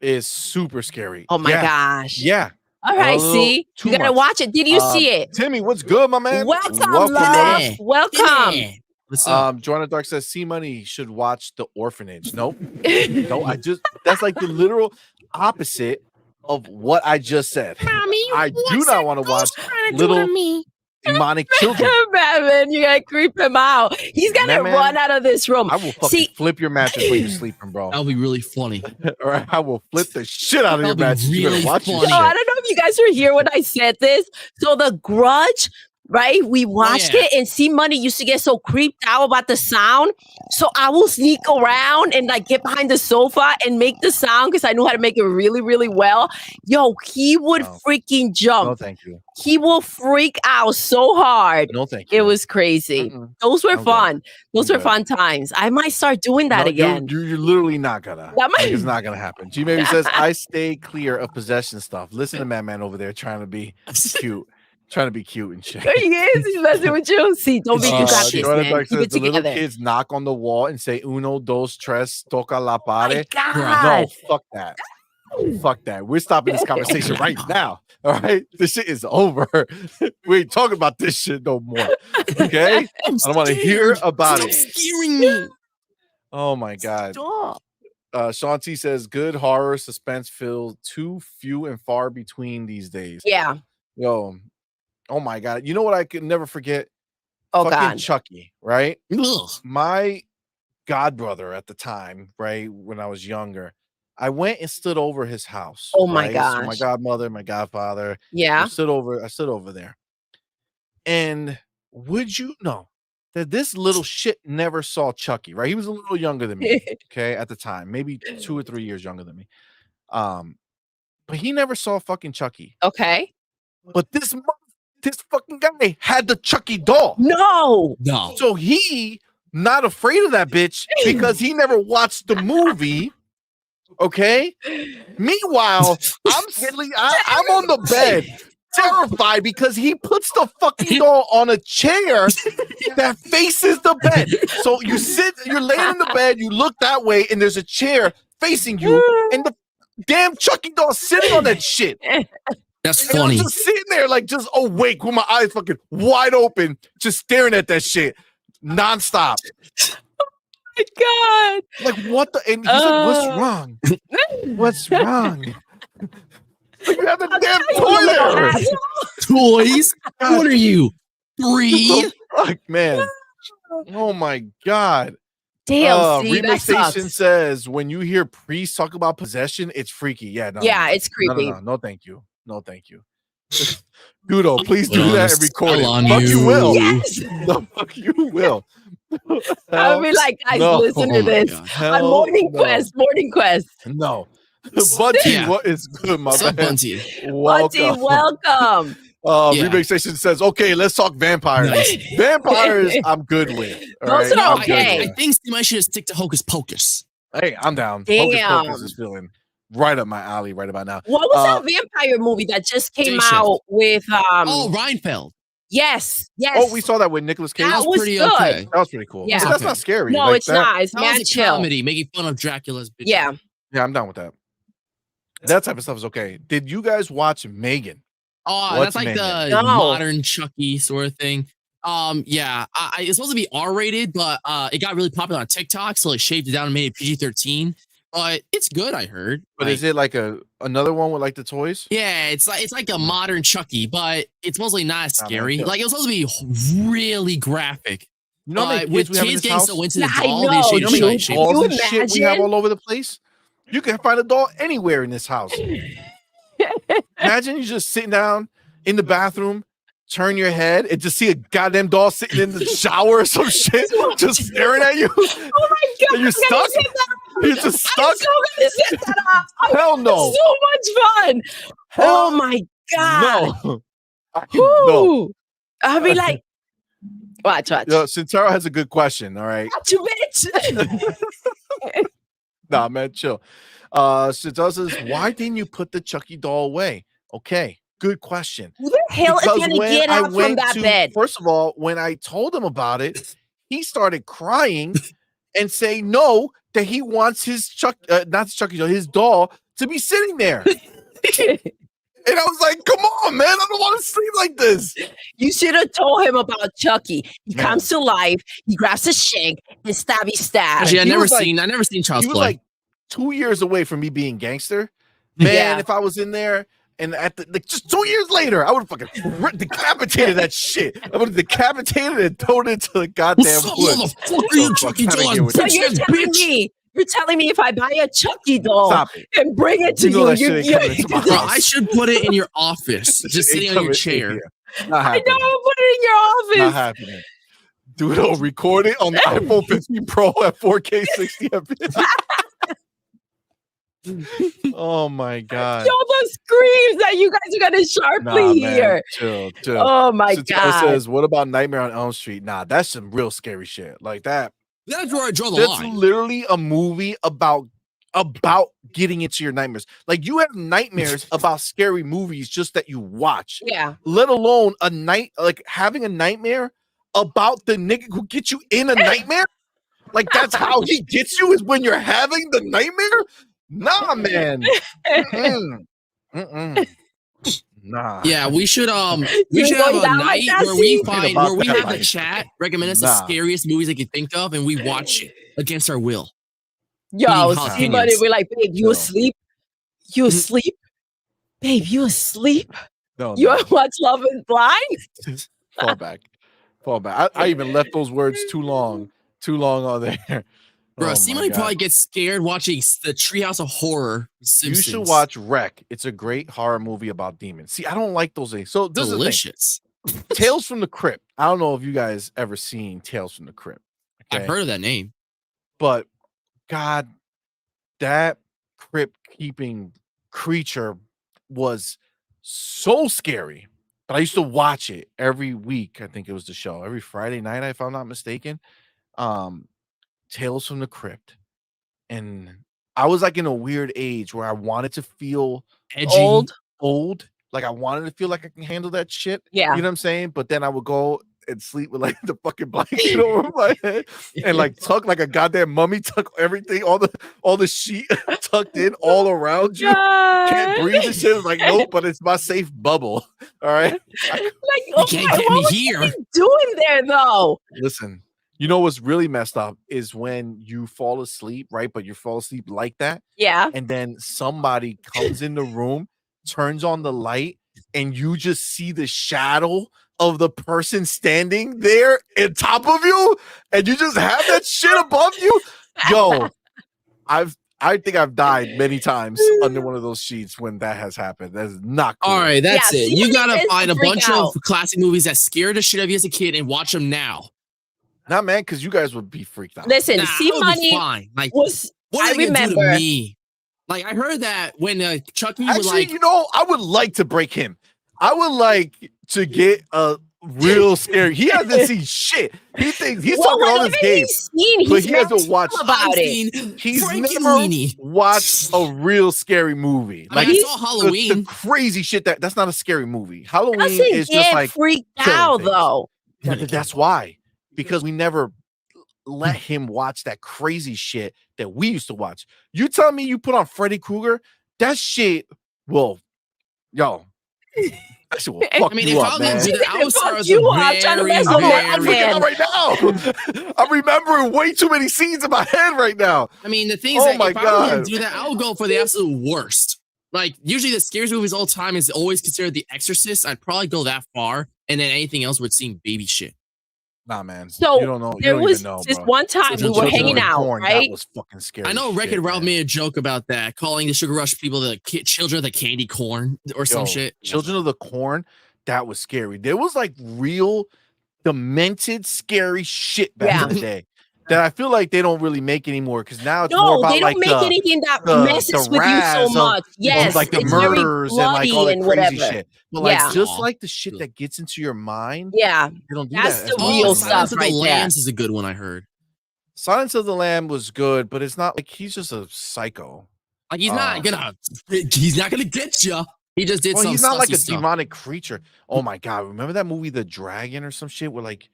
is super scary. Oh my Yeah. gosh. Yeah. All right, little see, too you gotta much. watch it. Did you see it? Timmy, what's good, my man? Welcome, Welcome, love. brother. Welcome. Yeah. What's up? Joanna Dark says CMoney should watch The Orphanage. Nope. No, that's like the literal opposite of what I just said. Mommy, I do not want to watch little demonic children. Batman, you gotta creep him out. He's gonna Batman, run out of this room. I will fucking See, flip your mattress when you're sleeping, bro. That'll be really funny. All right, I will flip the shit out of your That'll be mattress. You better really watch your funny. no, I shit. don't know if you guys were here when I said this. So the Grudge, right? We watched yeah. it, and CMoney used to get so creeped out about the sound. So I will sneak around and like get behind the sofa and make the sound because I knew how to make it really, really well. Yo, he would No. freaking No, jump. thank you. He will freak out so hard. No, thank you. It was crazy. Mm-mm. Those were I'm good. fun. Those I'm were good. fun times. I might start doing that No, again. You're literally not gonna. That might- Like, it's not gonna happen. G maybe says I stay clear of possession stuff. Listen to Madman over there trying to be cute, and shit. There he is. He's messing with you. See, don't make you got this, Joanna man. Dark Keep says it the little together. kids knock on the wall and say uno, dos, tres, toca la My pared. God. No, fuck that. Fuck that. We're stopping this conversation right now. All right. This shit is over. We ain't talking about this shit no more. Okay. I don't want to hear about Stop it. scaring me. Oh my God. Stop. Sean T says good horror suspense feel too few and far between these days. Yeah. Yo, oh my God. You know what I could never forget? Oh, Fucking God. Chucky, right? Ugh. My godbrother at the time, right, when I was younger, I went and stood over his house. Oh my right? So my gosh. godmother, my godfather. Yeah. I stood over there. And would you know that this little shit never saw Chucky, right? He was a little younger than me, okay, at the time, maybe 2 or 3 years younger than me. But he never saw fucking Chucky. Okay. But this fucking guy had the Chucky doll. No. No. So he not afraid of that bitch because he never watched the movie. Okay. Meanwhile, I'm on the bed, terrified because he puts the fucking doll on a chair that faces the bed. So you're laying in the bed, you look that way, and there's a chair facing you, and the damn Chucky doll sitting on that shit. That's And funny. I'm just sitting there, like, just awake with my eyes fucking wide open, just staring at that shit nonstop. My God. Like, what the? And he's like, what's wrong? What's wrong? Like, you have the damn toy there. Toys? What are you? 3? Fuck, man. Oh my God. Damn. See, that Remake Station sucks. says when you hear priests talk about possession, it's freaky. Yeah, no. Yeah, it's creepy. No, thank you. No, thank you. Doodle, please do that and record it. Fuck you will. Yes. The fuck you will. I'll be like, guys, no. listen to this. On Morning Quest. No. Bunty, Yeah. what is good, my What's up, man? Bunty? Welcome. Yeah. Remake Station says, okay, let's talk vampires. Nice. Vampires, I'm good with. All Those right? are I'm good okay. with. I think CMoney should stick to Hocus Pocus. Hey, I'm down. Damn. Hocus Pocus is feeling right up my alley right about now. What was that vampire movie that just came Day Shift. out with Oh, Reinfeld. Yes. Oh, we saw that with Nicolas Cage. That was pretty good. okay. That was pretty cool. Yeah. But that's not scary. No, like it's that. not. It's That mad was a chill. comedy making fun of Dracula's bitch. Yeah. Yeah, I'm down with that. That type of stuff is okay. Did you guys watch Megan? Oh, What's that's like Megan? the No. modern Chucky sort of thing. Yeah, it's supposed to be R-rated, but it got really popular on TikTok, so they shaved it down and made it PG-13. But it's good, I heard. But Like, is it like another one with like the toys? yeah, it's like a modern Chucky, but it's mostly not as Nah, man, scary. chill. Like it was supposed to be really graphic. You know how many With kids we have in kids this getting house? so into Yeah, the I doll, know, they You know how should many shape Can dolls you and shit we have imagine? all over the place? You can find a doll anywhere in this house. Imagine you just sitting down in the bathroom, turn your head, and just see a goddamn doll sitting in the shower or some shit, just staring at you. Oh my god! And you're stuck. You're just stuck. I'm so gonna set that up. Hell no. So much fun. Oh my god. No. No. Whew. I'll be like, watch. Yo, Sintaro has a good question. All right. Watch you, bitch. Nah, man, chill. Sintaro says, why didn't you put the Chucky doll away? Okay. Good question. Who the hell is Because gonna when get I out from went that to- bed? First of all, when I told him about it, he started crying and saying no, that he wants his his doll to be sitting there. And I was like, come on, man, I don't want to sleep like this. You should have told him about Chucky. He Man. comes to life, he grabs a shank and stabby stab. Actually, I He never was like- seen Child's He was Play. like 2 years away from me being gangster. Man, Yeah. if I was in there and just 2 years later, I would have fucking decapitated that shit. I would have decapitated and thrown it into the goddamn What's up, wood. motherfucker? You Chucky Fuck outta doll, here with So that you're telling me if I buy a Chucky doll Stop it. and bring it to You know that shit ain't coming into my Bro, house. I should put it in your office, This just shit ain't sitting on your coming in chair. here. Not I happening. know, I'll put it in your Not office. happening. Doodle, record it on the iPhone 15 Pro at 4K 60 FPS. Oh my god. Yo, the screams that you guys are gonna sharply man, hear. chill. Oh my Santana god. says, what about Nightmare on Elm Street? Nah, that's some real scary shit. Like that. That's where I draw the That's line. literally a movie about getting into your nightmares. Like you have nightmares about scary movies just that you watch, Yeah. let alone having a nightmare about the nigga who gets you in a nightmare. Like that's how he gets you, is when you're having the nightmare. Nah, man. Mm-mm. Mm-mm. Nah. Yeah, we should You have going a down like night that, where we see? find About where we that have the life. chat recommend us the Nah. scariest movies they can think of, and we watch it against our will. Yo, Eating somebody jalapenos. we're like, babe, you No. asleep? You asleep? Babe, you asleep? No, You no. watch Love is Blind? Fall back. Fall back. I even left those words too long on there. Bro, Oh my CMoney God. probably gets scared watching the Treehouse of Horror. You Simpsons. should watch Wreck. It's a great horror movie about demons. See, I don't like those things. So this Delicious. is the thing. Tales from the Crypt. I don't know if you guys ever seen Tales from the Crypt. I've heard of that name. But God, that crypt keeping creature was so scary. But I used to watch it every week. I think it was the show every Friday night, if I'm not mistaken. Tales from the Crypt. And I was like in a weird age where I wanted to feel Edgy. Old? like I wanted to feel like I can handle that shit. Yeah. You know what I'm saying? But then I would go and sleep with like the fucking blanket over my head and like tuck like a goddamn mummy, tuck everything, all the sheet tucked in all around you. Can't breathe and shit. It's like, nope, but it's my safe bubble. All right. Like, You can't get me here. What are you doing there though? Listen, you know what's really messed up is when you fall asleep, right? But you fall asleep like that, Yeah. and then somebody comes in the room, turns on the light, and you just see the shadow of the person standing there on top of you, and you just have that shit above you. Yo, I think I've died many times under one of those sheets when that has happened. That's not cool. All right, that's Yeah, it. see, You it gotta is find to a freak bunch out. of classic movies that scared the shit out of you as a kid and watch them now. Nah, man, because you guys would be freaked out. Listen, Nah, I would be CMoney fine. Like, was. what I are they gonna do to remember. me? Like, I heard that when Chucky was Actually, like, you know, I would like to break him. I would like to get a real scary. He hasn't seen shit. He thinks he's talking all this game, but he hasn't watched about it. He's Frank and never Weenie. watched a real scary movie. I mean, I saw Halloween. The crazy shit that's not a scary movie. Halloween Doesn't is just get like freaked killing out things. though. That's why, because we never let him watch that crazy shit that we used to watch. You tell me you put on Freddy Krueger, that shit will, yo, that shit will fuck I mean, you if up, I man. was gonna do that, I would Fuck start with you, a I'm trying to very, mess with I'm Madman. freaking out right now. I'm remembering way too many scenes in my head right now. I mean, the thing is Oh that my if I was gonna God. do that, I would go for the absolute worst. Like, usually the scariest movies all time is always considered The Exorcist. I'd probably go that far, and then anything else would seem baby shit. Nah, man. So you don't know. You there don't was even know, this bro. one time we were Children hanging of out, Corn, right? That was fucking scary. I know Wreck-It shit, Ralph man. made a joke about that, calling the Sugar Rush people the children of the candy corn or some Yo, shit. Children of the Corn, that was scary. There was like real demented, scary shit back in the day that I feel like they don't really make anymore because now it's more No, about they don't like make anything that messes the with you so razz of- much. Yes, like the it's very murders and like all bloody the and crazy whatever. shit. But like Yeah. just like the shit that gets into your mind, Yeah, they don't do that's that. the as much real anymore. stuff Silence of the right there. Lambs is a good one, I heard. Silence of the Lamb was good, but it's not like he's just a psycho. Like, he's not gonna get you. He just did Well, some he's not like sussy a stuff. demonic creature. Oh my god, remember that movie The Dragon or some shit where like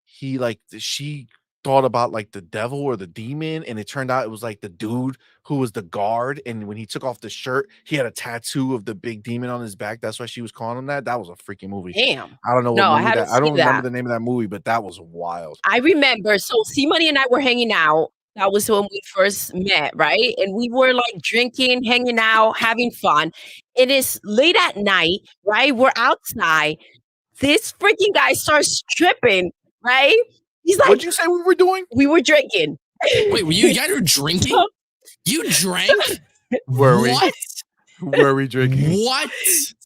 he like she thought about like the devil or the demon and it turned out it was like the dude who was the guard, and when he took off the shirt he had a tattoo of the big demon on his back. That's why she was calling him that. That was a freaking movie. Damn. I don't know what No, I movie haven't that I don't seen remember that. the name of that movie, but that was wild. I remember. So CMoney and I were hanging out. That was when we first met, right? And we were like drinking, hanging out, having fun. It is late at night, right? We're outside. This freaking guy starts tripping, right? He's like, What'd you say we were doing? we were drinking. Wait, you guys are drinking? You drank? Were we? What? Were we drinking? What?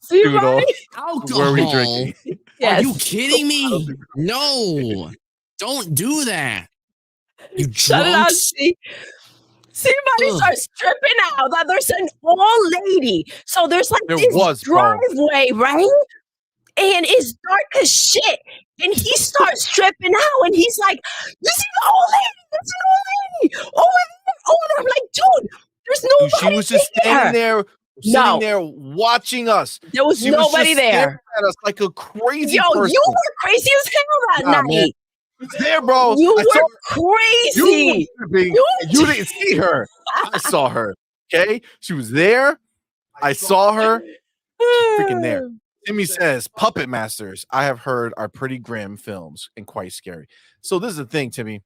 Doodle. CMoney? Alcohol? Were we drinking? Yes. Are you kidding me? No. Don't do that. You Shut it out. drunk? Somebody Ugh. starts tripping out that there's an old lady. So there's like There this was, bro. driveway, right? And it's dark as shit. And he starts tripping out and he's like, you see the old lady? There's an old lady over there, over there. I'm like, dude, there's Dude, nobody she was just standing there, sitting No. there watching us. There was She nobody was just there. staring at us like a crazy Yo, person. you were crazy as hell that Nah, night. man. She was there, bro. You I saw were her. crazy. You didn't see her. I saw her. Okay, she was there. I saw her. Freaking there. Timmy says, "Puppet Masters, I have heard, are pretty grim films and quite scary." So this is the thing, Timmy.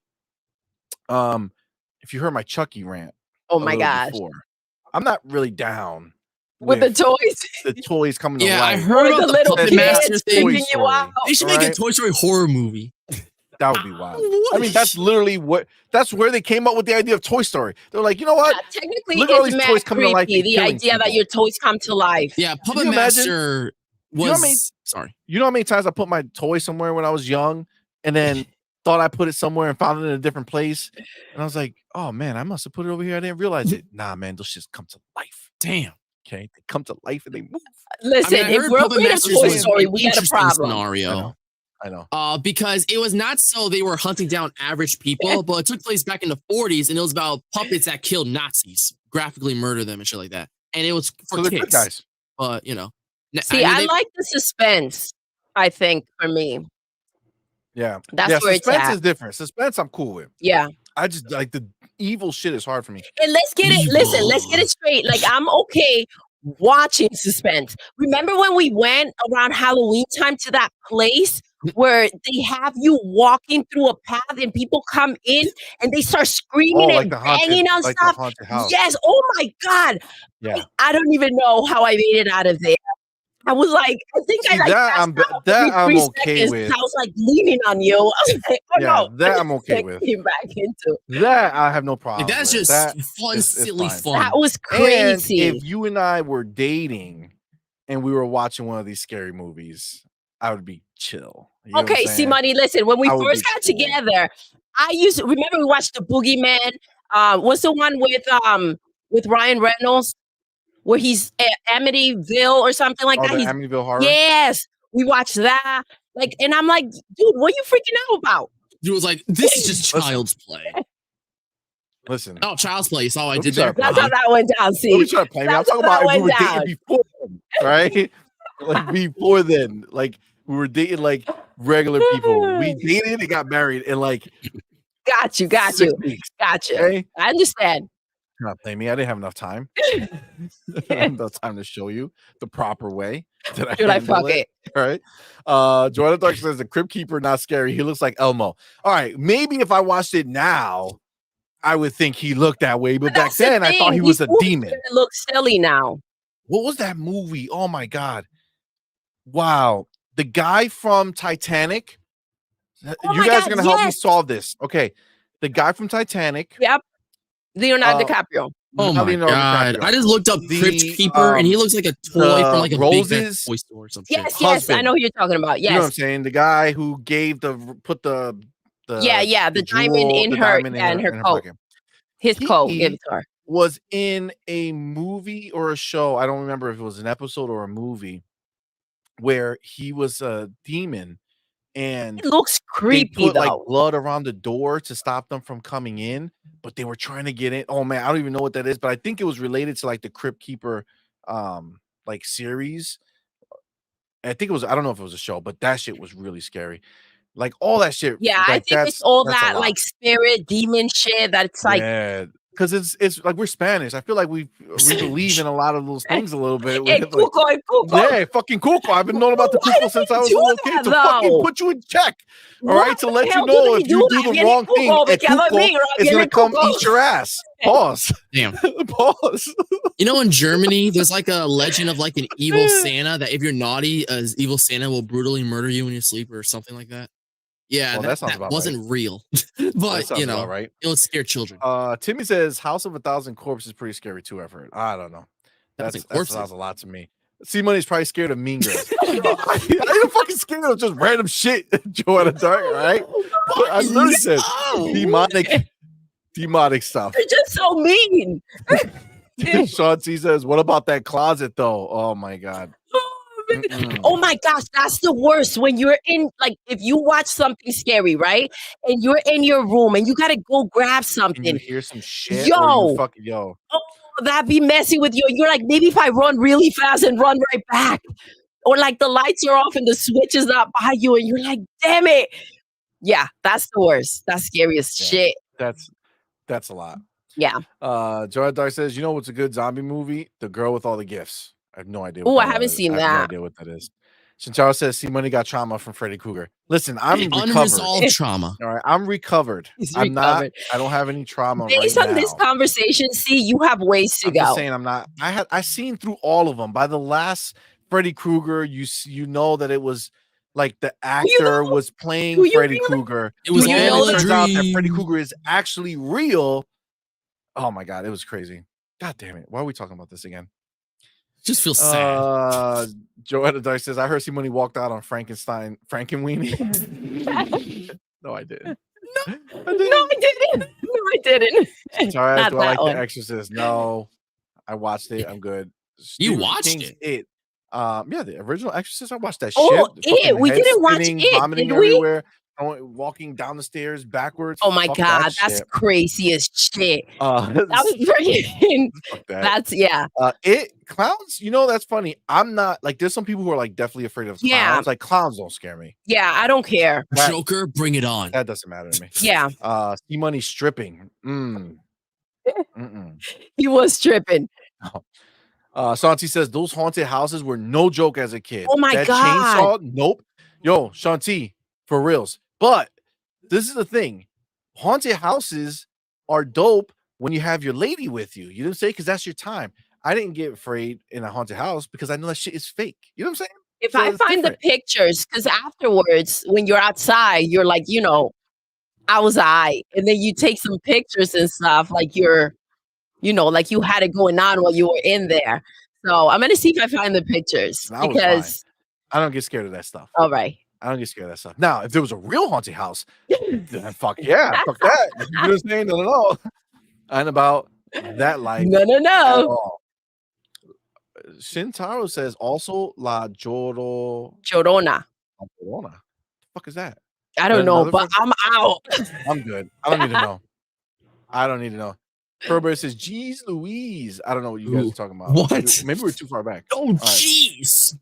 If you heard my Chucky rant, Oh a my little gosh. before, I'm not really down With the toys. the toys coming to Yeah, I life. heard Or about the the little Puppet kids Master kids thing. Toy freaking you Story. out. They should make a Right? Toy Story horror movie. That would be wild. I mean, that's literally that's where they came up with the idea of Toy Story. They're like, you know what? Yeah, technically, Look at all it's these mad toys coming to life creepy. and The killing idea that people. your toys come to life. Yeah, Puppet you imagine? Master know how was many- sorry. You know how many times I put my toy somewhere when I was young and then thought I put it somewhere and found it in a different place? And I was like, oh man, I must have put it over here. I didn't realize it. Nah, man, those shits come to life. Damn. Okay. They come to life and they move. Listen, I if heard we're Puppet playing a Masters Toy was Story, an we got a interesting problem. scenario. I know. Because it was not so they were hunting down average people, but it took place back in the 40s, and it was about puppets that killed Nazis, graphically murder them and shit like that. And it was for So they're good kids. guys. But you know, See, I like the suspense, I think, for me. Yeah. That's yeah, where it's suspense at. is different. Suspense, I'm cool with. Yeah. I just like the evil shit is hard for me. And let's get it, listen, let's get it straight. Like, I'm okay watching suspense. Remember when we went around Halloween time to that place where they have you walking through a path and people come in and they start screaming like and the haunted, banging on like stuff? the haunted house. Yes. Oh my God. Yeah. I don't even know how I made it out of there. I was like, I think See, I like that passed I'm out that every I'm 3 okay seconds. with. I was like leaning on you. I was like, oh Yeah, no. that I'm okay with. Came back into. That I have no Like problems that's with. just That fun, is silly fine. fun. That was And crazy. if you and I were dating and we were watching one of these scary movies, I would be chill. You know what I'm Okay, saying? CMoney, listen, when we I would first be got cool. together, I used to remember we watched the Boogeyman. What's the one with Ryan Reynolds where he's Amityville or something like Oh, that? the He's Amityville Horror? yes, we watched that. Like, and I'm like, dude, what are you freaking out about? Dude was like, this is just Listen. child's play. Listen. Oh, child's play. You saw what I Don't be did there? trying to That's how that went down. Don't See, be trying to play me. I'm that's talking how about that if we went were dating down. before then, right? Like before then. Like we were dating like regular people. We dated and got married in like Got you, 6 weeks. got you. Okay? I understand. You're not playing me. I didn't have enough time. I didn't have enough time to show you the proper way that I Should I handle fuck it? All right. Joanna Dark says the Crypt Keeper not scary. He looks like Elmo. All right. Maybe if I watched it now, I would think he looked that way. But back That's the then, I thought thing. he was a These movies demon. gonna look silly now. What was that movie? Oh my god! Wow, the guy from Titanic. Oh You my guys God, are gonna help me yes. solve this. Okay, the guy from Titanic. Yep. Leonardo Uh, DiCaprio. Oh not my Leonardo god! DiCaprio. I just looked up Crypt The, Keeper, and he looks like a toy from like a big bad Roses. toy store or some shit. Yes, yes, I Husband. know who you're talking about. You know what I'm Yes. saying? The guy who gave put the Yeah, the diamond jewel, in the her, diamond in her coat. pocket. His coat, give He it to her. was in a movie or a show. I don't remember if it was an episode or a movie where he was a demon and It looks they creepy put like though. blood around the door to stop them from coming in, but they were trying to get in. Oh man, I don't even know what that is, but I think it was related to like the Crypt Keeper like series. I think it was, I don't know if it was a show, but that shit was really scary. Like all that shit. Yeah, I Like think it's all that's a that lot. like spirit demon shit that's like Yeah, because it's like we're Spanish. I feel like we believe in a lot of those things a little bit. hey, With, cuco, like, cuco. yeah, fucking cuco. I've been knowing about the Why cuco did since they I was a do little that, kid to fucking though? put you in check. All What right, to the let you hell know did if he you do do that? the Viene wrong thing, cuco, me and quedo cuco amigo, is gonna viene come cuco. eat your ass. Pause. Damn. Pause. You know, in Germany, there's like a legend of like an evil Santa that if you're naughty, evil Santa will brutally murder you when you sleep or something like that. Yeah, Well, that sounds about wasn't real, That but sounds you about know, right. it would scare children. Timmy says House of a Thousand Corpses is pretty scary too. I've heard. I don't know. That Corpses. sounds a lot to me. C-Money's probably scared of Mean Girls. I ain't fucking scared of just random shit, Joanna Dark, right? I literally said demonic stuff. You're just so mean. Sean T says, what about that closet though? Oh my god. Oh my gosh, that's the worst when you're in, like, if you watch something scary, right? And you're in your room and you gotta go grab And you something. hear some shit or Yo. you fucking Oh, That'd be messy with you. You're like, maybe if I run really fast and run right back. Or like the lights are off and the switch is not by you, and you're like, damn it. Yeah, that's the worst. That's scary as shit. that's a lot. Yeah. Joanna Dark says, you know what's a good zombie movie? The Girl with All the Gifts. I have no idea. Oh, what I haven't seen I have no that. idea what that is. Shincharo says, C-Money got trauma from Freddy Krueger. Listen, I'm recovered. Unresolved trauma. All right, I'm recovered. He's I'm not. recovered. I don't have any trauma Based right on this now. conversation, see, you have ways to I'm just go. saying I'm not. I seen through all of them. By the last Freddy Krueger, you know that it was like the actor was playing Do you Freddy really? Krueger. It was Do you And know all it a turns out that Freddy dream. Krueger is actually real. Oh my god, it was crazy. God damn it. Why are we talking about this again? Just feel sad. Joanna Dice says, I heard Simone walked out on Frankenweenie. No, I didn't. No, I didn't. No, I didn't. Sorry, Not do I like that one. The Exorcist? No, I watched it. I'm good. You Stephen watched King's it? Yeah, the original Exorcist. I watched that Oh, shit. Fucking it. We head didn't watch spinning, it, vomiting did we? everywhere, walking down the stairs backwards. Oh my Fuck god, that that's shit. crazy as shit. That was Fuck freaking. that. That's yeah. Clowns. You know that's funny. I'm not like. There's some people who are like definitely afraid of clowns. Yeah. Like clowns don't scare me. Yeah, I don't care. Joker, bring it on. That doesn't matter to me. Yeah, C-Money stripping. he was tripping. Shanti says those haunted houses were no joke as a kid. Oh my that God. chainsaw, nope. Yo, Shanti, for reals. But this is the thing: haunted houses are dope when you have your lady with you. You didn't say because that's your time. I didn't get afraid in a haunted house because I know that shit is fake. You know what I'm saying? If So I it's find different. the pictures, because afterwards, when you're outside, you're like, I was and then you take some pictures and stuff, like like you had it going on while you were in there. So I'm gonna see if I find the pictures And I was fine. because I don't get scared of that stuff. all right. I don't get scared of that stuff. Now, if there was a real haunted house, then fuck yeah, fuck that. You know what I'm saying? No. And about that life No. at all. Shintaro says also La Chorona. Llorona. The fuck is that? I don't know, but I'm out. I'm good. I don't need to know. I don't need to know. Herbert says, "Geez, Louise." I don't know what you guys are talking about. What? Maybe we're too far back. Oh, jeez.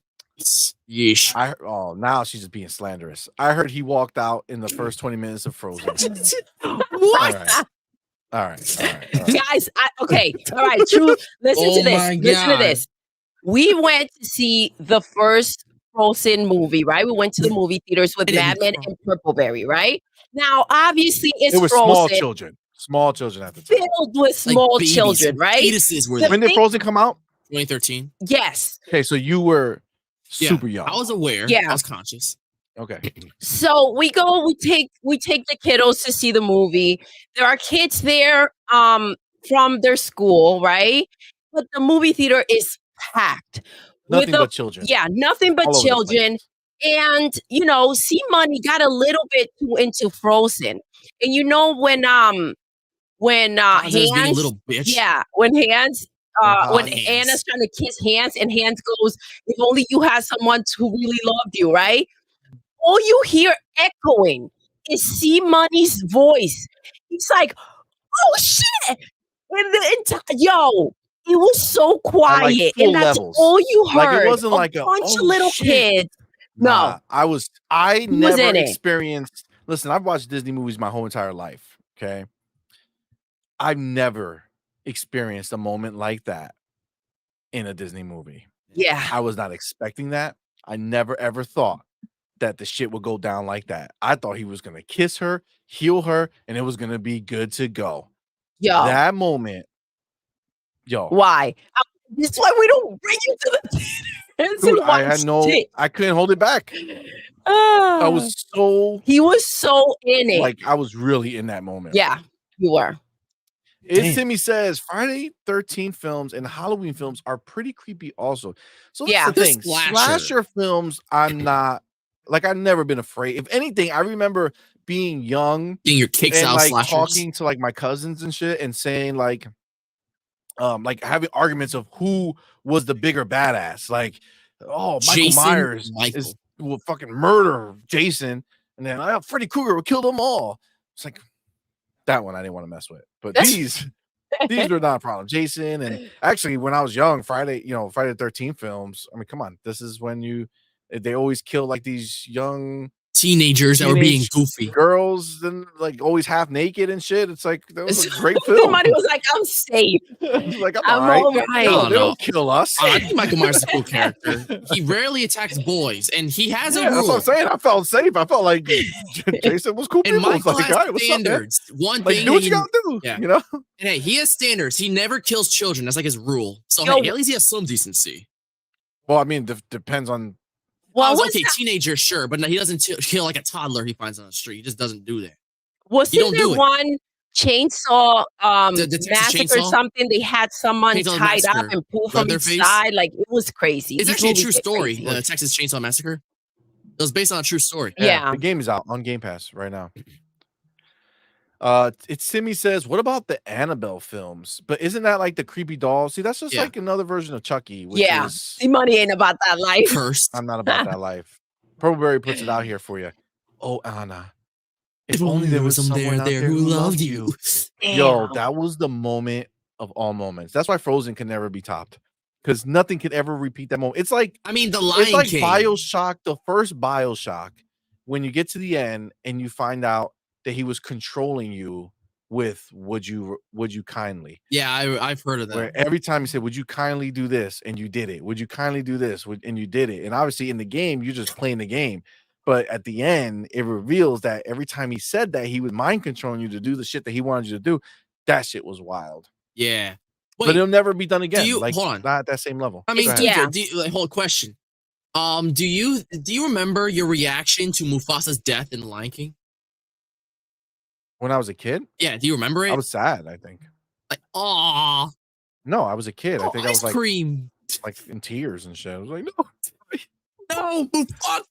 Yeesh. Now she's just being slanderous. I heard he walked out in the first 20 minutes of Frozen. What? All right. Guys, okay. All right, true. Listen to this. Listen to this. We went to see the first Frozen movie, right? We went to the movie theaters with MADMAN and Purpleberry, right? Now, obviously, it's it was Frozen. small children at the time. Filled with small children, right? Fetuses were there. When did Frozen come out? 2013. Yes. Okay, so you were super young. I was aware. Yeah. I was conscious. Okay. So we take the kiddos to see the movie. There are kids there from their school, right? But the movie theater is packed. Nothing but children. Yeah, nothing but children. And CMoney got a little bit too into Frozen. And when being a Hands, little bitch. yeah, when Hands when Anna's trying to kiss Hands and Hands goes, if only you had someone who really loved you, right? All you hear echoing is CMoney's voice. He's like, "Oh shit!" And the entire it was so quiet, and that's levels. all you heard. Like it wasn't like a bunch of little kids. Nah, No, I was never in it. experienced. Listen, I've watched Disney movies my whole entire life. Okay, I've never experienced a moment like that in a Disney movie. Yeah, I was not expecting that. I never ever thought that the shit would go down like that. I thought he was gonna kiss her, heal her, and it was gonna be good to go. yo, That moment, why? This is why we don't bring you to the theaters dude, and watch I couldn't hold it back. I he was so in it. Like I was really in that moment. Yeah, you were. Timmy says Friday 13 films and Halloween films are pretty creepy also. So that's Yeah. the thing. Slasher films, I'm not like I've never been afraid. If anything, I remember being young, getting your kicks and out, like slashers. talking to like my cousins and shit and saying like having arguments of who was the bigger badass. Like, oh, Michael Myers will fucking murder Jason, and then Freddy Krueger will kill them all. It's like that one I didn't want to mess with. But these are not a problem. Jason, and actually when I was young, Friday the 13th films. I mean, come on, this is when they always kill like these young teenagers that were being goofy girls and like always half naked and shit. It's like that was a great film. Somebody was like, "I'm safe." Like I'm all right. No, they don't kill us. I think Michael Myers is a cool character. He rarely attacks boys, and he has a rule. That's what I'm saying. I felt safe. I felt like Jason was cool. And Michael like, has standards. One thing, do what you gotta do. Yeah. And hey, he has standards. He never kills children. That's like his rule. So hey, at least he has some decency. Well, I mean, depends on. Well, okay, teenager, sure, but no, he doesn't kill like a toddler he finds on the street. He just doesn't do that. Wasn't there one chainsaw massacre or something? They had someone tied up and pulled from each side. Like it was crazy. It's actually a true story. The Texas Chainsaw Massacre. It was based on a true story. Yeah. The game is out on Game Pass right now. Timmy says, what about the Annabelle films? But isn't that like the creepy doll? See, that's just like another version of Chucky. Which is, CMoney ain't about that life. Cursed. I'm not about that life. Purpleberry puts it out here for you. Oh, Anna. If only there was someone out there who loved you. Yo, that was the moment of all moments. That's why Frozen can never be topped. Because nothing could ever repeat that moment. It's like, I mean, the Lion King. BioShock, the first BioShock, when you get to the end and you find out that he was controlling you with would you kindly. Yeah, I've heard of that. Where every time he said, would you kindly do this? And you did it. Would you kindly do this? And you did it. And obviously in the game, you're just playing the game. But at the end, it reveals that every time he said that, he was mind controlling you to do the shit that he wanted you to do. That shit was wild. Yeah. but it'll never be done again. you like hold on? not at that same level. I mean, Go ahead. Yeah. hold question. Do you remember your reaction to Mufasa's death in The Lion King? When I was a kid, Yeah, do you remember I it? was sad. I think. Like, aw, No, I was a kid. I think I ice was cream. like in tears and shit. I was like, no. No, Mufasa,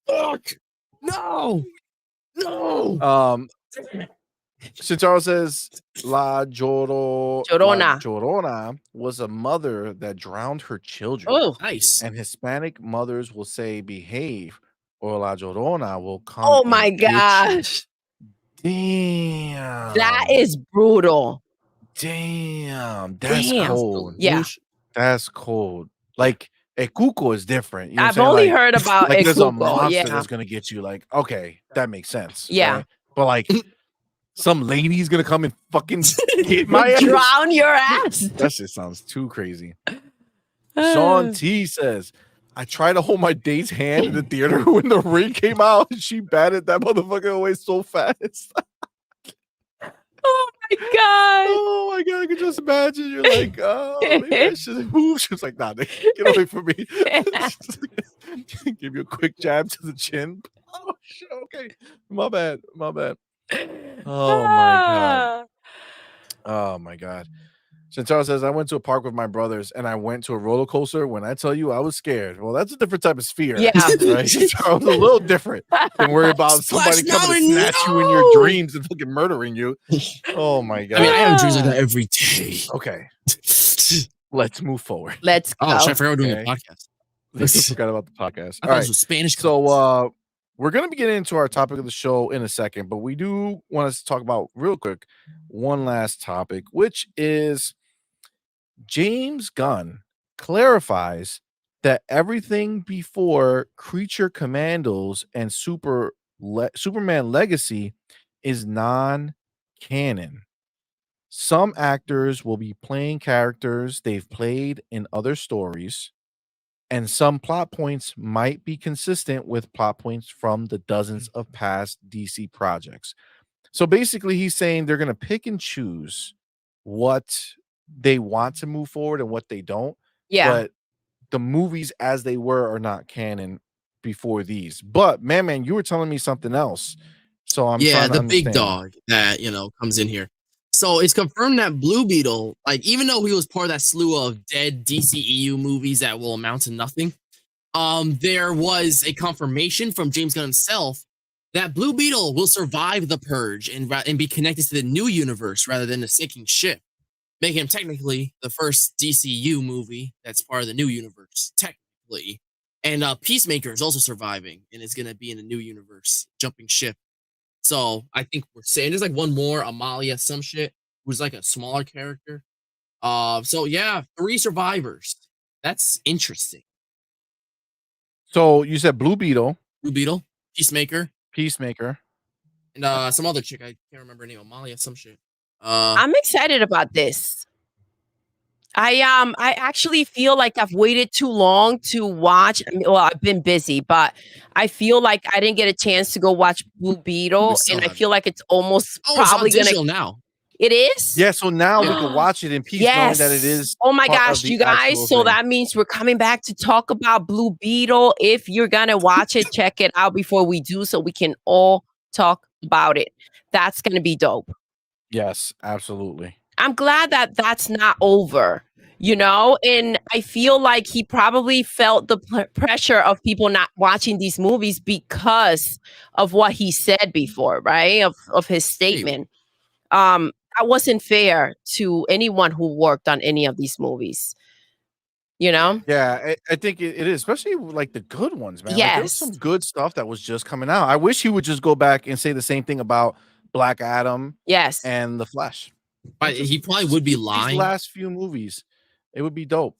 fuck, no. Shintaro says La Llorona. Llorona was a mother that drowned her children. Oh, Nice. And Hispanic mothers will say behave, or La Llorona will come. oh my and get you. gosh. Damn. That is brutal. Damn. That's Damn. cold. Yeah. That's cold. Like a cuco is different. You know I've what I'm only saying? heard about like there's a Ekuko. monster Yeah. that's gonna get you. Like, okay, that makes sense. Yeah. right? But like some lady's gonna come and fucking get my ass. Drown your ass. That shit sounds too crazy. Sean T says, I tried to hold my date's hand in the theater when the ring came out and she batted that motherfucker away so fast. Oh my god. Oh my god, I can just imagine. You're like, oh, maybe I should move. She was like, nah, nigga, get away from me. Give you a quick jab to the chin. Oh shit, okay. My bad. Oh my god. Oh my god. Shintaro says, I went to a park with my brothers and I went to a roller coaster. When I tell you I was scared, well, that's a different type of fear. Yeah. Right? Shintaro was a little different than worry about somebody coming to snatch you in your dreams and fucking murdering you. Oh my god. I mean, I have dreams like that every day. Okay. Let's move forward. Let's go. Oh, shit, I forgot we're doing Okay. a podcast. I forgot about the podcast. I All thought right. this was Spanish. So we're gonna be getting into our topic of the show in a second, but we do want us to talk about real quick one last topic, which is James Gunn clarifies that everything before Creature Commandos and Superman Legacy is non-canon. Some actors will be playing characters they've played in other stories, and some plot points might be consistent with plot points from the dozens of past DC projects. So basically, he's saying they're going to pick and choose what they want to move forward and what they don't. Yeah. But the movies as they were are not canon before these. But man, you were telling me something else. So I'm trying to the big understand. dog that comes in here. So it's confirmed that Blue Beetle, like even though he was part of that slew of dead DCEU movies that will amount to nothing, there was a confirmation from James Gunn himself that Blue Beetle will survive the purge and be connected to the new universe rather than the sinking ship, making him technically the first DCU movie that's part of the new universe, technically. And Peacemaker is also surviving and is going to be in the new universe, jumping ship. So I think we're saying there's like one more, Amalia, some shit, who's like a smaller character. So yeah, 3 survivors. That's interesting. So you said Blue Beetle, Peacemaker, and some other chick. I can't remember her name. Amalia, some shit. I'm excited about this. I actually feel like I've waited too long to watch. I mean, well, I've been busy, but I feel like I didn't get a chance to go watch Blue Beetle, and I feel like it's almost probably it's on gonna. digital now. It is. Yeah, so now we can watch it in peace, knowing that it is. Oh my part of gosh, the you guys! actual So thing. that means we're coming back to talk about Blue Beetle. If you're gonna watch it, check it out before we do, so we can all talk about it. That's gonna be dope. Yes, absolutely. I'm glad that that's not over, you know? And I feel like he probably felt the pressure of people not watching these movies because of what he said before, right? Of his statement. That wasn't fair to anyone who worked on any of these movies, you know? Yeah, I think it is, especially like the good ones, man. Like, there was Yes. some good stuff that was just coming out. I wish he would just go back and say the same thing about Black Adam Yes. and The Flash. But he probably would be These lying. last few movies, it would be dope.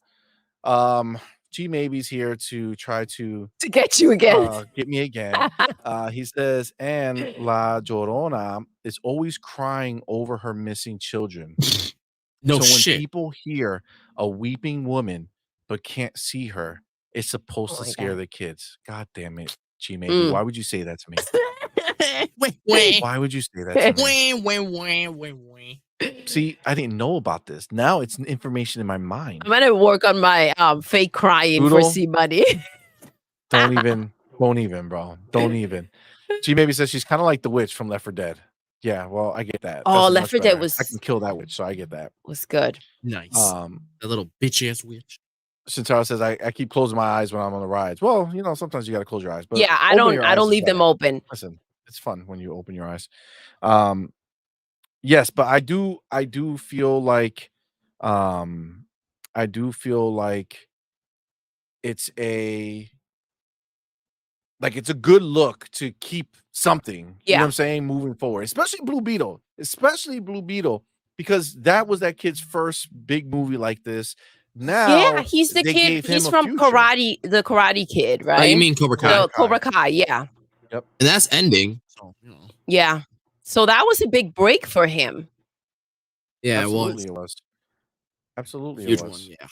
G Maybe's here to try to get you again. Get me again. He says, and La Llorona is always crying over her missing children. No so shit. when people hear a weeping woman but can't see her, it's supposed to scare the kids. God damn it, G Maybe. Why would you say that to me? Why would you say that to me? See, I didn't know about this. Now it's information in my mind. I'm gonna work on my fake crying for Doodle, CMoney. don't even, bro. Don't even. She maybe says she's kind of like the witch from Left 4 Dead. Yeah, well, I get that. Oh, That's Left much 4 Dead better. I can kill that witch, so I get that. was good. Nice. That little bitch ass witch. Shintaro says I keep closing my eyes when I'm on the rides. Well, you know, sometimes you got to close your eyes. But Yeah, I opening your eyes don't is leave them better. open. Listen, it's fun when you open your eyes. Yes, but I do feel like I do feel like it's a it's a good look to keep something, you know what Yeah. I'm saying, moving forward, especially Blue Beetle, because that was that kid's first big movie like this. Yeah, Now he's the they kid. gave him He's a from future. the Karate Kid, Oh, right? you mean Cobra Kai? The Cobra Kai, yeah. Yep. And that's ending. So, you know. Yeah. So that was a big break for him. Yeah, Absolutely it was. Absolutely Huge it was. one, yeah.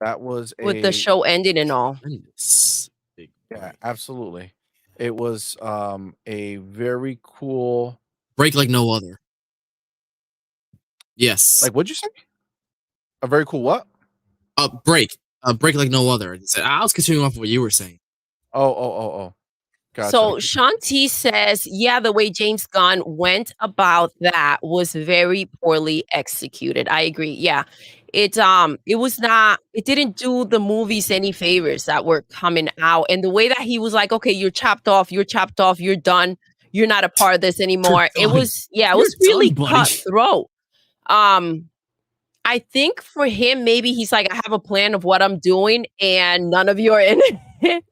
That was With the show ending and all. Big yeah, absolutely. It was a very cool break like no other. Yes. like what'd you say? A very cool what? Break. Break like no other. I was continuing off of what you were saying. Oh. Gotcha. So Shanti says, yeah, the way James Gunn went about that was very poorly executed. I agree. Yeah. It didn't do the movies any favors that were coming out. And the way that he was like, okay, you're chopped off, you're done, you're not a part of this anymore. It was really cutthroat. I think for him, maybe he's like, I have a plan of what I'm doing, and none of you are in it.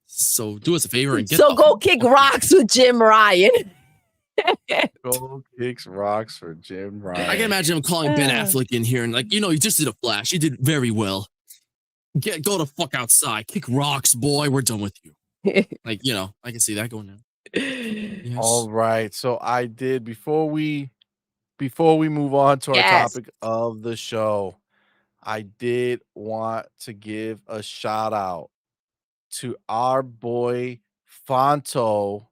So do us a favor and get go kick rocks with Jim Ryan. Go kicks rocks for Jim Ryan. I can imagine him calling Ben Affleck in here and like, you just did a Flash. You did very well. Go the fuck outside. Kick rocks, boy. We're done with you. I can see that going down. Yes. All right. So I did before we move on to our topic of the show, I did want to give a shout out to our boy Fonto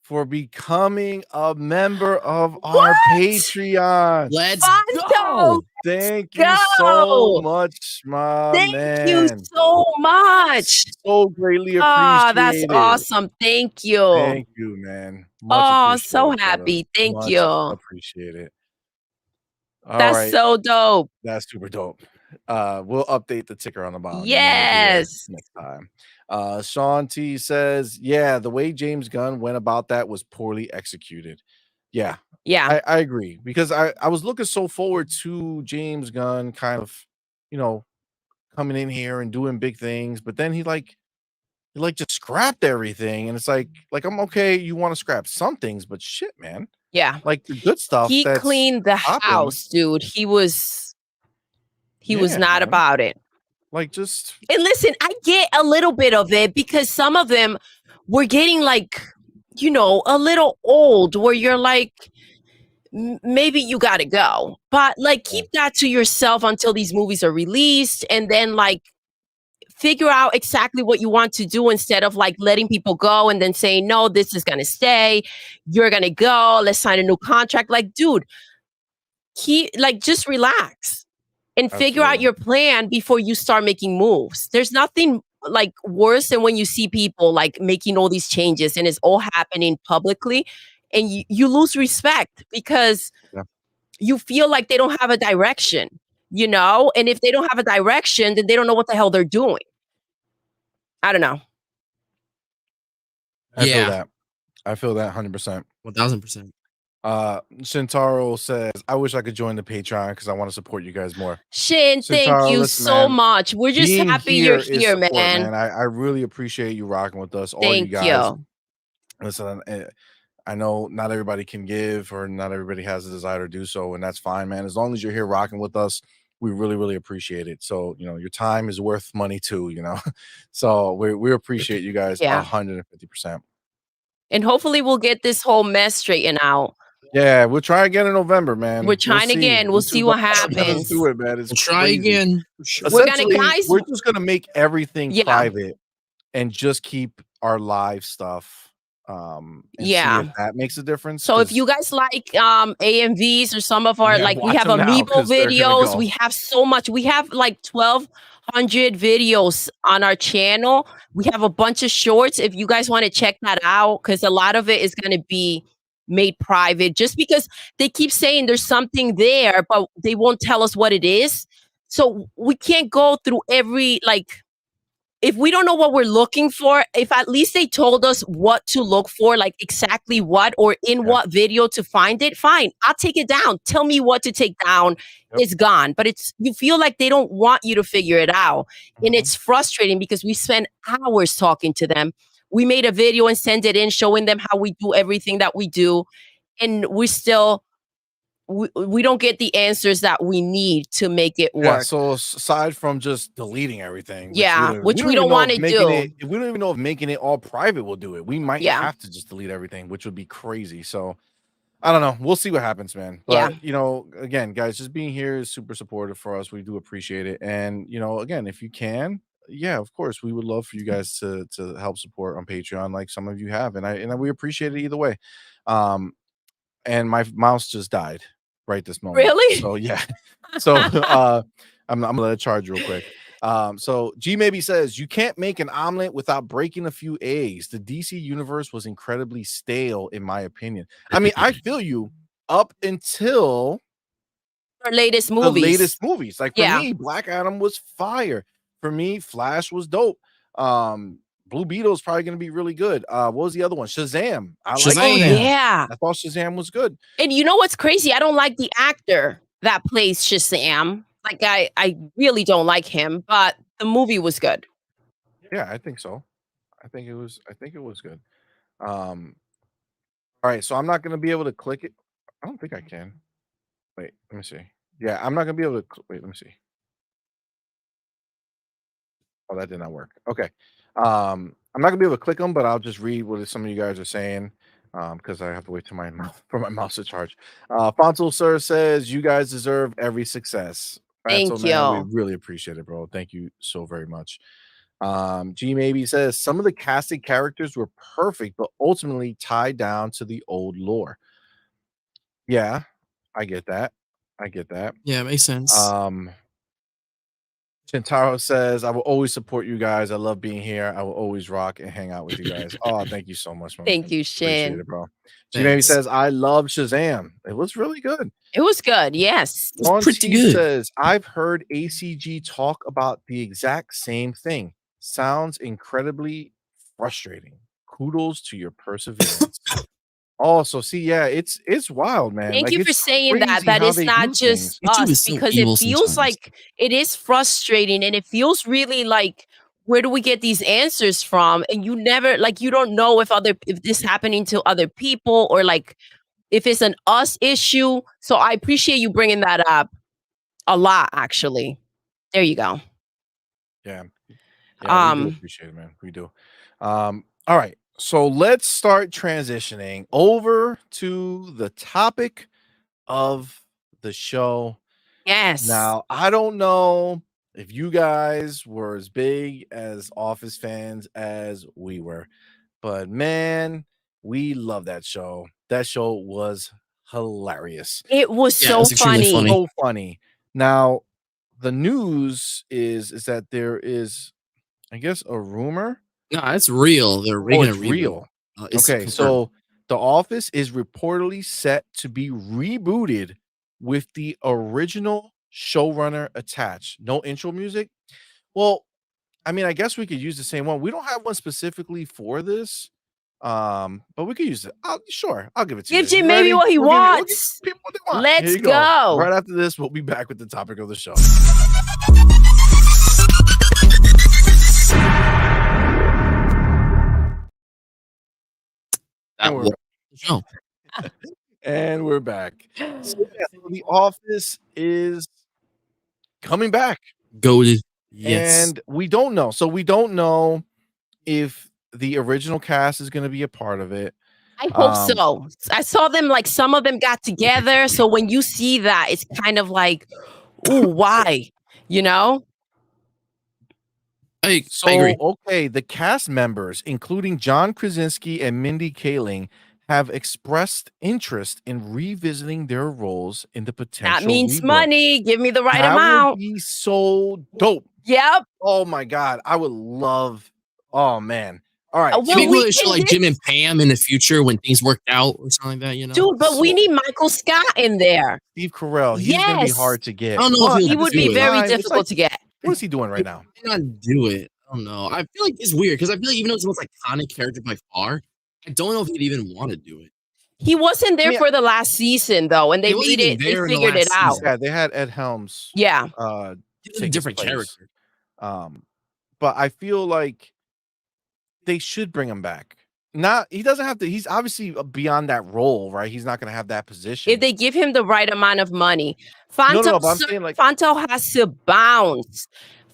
for becoming a member of our Patreon. Let's go. Thank you so much, my man. Thank you so much. So greatly appreciated. Oh, that's awesome. Thank you. Thank you, man. Much so happy. Thank you. Appreciate it. That's so dope. That's super dope. We'll update the ticker on the bottom. Yes. Next time. Sean T says, yeah, the way James Gunn went about that was poorly executed. Yeah. I agree, because I was looking so forward to James Gunn kind of, coming in here and doing big things, but then he just scrapped everything, and it's like I'm okay, you want to scrap some things, but shit, man. Yeah. Like the good stuff. He cleaned the house, dude. He was not about it. Like just and listen, I get a little bit of it because some of them were getting like, a little old where you're like, maybe you gotta go. But like keep that to yourself until these movies are released, and then like figure out exactly what you want to do instead of like letting people go and then saying, no, this is gonna stay, you're gonna go, let's sign a new contract. Like, dude, just relax and figure out your plan before you start making moves. There's nothing like worse than when you see people like making all these changes and it's all happening publicly, and you lose respect because you feel like they don't have a direction, and if they don't have a direction, then they don't know what the hell they're doing. I don't know. I feel that 100%. 1000%. Shintaro says, I wish I could join the Patreon because I want to support you guys more. Shin, thank you so much. We're just happy you're here, man. I really appreciate you rocking with us, all you guys. Listen, I know not everybody can give, or not everybody has the desire to do so, and that's fine, man. As long as you're here rocking with us, we really, really appreciate it. So, your time is worth money too, So we appreciate you guys 150%. And hopefully we'll get this whole mess straightened out. Yeah, we'll try again in November, man. We're trying again. We'll see what happens. Let's do it, man. We'll try again. We're just gonna make everything private and just keep our live stuff and see if Yeah. that makes a difference. So if 'Cause you guys like AMVs or some of our yeah, like we watch have them now Amiibo because they're gonna videos, go. we have so much. We have like 1,200 videos on our channel. We have a bunch of shorts if you guys want to check that out because a lot of it is going to be made private just because they keep saying there's something there, but they won't tell us what it is. So we can't go through every like if we don't know what we're looking for, if at least they told us what to look for, like exactly what or in Yeah. what video to find it, fine. I'll take it down. Tell me what to take down. Yep. It's gone. But it's you feel like they don't want you to figure it out. And Mhm. it's frustrating because we spend hours talking to them. We made a video and send it in showing them how we do everything that we do. And we don't get the answers that we need to make it Yeah, work. so aside from just deleting everything, Yeah, we which don't we even don't know want if to making do. it we don't even know if making it all private will do it. We might Yeah. have to just delete everything, which would be crazy. So I don't know. We'll see what happens, man. Yeah. But again, guys, just being here is super supportive for us. We do appreciate it. And again, if you can, yeah, of course, we would love for you guys to help support on Patreon, like some of you have, we appreciate it either way. And my mouse just died right this moment. Really? So yeah. So I'm gonna let it charge real quick. So G maybe says you can't make an omelet without breaking a few eggs. The DC universe was incredibly stale, in my opinion. I mean, I feel you up until Our latest the movies. latest movies. Like for Yeah. me, Black Adam was fire. For me, Flash was dope. Blue Beetle is probably gonna be really good. What was the other one? Shazam. I like Oh Shazam. yeah. I thought Shazam was good. And you know what's crazy? I don't like the actor that plays Shazam. Like I really don't like him, but the movie was good. Yeah, I think so. I think it was good. All right, so I'm not gonna be able to click it. I don't think I can. Wait, let me see. Yeah, I'm not gonna be able to wait, let me see. Oh, that did not work. Okay. I'm not gonna be able to click them, but I'll just read what some of you guys are saying. Because I have to wait till my mouse for my mouse to charge. Fonzel Sir says you guys deserve every success. Fatso Thank man, we you. really appreciate it, bro. Thank you so very much. G maybe says some of the casted characters were perfect, but ultimately tied down to the old lore. Yeah, I get that. I get that. Yeah, makes sense. Um, Shintaro says, I will always support you guys. I love being here. I will always rock and hang out with you guys. Oh, thank you so much, my Thank man. you, Appreciate Shin. it, bro. G maybe Thanks. says, I love Shazam. It was really good. It was good. Yes. It was Ron pretty T good. says, I've heard ACG talk about the exact same thing. Sounds incredibly frustrating. Kudos to your perseverance. Oh, so see, yeah, it's wild, man. Thank Like you for it's saying that, crazy that how it's they not do just things. YouTube us is so because it evil feels sometimes. like it is frustrating and it feels really like where do we get these answers from? And you never like you don't know if this happening to other people or like if it's an us issue. So I appreciate you bringing that up a lot actually. There you go. Yeah. Yeah, we do Um appreciate it, man. We do. All right. So let's start transitioning over to the topic of the show. yes. Now, I don't know if you guys were as big as Office fans as we were, but man, we love that show. That show was hilarious. It was Yeah, it so was extremely funny. funny. So funny. Now, the news is that there is, I guess, a rumor. No, it's real. They're Oh, making a it's reboot. real. It's Okay, confirmed. so The Office is reportedly set to be rebooted with the original showrunner attached. No intro music. Well, I mean, I guess we could use the same one. We don't have one specifically for this, but we could use it. Sure, I'll give it to Give you. Jim You maybe ready? what he We'll give wants. people what they want. Here Let's you go. go. Right after this, we'll be back with the topic of the show. That we're was the show. And we're back. So, yeah, so The Office is coming back, Goated. Yes. and we don't know. So we don't know if the original cast is going to be a part of it. I hope so. I saw them like some of them got together. So when you see that, it's kind of like, ooh, why? You know? I So, agree. okay, the cast members, including John Krasinski and Mindy Kaling, have expressed interest in revisiting their roles in the That potential means reboot. money. Give me the right That would amount. be so dope. Yep. Oh my god, I would love. Oh man. All right, Maybe Well, so we we would show can like Jim and this, Pam in the future when things worked out or something like that, you know? dude, but we so need Michael Scott in there. Steve Carell, he's gonna be Yes. hard to I get, don't know if but he'll He at the would do be same it. very time, it's like, difficult to get. what is he doing right He now? might not do it. I don't know. I feel like it's weird because I feel like even though it's the most iconic character by far, I don't know if he'd even want to do it. He wasn't I there mean, for the last season though, and He wasn't even they there in the figured it last out. season. yeah, they had Ed Helms Yeah. He was a take his different place. character. But I feel like they should bring him back. Not he doesn't have to. He's obviously beyond that role, right? He's not going to have that position. If they give him the right amount of money. No, Fanto, but I'm saying like, Fanto has to bounce.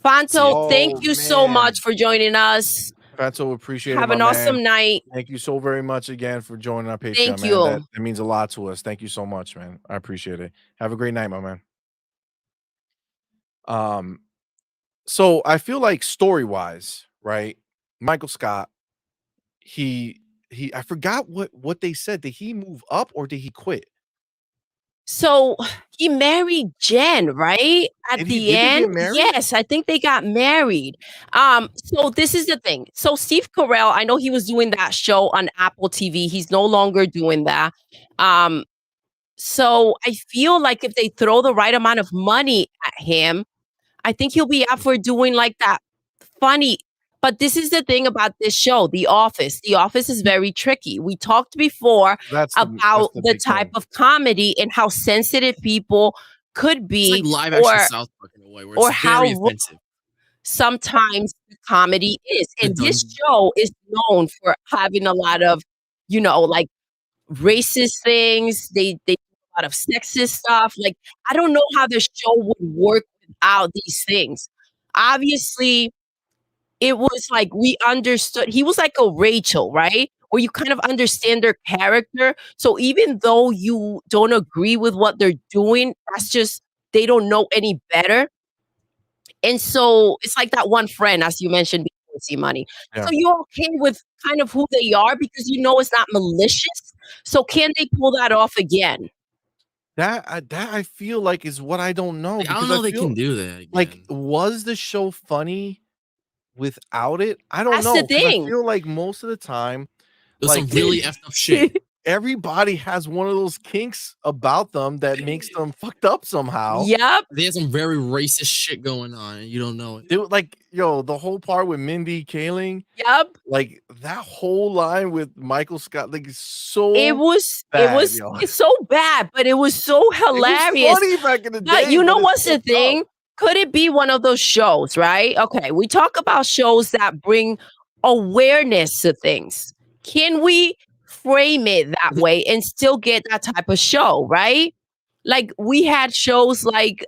Fanto, oh thank you so man, much for joining us. Fatso, appreciate it, Have my an man. awesome night. Thank you so very much again for joining our Patreon, Thank man. you. That means a lot to us. Thank you so much, man. I appreciate it. Have a great night, my man. So I feel like story-wise, right? Michael Scott, he I forgot what they said. Did he move up or did he quit? So he married Jen, right? At Did the they end. get married? Yes, I think they got married. So this is the thing. So Steve Carell, I know he was doing that show on Apple TV. He's no longer doing that. So I feel like if they throw the right amount of money at him, I think he'll be up for doing like that funny. But this is the thing about this show, The Office. The Office is very tricky. We talked before That's about the the big type thing. of comedy and how sensitive people could It's like be, live action or South Park in a way where or it's how very rough offensive. sometimes the comedy is. The And this dungeon. show is known for having a lot of, like racist things. They do a lot of sexist stuff. Like, I don't know how the show would work without these things. Obviously, it was like we understood he was like a Rachel, right? Where you kind of understand their character. So even though you don't agree with what they're doing, that's just they don't know any better. And so it's like that one friend, as you mentioned before, CMoney. Yeah. So you're okay with kind of who they are because you know it's not malicious. So can they pull that off again? That I feel like is what I don't know Like, I don't because know I if they feel can do that again. like was the show funny without it? I don't That's the know because I thing. feel like most of the time, There's some like really effed up shit. everybody has one of those kinks about them that makes them fucked up somehow. Yep. They have some very racist shit going on, and you don't know it. They were like, yo, the whole part with Mindy Kaling, Yep. like that whole line with Michael Scott, like it's so It was bad, yo. it's so bad, but it was so It was hilarious. funny back in the But day. you know it's what's the fucked up. thing? Could it be one of those shows, right? Okay, we talk about shows that bring awareness to things. Can we frame it that way and still get that type of show, right? Like we had shows like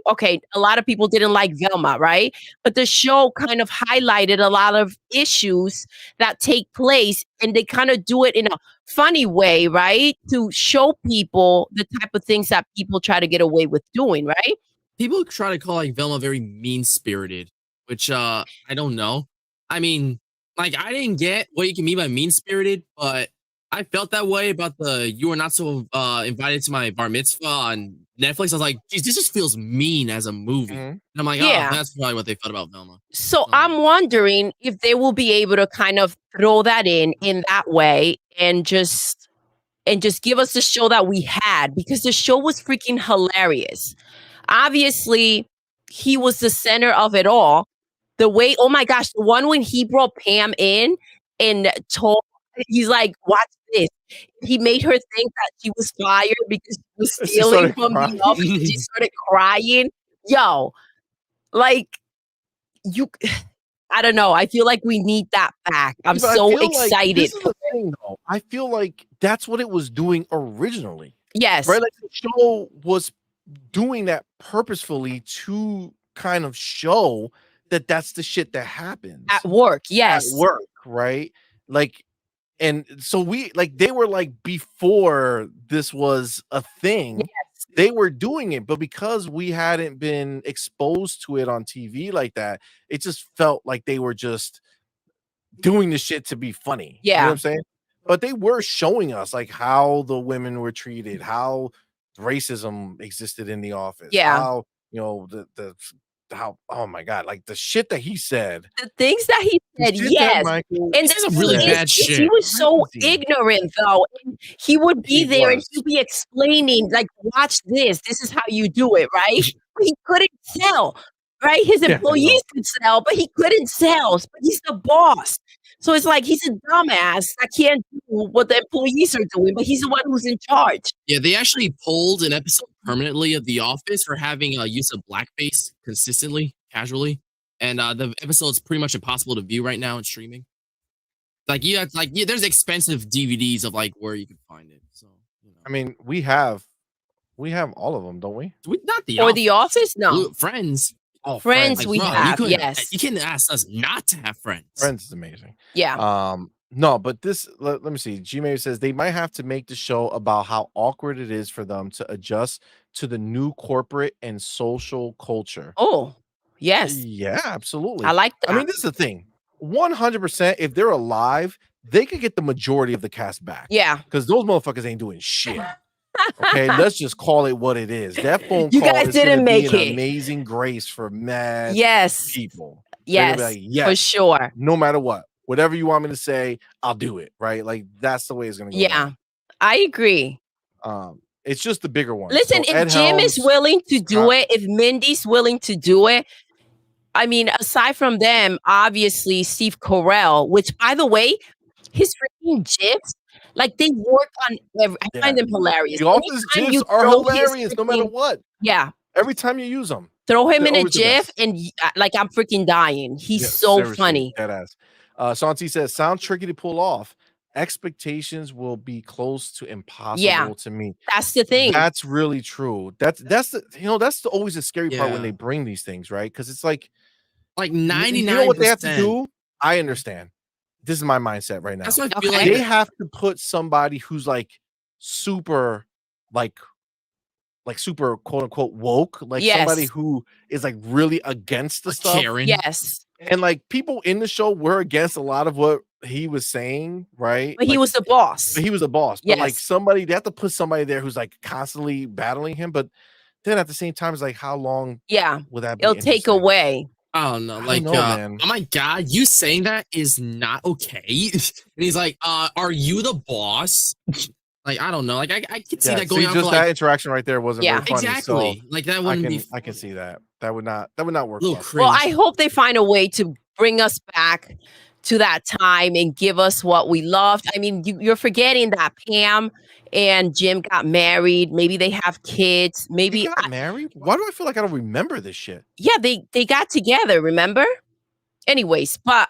okay, a lot of people didn't like Velma, right? But the show kind of highlighted a lot of issues that take place and they kind of do it in a funny way, right? To show people the type of things that people try to get away with doing, right? People try to call like Velma very mean spirited, which I don't know. I mean, like I didn't get what you can mean by mean spirited, but I felt that way about the "You Are Not So Invited to My Bar Mitzvah" on Netflix. I was like, geez, this just feels mean as a movie. Mhm. And I'm like, Yeah. oh, that's probably what they felt about Velma. So I'm wondering if they will be able to kind of throw that in that way and just give us the show that we had because the show was freaking hilarious. Obviously, he was the center of it all. The way, oh my gosh, the one when he brought Pam in and told, he's like, watch this. He made her think that she was fired because she was She stealing started from crying. the office. She started crying. Yo, like, you, I don't know. I feel like we need that back. I'm But I so feel like excited. this is the thing, though. I feel like that's what it was doing originally, Yes. right? Like the show was doing that purposefully to kind of show that that's the shit that happens At work. at Yes. work, right? Like, and so we like they were like before this was a thing, Yes. they were doing it, but because we hadn't been exposed to it on TV like that, it just felt like they were just doing the shit to be funny. You know what Yeah. I'm saying? But they were showing us like how the women were treated, how racism existed in the office, Yeah. how the how oh my god, like the shit that he said, The things that he the said, shit that yes. Michael And He the says some thing really said, bad is he shit. was so crazy. ignorant though. And he would be He there and was. he'd be explaining, like, watch this. This is how you do it, right? But he couldn't sell, right? His Yeah, I know. employees could sell, but he couldn't sell. But he's the boss. So it's like he's a dumbass that can't do what the employees are doing, but he's the one who's in charge. Yeah, they actually pulled an episode permanently of The Office for having a use of blackface consistently, casually, and the episode's pretty much impossible to view right now in streaming. There's expensive DVDs of like where you can find it. So I mean, we have all of them, don't we? Not The Or Office. The Office? No. Friends. Oh, Friends Like, we bro, have, you yes. can't ask us not to have friends. Friends is amazing. Yeah. No, but let me see. Gmail says they might have to make the show about how awkward it is for them to adjust to the new corporate and social culture. Oh, yes. Yeah, absolutely. I like that. I mean, this is the thing. 100%, if they're alive, they could get the majority of the cast back. Yeah. Because those motherfuckers ain't doing shit. Okay, let's just call it what it is. That phone You call guys is gonna didn't be make an it. amazing grace for mad Yes. people. They're gonna Yes. be like, yes, For sure. no matter what. Whatever you want me to say, I'll do it. Right? Like that's the way it's gonna go. Yeah. I agree. It's just the bigger one. Listen, So if Ed Jim is Helms, willing to do Scott- it, if Mindy's willing to do it, I mean, aside from them, obviously Steve Carell, which by the way, his freaking GIFs, like they work on I find them hilarious. The Office Anytime you GIFs are throw his hilarious no matter freaking- what. Yeah. Every time you use them. Throw him They're in a always the GIF best. and like I'm freaking dying. He's Yeah, so seriously, funny. deadass. Santi says, sound tricky to pull off. Expectations will be close to impossible to meet. That's the thing. That's really true. That's always a scary part when Yeah. they bring these things, right? Because it's like 99%. you know what they have to do? I understand. This is my mindset right now. That's what I feel Okay. like. They have to put somebody who's like super like super quote unquote woke, like somebody Yes. who is like really against the stuff. Karen. Yes. And like people in the show were against a lot of what he was saying, right? But he Like, was the boss. he was a boss. But like Yes. somebody, they have to put somebody there who's like constantly battling him. But then at the same time, it's like, how long Yeah. would that be? It'll take interesting? away. I don't know. I Like, don't know, man. oh my god, you saying that is not okay. And he's like, are you the boss? Like, I don't know. Like, I could see Yeah, that going on just for that like interaction right there wasn't Yeah. very funny. exactly. Like that So wouldn't be. I can see that. That would not work. Little well. cringe. Well, I hope they find a way to bring us back to that time and give us what we loved. I mean, you're forgetting that Pam and Jim got married. Maybe they have kids. He Maybe got married? Why do I feel like I don't remember this shit? yeah, they got together, remember? Anyways, but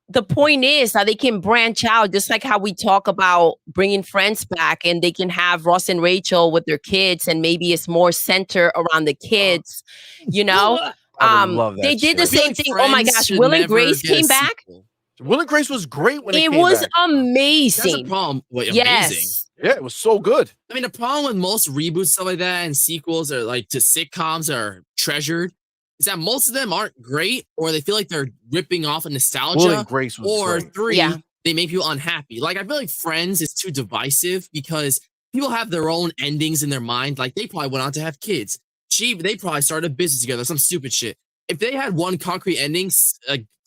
the point is that they can branch out just like how we talk about bringing friends back and they can have Ross and Rachel with their kids and maybe it's more center around the kids, you know? I would love that They did the shit. I feel same like thing. Oh my Friends gosh, should Will and never Grace get a came back. sequel. Will and Grace was great when it It came was back. That's the amazing. problem. Wait, amazing. Yes. Yeah, it was so good. I mean, the problem with most reboots, stuff like that, and sequels are like to sitcoms are treasured, is that most of them aren't great, or they feel like they're ripping off a Will nostalgia, and Grace was or great. three, Yeah. they make people unhappy. Like I feel like Friends is too divisive because people have their own endings in their mind. Like they probably went on to have kids. They probably started a business together, some stupid shit. If they had one concrete ending,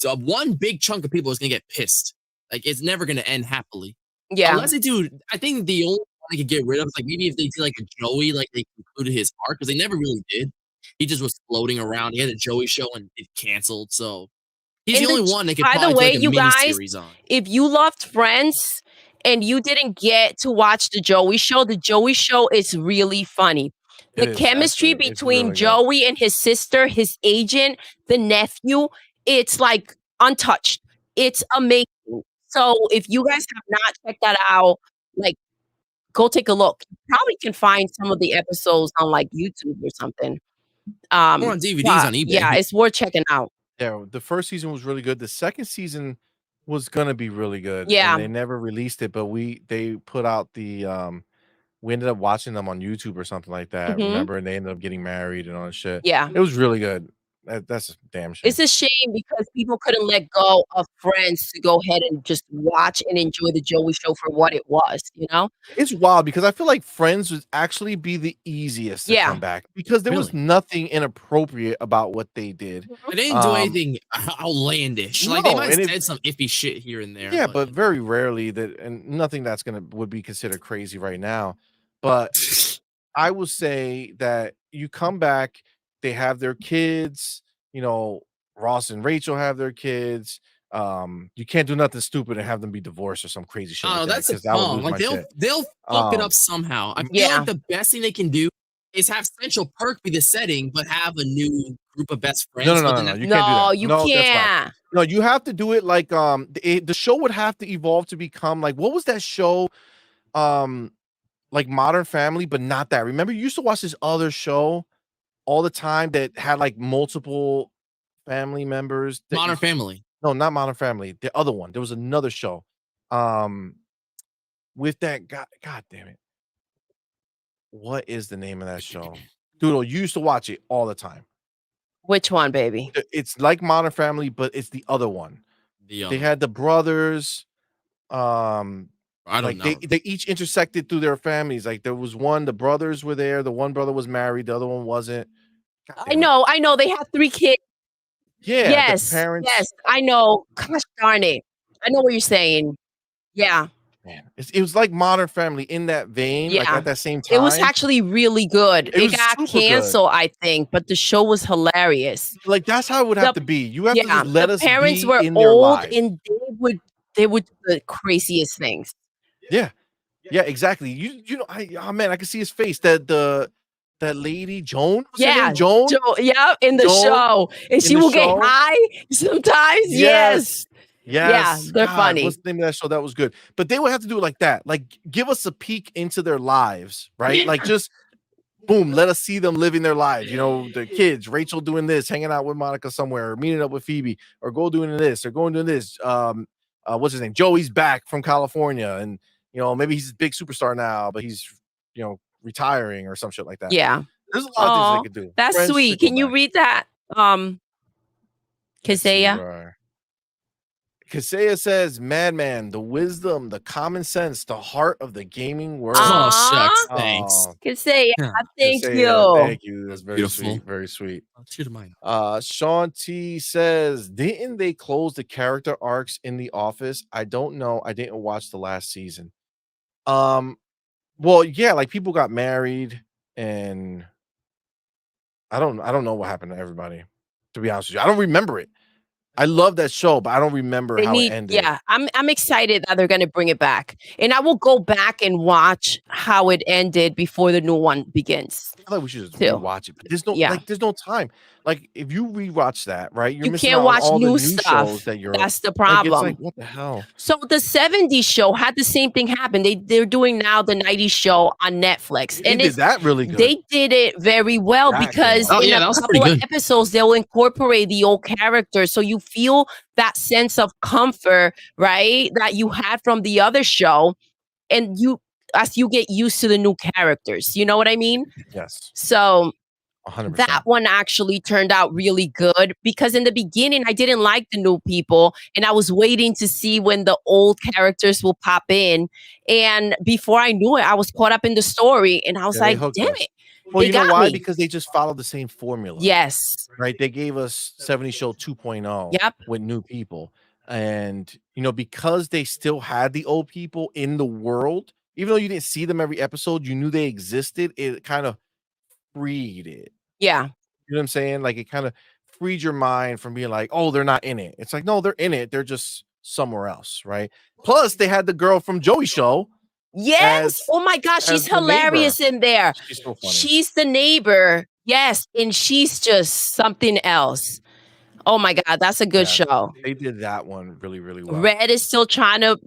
one big chunk of people is gonna get pissed. Like it's never gonna end happily. Yeah. Unless they do, I think the only one they could get rid of is like maybe if they did like a Joey, like they concluded his arc because they never really did. He just was floating around. He had a Joey show and it canceled. So he's And the only one they could by the probably way, do like a you mini guys, series on. if you loved Friends and you didn't get to watch the Joey Show is really funny. It The is, chemistry actually. It's between really good. Joey and his sister, his agent, the nephew, it's like untouched. It's amazing. So if you guys have not checked that out, like go take a look. You probably can find some of the episodes on like YouTube or something. Or on DVDs on eBay. Yeah, it's worth checking out. Yeah, the first season was really good. The second season was gonna be really good. Yeah. And they never released it, but they put out the we ended up watching them on YouTube or something like that. Mhm. Remember? And they ended up getting married and all that shit. Yeah. It was really good. That's a damn shame. It's a shame because people couldn't let go of Friends to go ahead and just watch and enjoy the Joey Show for what it was, you know? It's wild because I feel like Friends would actually be the easiest to Yeah. come back because there was Really? nothing inappropriate about what they did. They didn't do Um, anything outlandish. Like they No, might and have it said some iffy shit here and there. yeah, but very rarely that and nothing that's would be considered crazy right now. But I will say that you come back, they have their kids, you know, Ross and Rachel have their kids. You can't do nothing stupid and have them be divorced or some crazy shit like Oh, that that's a because I would bum. lose Like my they'll shit. they'll fuck it up Um, somehow. I feel Yeah. like the best thing they can do is have Central Perk be the setting, but have a new group of best no, friends no, for no, the no, no, next. you can't do No, that. you No, that's whack. can't. No, you have to do it like the show would have to evolve to become like what was that show? Um, like Modern Family, but not that. Remember, you used to watch this other show all the time that had like multiple family members that Modern Family. no, not Modern Family, the other one. There was another show. Um, with that guy, god damn it. What is the name of that show? Doodle, you used to watch it all the time. Which one, baby? It's like Modern Family, but it's the other one. The They had the brothers. Um, I don't like know. they each intersected through their families. Like there was one, the brothers were there. The one brother was married. The other one wasn't. God I damn it. know. They have 3 kids. Yeah, the Yes, parents. I know. Gosh darn it. I know what you're saying. Yeah, Man, it was like Modern Family in that vein, like yeah. at that same It was time. actually really good. It It was got super good. canceled, I think, but the show was hilarious. Like that's how it would have The to be. You have to Yeah, just let the us parents be were in their old lives. and they would do the craziest things. Yeah, yeah, exactly. You know, oh man, I can see his face. That lady Joan. What's her Yeah, name? Joan. yeah, in the Joan show. And in she the will get show. high sometimes. Yes. Yes. Yeah, Yes. they're God, what's funny. the name of that show? That was good. But they would have to do it like that. Like give us a peek into their lives, right? Like just boom, let us see them living their lives. You know, the kids, Rachel doing this, hanging out with Monica somewhere, or meeting up with Phoebe, or go doing this, or going doing this. What's his name? Joey's back from California, and you know, maybe he's a big superstar now, but he's retiring or some shit like that. Yeah. There's a lot of things they Oh, could do. that's Friends sweet. should go Can you back. read that? Let's see Kazaya? where Kasea says, "Madman, the wisdom, the common sense, the heart of the gaming world." Oh Aw. shucks, thanks. Oh, Kazaya, Yeah. thank Kasea, you. thank you. That's very Beautiful. sweet. Very sweet. Cheer to mine. Sean T says, "Didn't they close the character arcs in The Office? I don't know. I didn't watch the last season." Well, yeah, like people got married, and I don't know what happened to everybody. To be honest with you, I don't remember it. I love that show, but I don't remember They how it need ended. Yeah, I'm excited that they're gonna bring it back. And I will go back and watch how it ended before the new one begins. I feel like we should just Too. rewatch it, but there's no Yeah. there's no time. Like if you rewatch that, right, you're You missing can't out on watch all the new new stuff. shows that you're That's the like. It's problem. like what the hell? So the 70s show had the same thing happen. They're doing now the 90s show on Netflix. They And did that really good. they did it very well That came because out. Oh, in yeah, a that was pretty couple of good. episodes they'll incorporate the old characters. So you feel that sense of comfort, right? That you had from the other show. And as you get used to the new characters. You know what I mean? Yes, So 100%. that one actually turned out really good because in the beginning I didn't like the new people and I was waiting to see when the old characters will pop in. And before I knew it, I was caught up in the story and I was Yeah, they like, hooked damn us. it. Well, They you know got why? me. Because they just followed the same formula. Yes. Right? They gave us 70 Show 2.0 Yep. with new people. And, because they still had the old people in the world, even though you didn't see them every episode, you knew they existed. It kind of freed it. Yeah. You know what I'm saying? Like it kind of freed your mind from being like, oh, they're not in it. It's like, no, they're in it. They're just somewhere else. Right. Plus, they had the girl from Joey Show. Yes. Oh my gosh, as she's the neighbor. hilarious in there. She's so funny. She's the neighbor. Yes. And she's just something else. Oh my God, that's a good show. They did that one really, really well. Red is still trying to,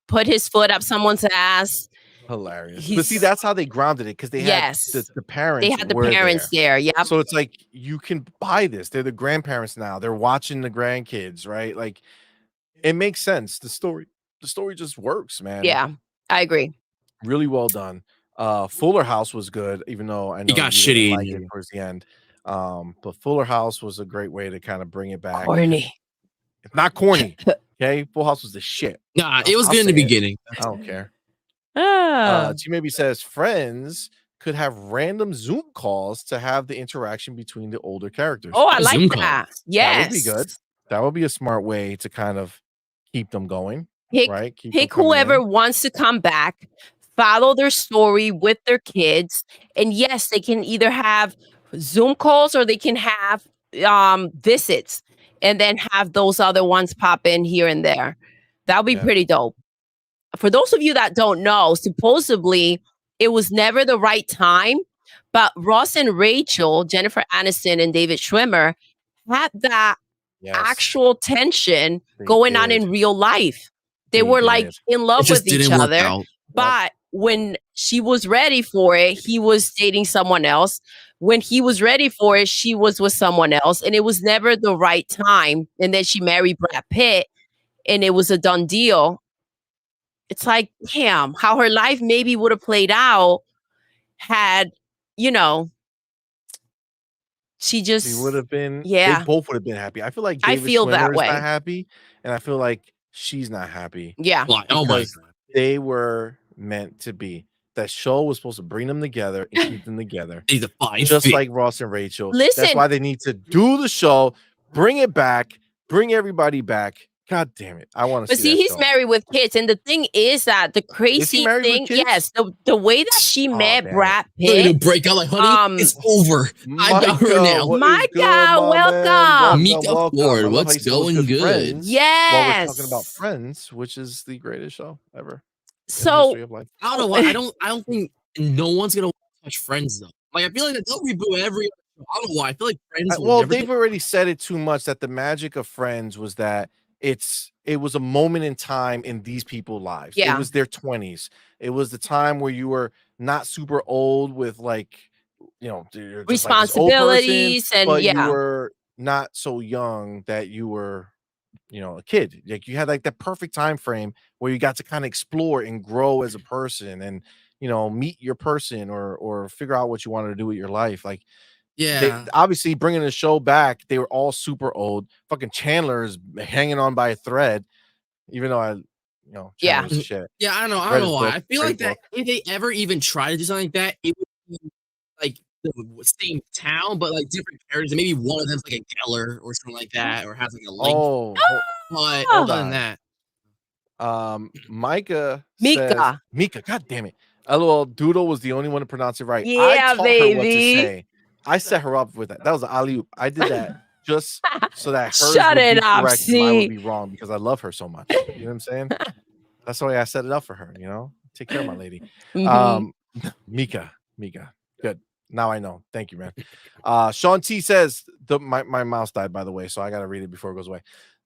put his foot up someone's ass. Hilarious. But see, that's how they grounded it because they had the parents. They had the were parents there. Yep. So it's like you can buy this. They're the grandparents now. They're watching the grandkids, right? Like it makes sense. The story just works, man. Yeah, I agree. Really well done. Fuller House was good, even though I know got you didn't shitty like in it the towards the end. But Fuller House was a great way to kind of bring it back. Corny. It's not corny. Okay, Full House was the shit. Nah, it was I'll good in the say it. beginning. I don't care. Ah. T maybe says Friends could have random Zoom calls to have the interaction between the older characters. Oh, I A like Zoom that. call. That would be good. Yes. That would be a smart way to kind of keep them going, Pick right? Keep them pick coming whoever in. wants to come back, follow their story with their kids, and yes, they can either have Zoom calls or they can have visits and then have those other ones pop in here and there. That would be Yeah. pretty dope. For those of you that don't know, supposedly it was never the right time, but Ross and Rachel, Jennifer Aniston and David Schwimmer, had that Yes. actual tension They going on did. in real life. They They were like did. in It love just with each didn't work other. out. But when she was ready for it, he was dating someone else. When he was ready for it, she was with someone else. And it was never the right time. And then she married Brad Pitt and it was a done deal. It's like, damn, how her life maybe would have played out had, you know, she They just, would have been. They yeah, both would have been happy. I feel like I David feel that Schwimmer is not way. happy, and I feel like she's not happy Yeah. Like, oh my because god. they were meant to be. That show was supposed to bring them together and keep them together, He's a fine just fit. like Ross and Rachel. That's Listen, why they need to do the show, bring it back, bring everybody back. God damn it! I want to but see see, that he's show. married with kids. And the thing is that the Is he crazy married with thing, kids? yes, the way that she Oh, met damn it. Brad Ready to Pitt, break out like, honey, it's over. I got her Micah, now. what is good, Micah, my man? welcome. Mika Welcome. I Ford, love how what's you said what's going good, good? friends. While we're talking about Yes. Friends, which is the greatest show ever in the So history of life. I don't know why. I don't think no one's gonna watch Friends though. Like I feel like they'll reboot every. I don't know why. I feel like Friends will Well, never. they've already said it too much that the magic of Friends was that it was a moment in time in these people's lives. It yeah, was their 20s. It was the time where you were not super old with like, you're just like this old person, responsibilities and but you yeah, were not so young that you were, a kid. Like you had like that perfect time frame where you got to kind of explore and grow as a person and meet your person or figure out what you wanted to do with your life. Like they Yeah. obviously bringing the show back, they were all super old. Fucking Chandler is hanging on by a thread, even though yeah. Chandler's shit. Yeah, I don't know. I Read don't know his why. book, I feel great like that book. if they ever even try to do something like that, it would be like the same town, but like different characters. And maybe one of them's like a Geller or something like that, or has like a link. Oh, But hold other than on. that, Micah says Mika. Mika. God damn it! LOL. Doodle was the only one to pronounce it right. I Yeah, taught her what to baby. say. I set her up with that. That was an alley oop. I did that just so that hers Shut would be it up, correct and mine would see. be wrong because I love her so much. You know what I'm saying? That's the way I set it up for her. Take care of my lady. Mhm. Mika. Good. Now I know. Thank you, man. Sean T says my mouse died, by the way, so I gotta read it before it goes away.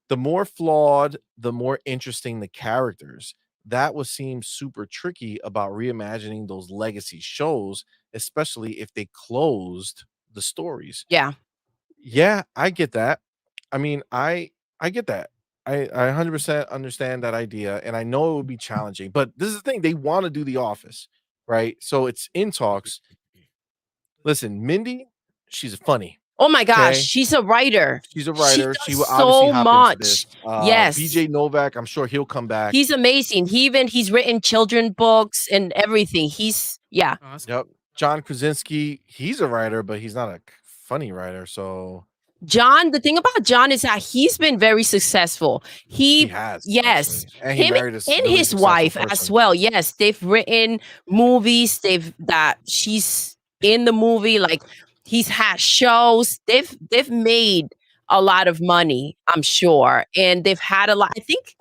The more flawed, the more interesting the characters. That would seem super tricky about reimagining those legacy shows, especially if they closed the stories. Yeah. Yeah, I get that. I mean, I get that. I 100% understand that idea, and I know it would be challenging. But this is the thing: they want to do The Office, right? So it's in talks. Listen, Mindy, she's funny. Oh my gosh, Okay, she's a writer. she's a She writer. She does will obviously so hop into this. much. Yes. BJ Novak, I'm sure he'll come back. He's amazing. He's written children books and everything. Yeah. oh, that's Yep. John Krasinski, he's a writer, but he's not a funny writer. So John, the thing about John is that he's been very successful. he has, Yes, actually. And he him married a and really his successful wife as person. well. Yes, they've written movies. She's in the movie. Like he's had shows. They've made a lot of money, I'm sure, and they've had a lot. I think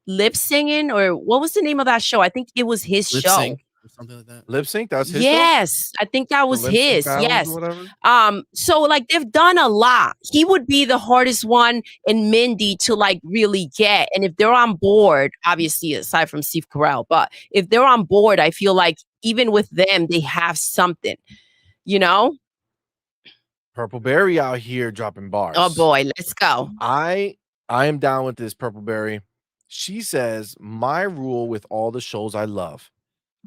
lip singing or what was the name of that show? I think it was his lip show. sync or something like that. Lip Sync, that was his show? Yes, I think that The was Lip Sync his. Battles Yes. or whatever? So like they've done a lot. He would be the hardest one in Mindy to like really get. And if they're on board, obviously aside from Steve Carell, but if they're on board, I feel like even with them, they have something, you know? Purple Berry out here dropping bars. Oh boy, let's go. I am down with this, Purple Berry. She says, my rule with all the shows I love,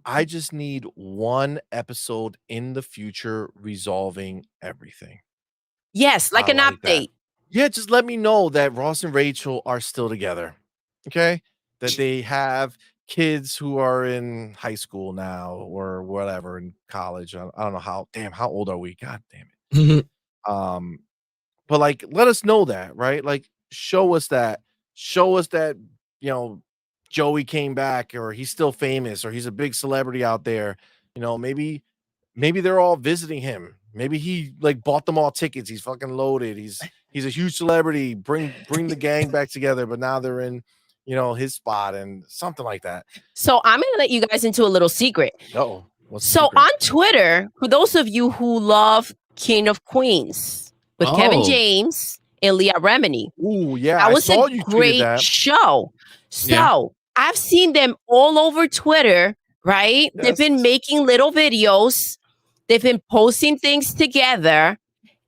I just need one episode in the future resolving everything. Yes, like I an like that. update. Yeah, just let me know that Ross and Rachel are still together. Okay? That they have kids who are in high school now or whatever in college. I don't know how old are we? God damn it. Um, but like let us know that, right? Like show us that. Show us that, you know, Joey came back or he's still famous or he's a big celebrity out there. You know, maybe they're all visiting him. Maybe he like bought them all tickets. He's fucking loaded. He's a huge celebrity. Bring the gang back together, but now they're in, you know, his spot and something like that. So I'm gonna let you guys into a little secret. Oh, what's the So secret? on Twitter, for those of you who love King of Queens with Kevin Oh. James and Leah Remini, Ooh, yeah, that I was saw a you tweeted great that. show. So Yeah. I've seen them all over Twitter, right? They've been Yes. making little videos. They've been posting things together.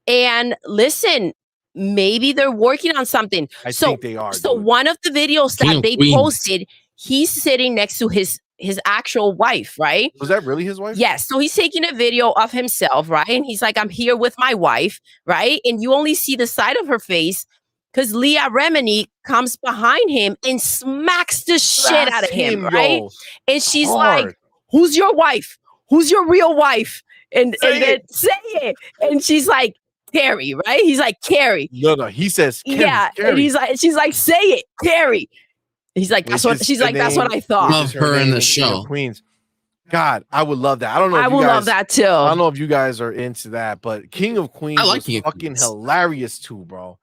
And listen, maybe they're working on something. I think they are, So dude. one of the videos King that of they Queens. posted, he's sitting next to his actual wife, right? Was that really his wife? Yes. So he's taking a video of himself, right? And he's like, I'm here with my wife, right? And you only see the side of her face because Leah Remini comes behind him and smacks the shit out of him, right? yo. And she's Hard. like, who's your wife? Who's your real wife? And Say then say it. And she's like, Carrie, right? He's like, Carrie. No, he says Carrie, Yeah. Carrie. And he's like, she's like, say it, Carrie. He's like, that's Which what is she's the like, that's what name- I thought. which Love is her in name the King of show. Queens. God, I would love that. I don't know. I if you will guys, love that too. I don't know if you guys are into that, but King of Queens like was King of fucking Queens. hilarious too, bro.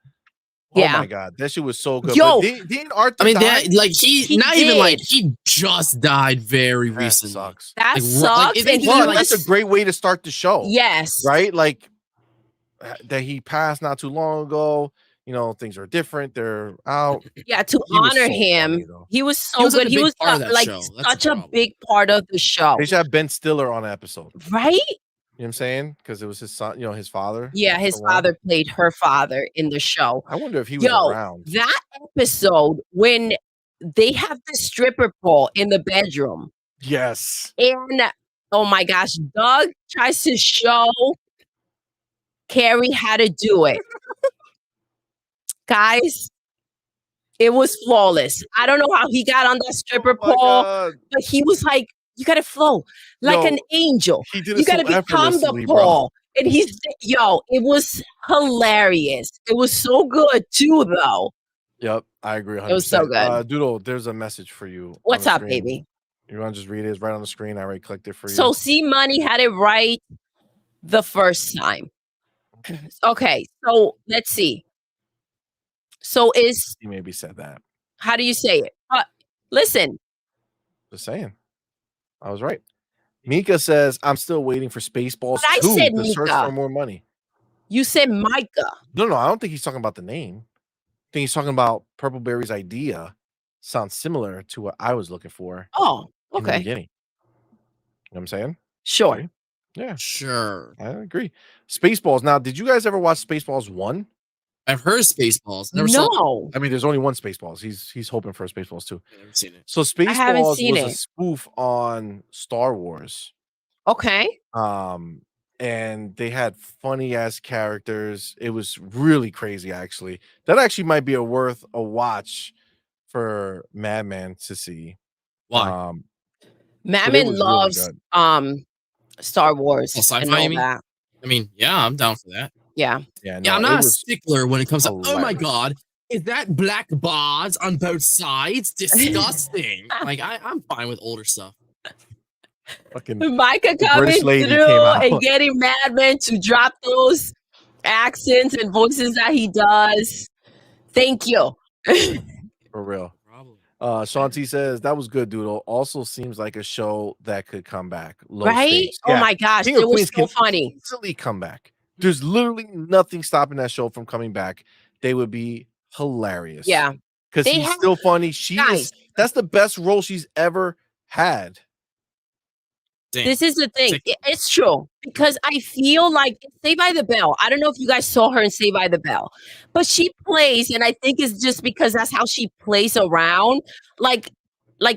Yeah. Oh my god, that shit was so good. Yo. But didn't Arthur I mean, die? that like He not even like did. he just died very That recently. sucks. That Like, sucks. if they and did he that, Well, like, that's a great way to start the show. yes. Right? Like that he passed not too long ago. You know, things are different. They're out. Yeah, to He was honor so him. funny, though. He was so He was, like, good. a He big was part of that like show. That's the such a problem. big part of the show. They should have Ben Stiller on the episode. Right? You know what I'm saying? Because it was his son, you know, his father. Yeah, his for one. father played her father in the show. I wonder if he was Yo, around. that episode when they have the stripper pole in the bedroom, Yes. and oh my gosh, Doug tries to show Carrie how to do it. Guys, it was flawless. I don't know how he got on that stripper Oh my pole, God. but he was like, you gotta flow like Yo, an angel. He did You it so gotta become the effortlessly, bro. pole. And he's, yo, it was hilarious. It was so good too, though. Yep, I agree 100%. It was so good. Doodle, there's a message for you. on What's the up, screen. baby? You want to just read it? It's right on the screen. I already clicked it for you. So CMoney had it right the first time. Okay, so let's see. So is, He maybe said that. how do you say it? Listen, Just saying. I was right. Mika says, I'm still waiting for Spaceballs But I 2 said to search Mika. for more money. you said Micah. No, I don't think he's talking about the name. I think he's talking about Purple Berry's idea. Sounds similar to what I was looking for Oh, in the okay. beginning. You know what I'm saying? Sure. See? Yeah, Sure. I agree. Spaceballs. Now, did you guys ever watch Spaceballs 1? I've heard Spaceballs. Never saw No. I mean, there's only one Spaceballs. He's hoping for a Spaceballs 2. I've never seen it. So haven't Spaceballs seen was a it. spoof on Star Wars. Okay. And they had funny ass characters. It was really crazy, actually. That actually might be worth a watch for Madman to see. Why? But it Madman was really loves good. Star Wars Oh, sci-fi, and all you mean? that. I mean, yeah, I'm down for that. Yeah. Yeah, Yeah, I'm it not a was stickler when it comes to. Oh my hilarious. god, is that black bars on both sides? Disgusting. Like I'm fine with older stuff. fucking Micah The coming British lady through came out. and getting Madman to drop those accents and voices that he does. Thank you. for real. Probably. Sean T says that was good, Doodle. Also seems like a show that could come back. Low Right? stakes. Oh Yeah. my gosh. King of It was Queens so can funny. easily come back. There's literally nothing stopping that show from coming back. They would be hilarious. Yeah. Because They he's have- still funny. Guys. That's the best role she's ever had. Damn. This is the thing. Sick. It's true because I feel like Saved by the Bell. I don't know if you guys saw her in Saved by the Bell, but she plays, and I think it's just because that's how she plays around, like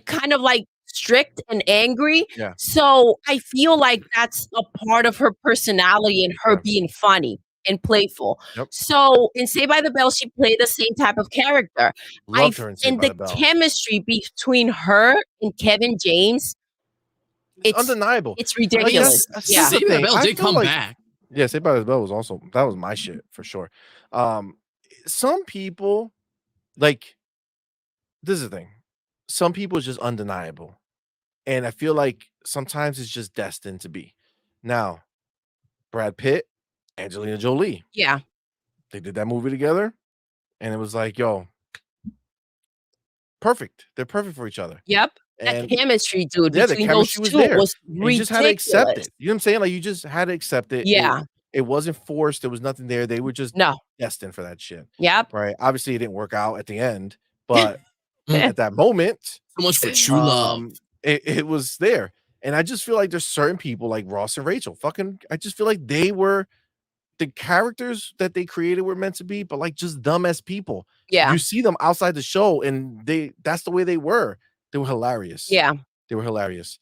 kind of like strict and angry. Yeah. So I feel like that's a part of her personality and her Yeah. being funny and playful. Yep. So in Saved by the Bell, she played the same type of character. Loved her in Saved And by the the Bell. chemistry between her and Kevin James, It's undeniable. it's Like, ridiculous. Yeah. Saved by the Bell I did feel come like back. yeah, Saved by the Bell was also that was my shit for sure. Some people like this is the thing. Some people is just undeniable. And I feel like sometimes it's just destined to be. Now, Brad Pitt, Angelina Jolie, Yeah. they did that movie together, and it was like, yo, perfect. They're perfect for each other. Yep. And That chemistry, dude, yeah, the between those chemistry was two there. was And you just had to accept ridiculous. it. You know what I'm saying? Like you just had to accept it. Yeah. It wasn't forced. There was nothing there. They were just No. destined for that shit. Yep. Right. Obviously, it didn't work out at the end, but at that moment, So much for true love. it was there. And I just feel like there's certain people like Ross and Rachel. I just feel like they were the characters that they created were meant to be, but like just dumb as people. Yeah. You see them outside the show, and that's the way they were. They were hilarious. Yeah. They were hilarious.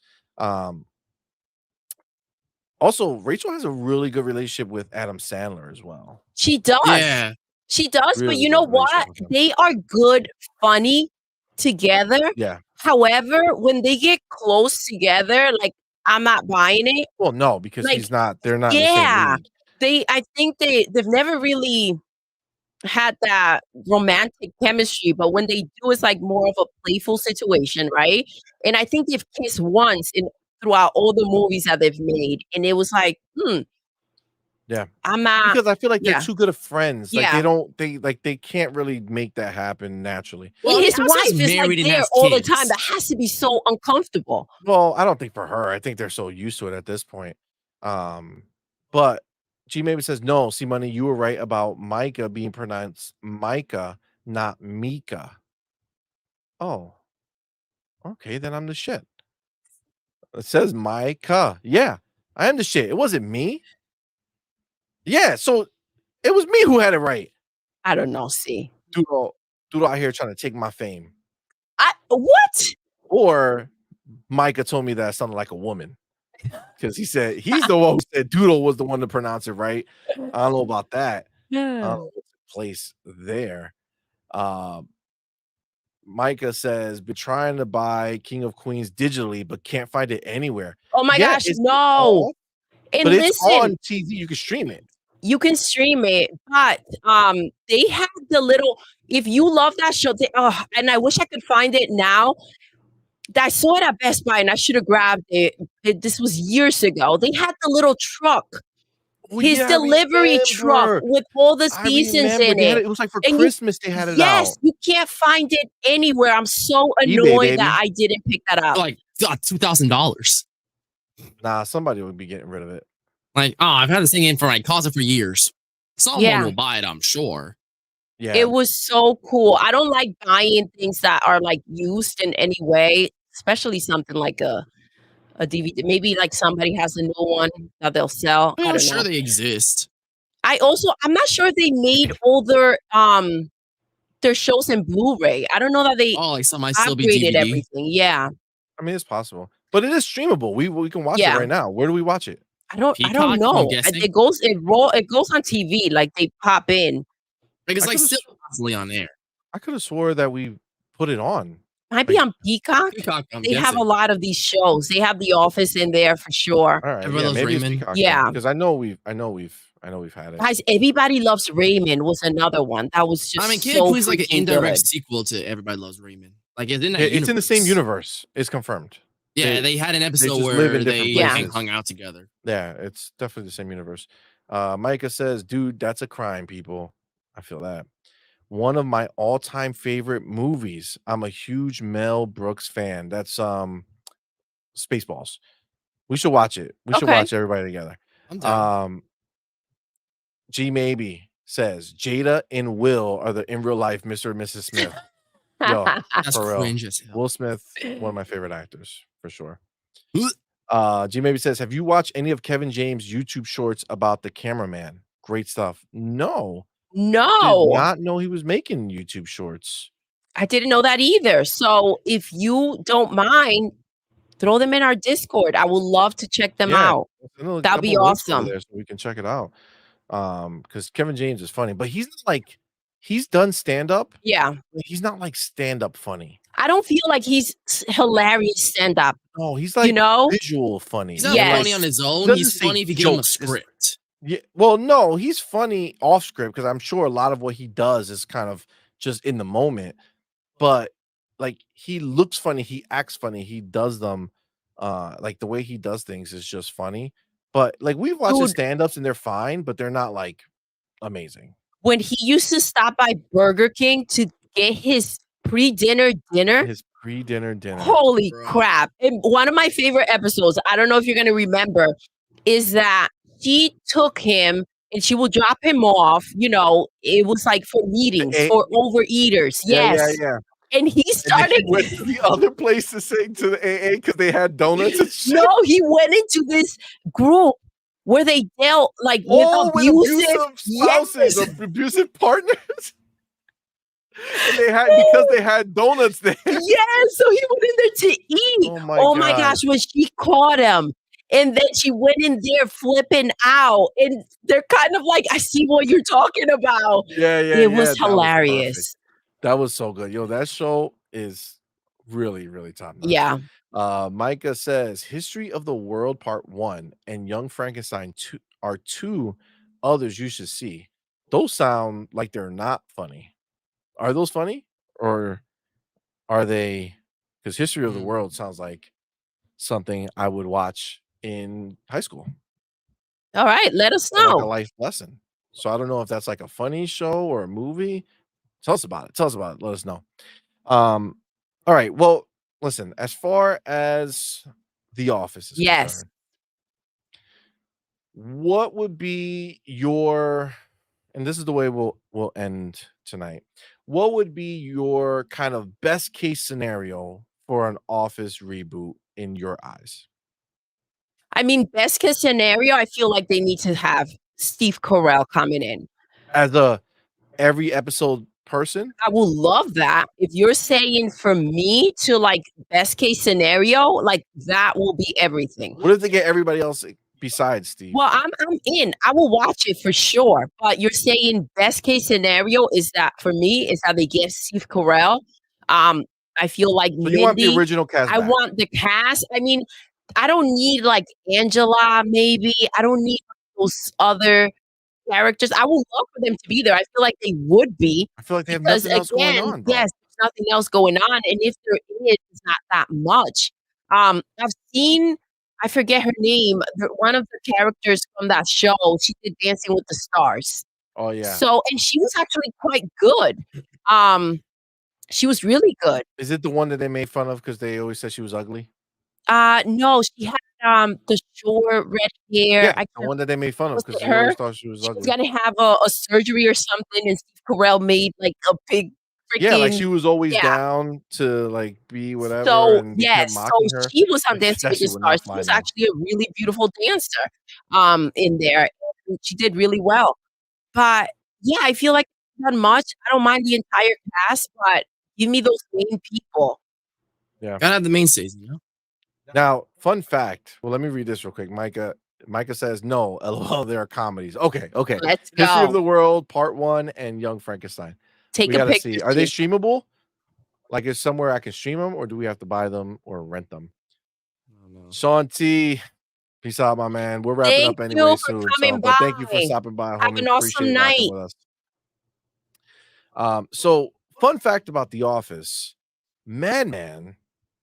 Also, Rachel has a really good relationship with Adam Sandler as well. She does. Yeah. She does, but Really you know good relationship what? with him. They are good, funny together. Yeah. However, when they get close together, like I'm not buying it. Well, no, because Like, they're not in the Yeah. same league. I think they've never really had that romantic chemistry, but when they do, it's like more of a playful situation, right? And I think they've kissed once throughout all the movies that they've made, and it was like, Yeah. I'm not. Because I feel like they're yeah. too good of friends. Like Yeah. they can't really make that happen naturally. Well, And his House is wife is like married and there has all the kids. time. That has to be so uncomfortable. Well, I don't think for her. I think they're so used to it at this point. But G maybe says no. See, money, you were right about Micah being pronounced Micah, not Mika. Oh, okay, then I'm the shit. It says Micah. Yeah, I am the shit. It wasn't me. Yeah, so it was me who had it right. I don't know. See, Doodle out here trying to take my fame. What? Or Micah told me that I sounded like a woman. Because he said he's the one who said Doodle was the one to pronounce it right. I don't know about that. Place there. Micah says, been trying to buy King of Queens digitally, but can't find it anywhere. Oh my gosh, it's no. all- And but it's listen, on TV. You can stream it. you can stream it, but they have the little. If you love that show, and I wish I could find it now. I saw it at Best Buy, and I should have grabbed it. This was years ago. They had the little truck, his delivery truck with all the seasons in it. It was like for And Christmas they had it out. Yes, you can't find it anywhere. I'm so eBay, annoyed baby. that I didn't pick that up. Like $2,000. Nah, somebody would be getting rid of it. Like, I've had this thing in for like closet for years. Someone Yeah. will buy it, I'm sure. Yeah. It was so cool. I don't like buying things that are like used in any way, especially something like a DVD. Maybe like somebody has a new one that they'll sell. I I'm don't sure know. they exist. I'm not sure if they made all their shows in Blu-ray. I don't know that they Like some might still be upgraded DVD. everything. Yeah. I mean, it's possible, but it is streamable. We can watch it right now. Where do we watch it? I don't Peacock, I'm know. guessing? It goes on TV. Like they pop in. Like it's I like could've still constantly on air. I could have swore that we put it on. Might be on Peacock. Peacock, I'm They have guessing. a lot of these shows. They have The Office in there for sure. All right, Everyone loves maybe it's Raymond. Peacock Yeah. then, because I know we've had it. Guys, Everybody Loves Raymond was another one that was just I mean, King so of Queens is like an freaking indirect good. sequel to Everybody Loves Raymond. Like it's in that It's in the same universe. universe. It's confirmed. Yeah, they had an episode just live where in different they places. hung out together. Yeah, it's definitely the same universe. Micah says, dude, that's a crime, people. I feel that. One of my all-time favorite movies. I'm a huge Mel Brooks fan. That's Spaceballs. We should watch it. We should Okay. watch everybody together. I'm down. G maybe says Jada and Will are the in real life Mr. and Mrs. Smith. Yo, That's for real. cringe as hell. Will Smith, one of my favorite actors for sure. G maybe says, have you watched any of Kevin James' YouTube shorts about the cameraman? Great stuff. No. Did No, not know he was making YouTube shorts. I didn't know that either. So if you don't mind, throw them in our Discord. I would love to check them Yeah, out. send a That'd be couple links over awesome. there so we can check it out. Because Kevin James is funny, but he's not like he's done stand-up. Yeah. He's not like stand-up funny. I don't feel like he's hilarious stand-up. No, he's You like know? visual funny. He's not Yes. funny on his own. doesn't He's say funny if you give him a jokes. It's- script. Yeah, well, no, he's funny off script because I'm sure a lot of what he does is kind of just in the moment. But like he looks funny, he acts funny, he does them. Like the way he does things is just funny. But like we've watched his Dude. stand-ups and they're fine, but they're not like amazing. When he used to stop by Burger King to get his pre-dinner dinner, His pre-dinner dinner. holy Bro. crap. And one of my favorite episodes, I don't know if you're going to remember, is that she took him and she will drop him off. You know, it was like for meetings, A- for overeaters. Yeah, Yes. yeah. And he And then started. he went to the other place to sing to the AA because they had donuts and shit. No, he went into this group where they dealt like with with abusive spouses, yes. abusive partners. And because they had donuts there. Yes, so he went in there to eat. Oh my God. gosh, when she caught him. And then she went in there flipping out. And they're kind of like, I see what you're talking about. Yeah, It was that hilarious. perfect. That was so good. Yo, that show is really, really top notch. Yeah. Micah says History of the World Part 1 and Young Frankenstein 2 are two others you should see. Those sound like they're not funny. Are those funny? Or are they? Because History of the World sounds like something I would watch in high school. All right, let us Like a know. life lesson. So I don't know if that's like a funny show or a movie. Tell us about it. Tell us about it. Let us know. All right. Well, listen, as far as The Office is Yes. concerned, what would be your, and this is the way we'll end tonight. What would be your kind of best case scenario for an Office reboot in your eyes? I mean, best case scenario, I feel like they need to have Steve Carell coming in. As a every episode person? I would love that. If you're saying for me to like best case scenario, like that will be everything. What if they get everybody else besides Steve? Well, I'm in. I will watch it for sure. But you're saying best case scenario is that for me is how they get Steve Carell. I feel like So you want the Mindy. original cast I back. want the cast. I mean, I don't need like Angela, maybe. I don't need those other characters. I would love for them to be there. I feel like they would be. I feel like they have Because nothing else going again, on, bro. yes, there's nothing else going on. And if there is, it's not that much. I've seen, I forget her name, one of the characters from that show. She did Dancing with the Stars. Oh yeah. So, and she was actually quite good. She was really good. Is it the one that they made fun of because they always said she was ugly? No, she had the short red hair. Yeah, the one that they made fun of Was because it they always her? thought she was She was ugly. gonna have a surgery or something, and Steve Carell made like a big freaking Yeah, like she was always yeah. down to like be whatever, So and they kept yes, so mocking her. she was on Like, Dancing with that the shit would not Stars. She fly was now. actually a really beautiful dancer in there. And she did really well. But yeah, I feel like not much. I don't mind the entire cast, but give me those main people. Yeah. Gotta have the mainstays, you know? Now, fun fact. Well, let me read this real quick. Micah says no. LOL, there are comedies. Okay. Let's History of go. the World Part 1 and Young Frankenstein. Take We a gotta picture. see. Are they streamable? Like, is somewhere I can stream them, or do we have to buy them or rent them? Sean T, peace out, my man. We're wrapping Thank up you anyway for soon. coming But thank you for by. stopping by, Have homie. an awesome Appreciate night. rocking with us. So fun fact about The Office: Madman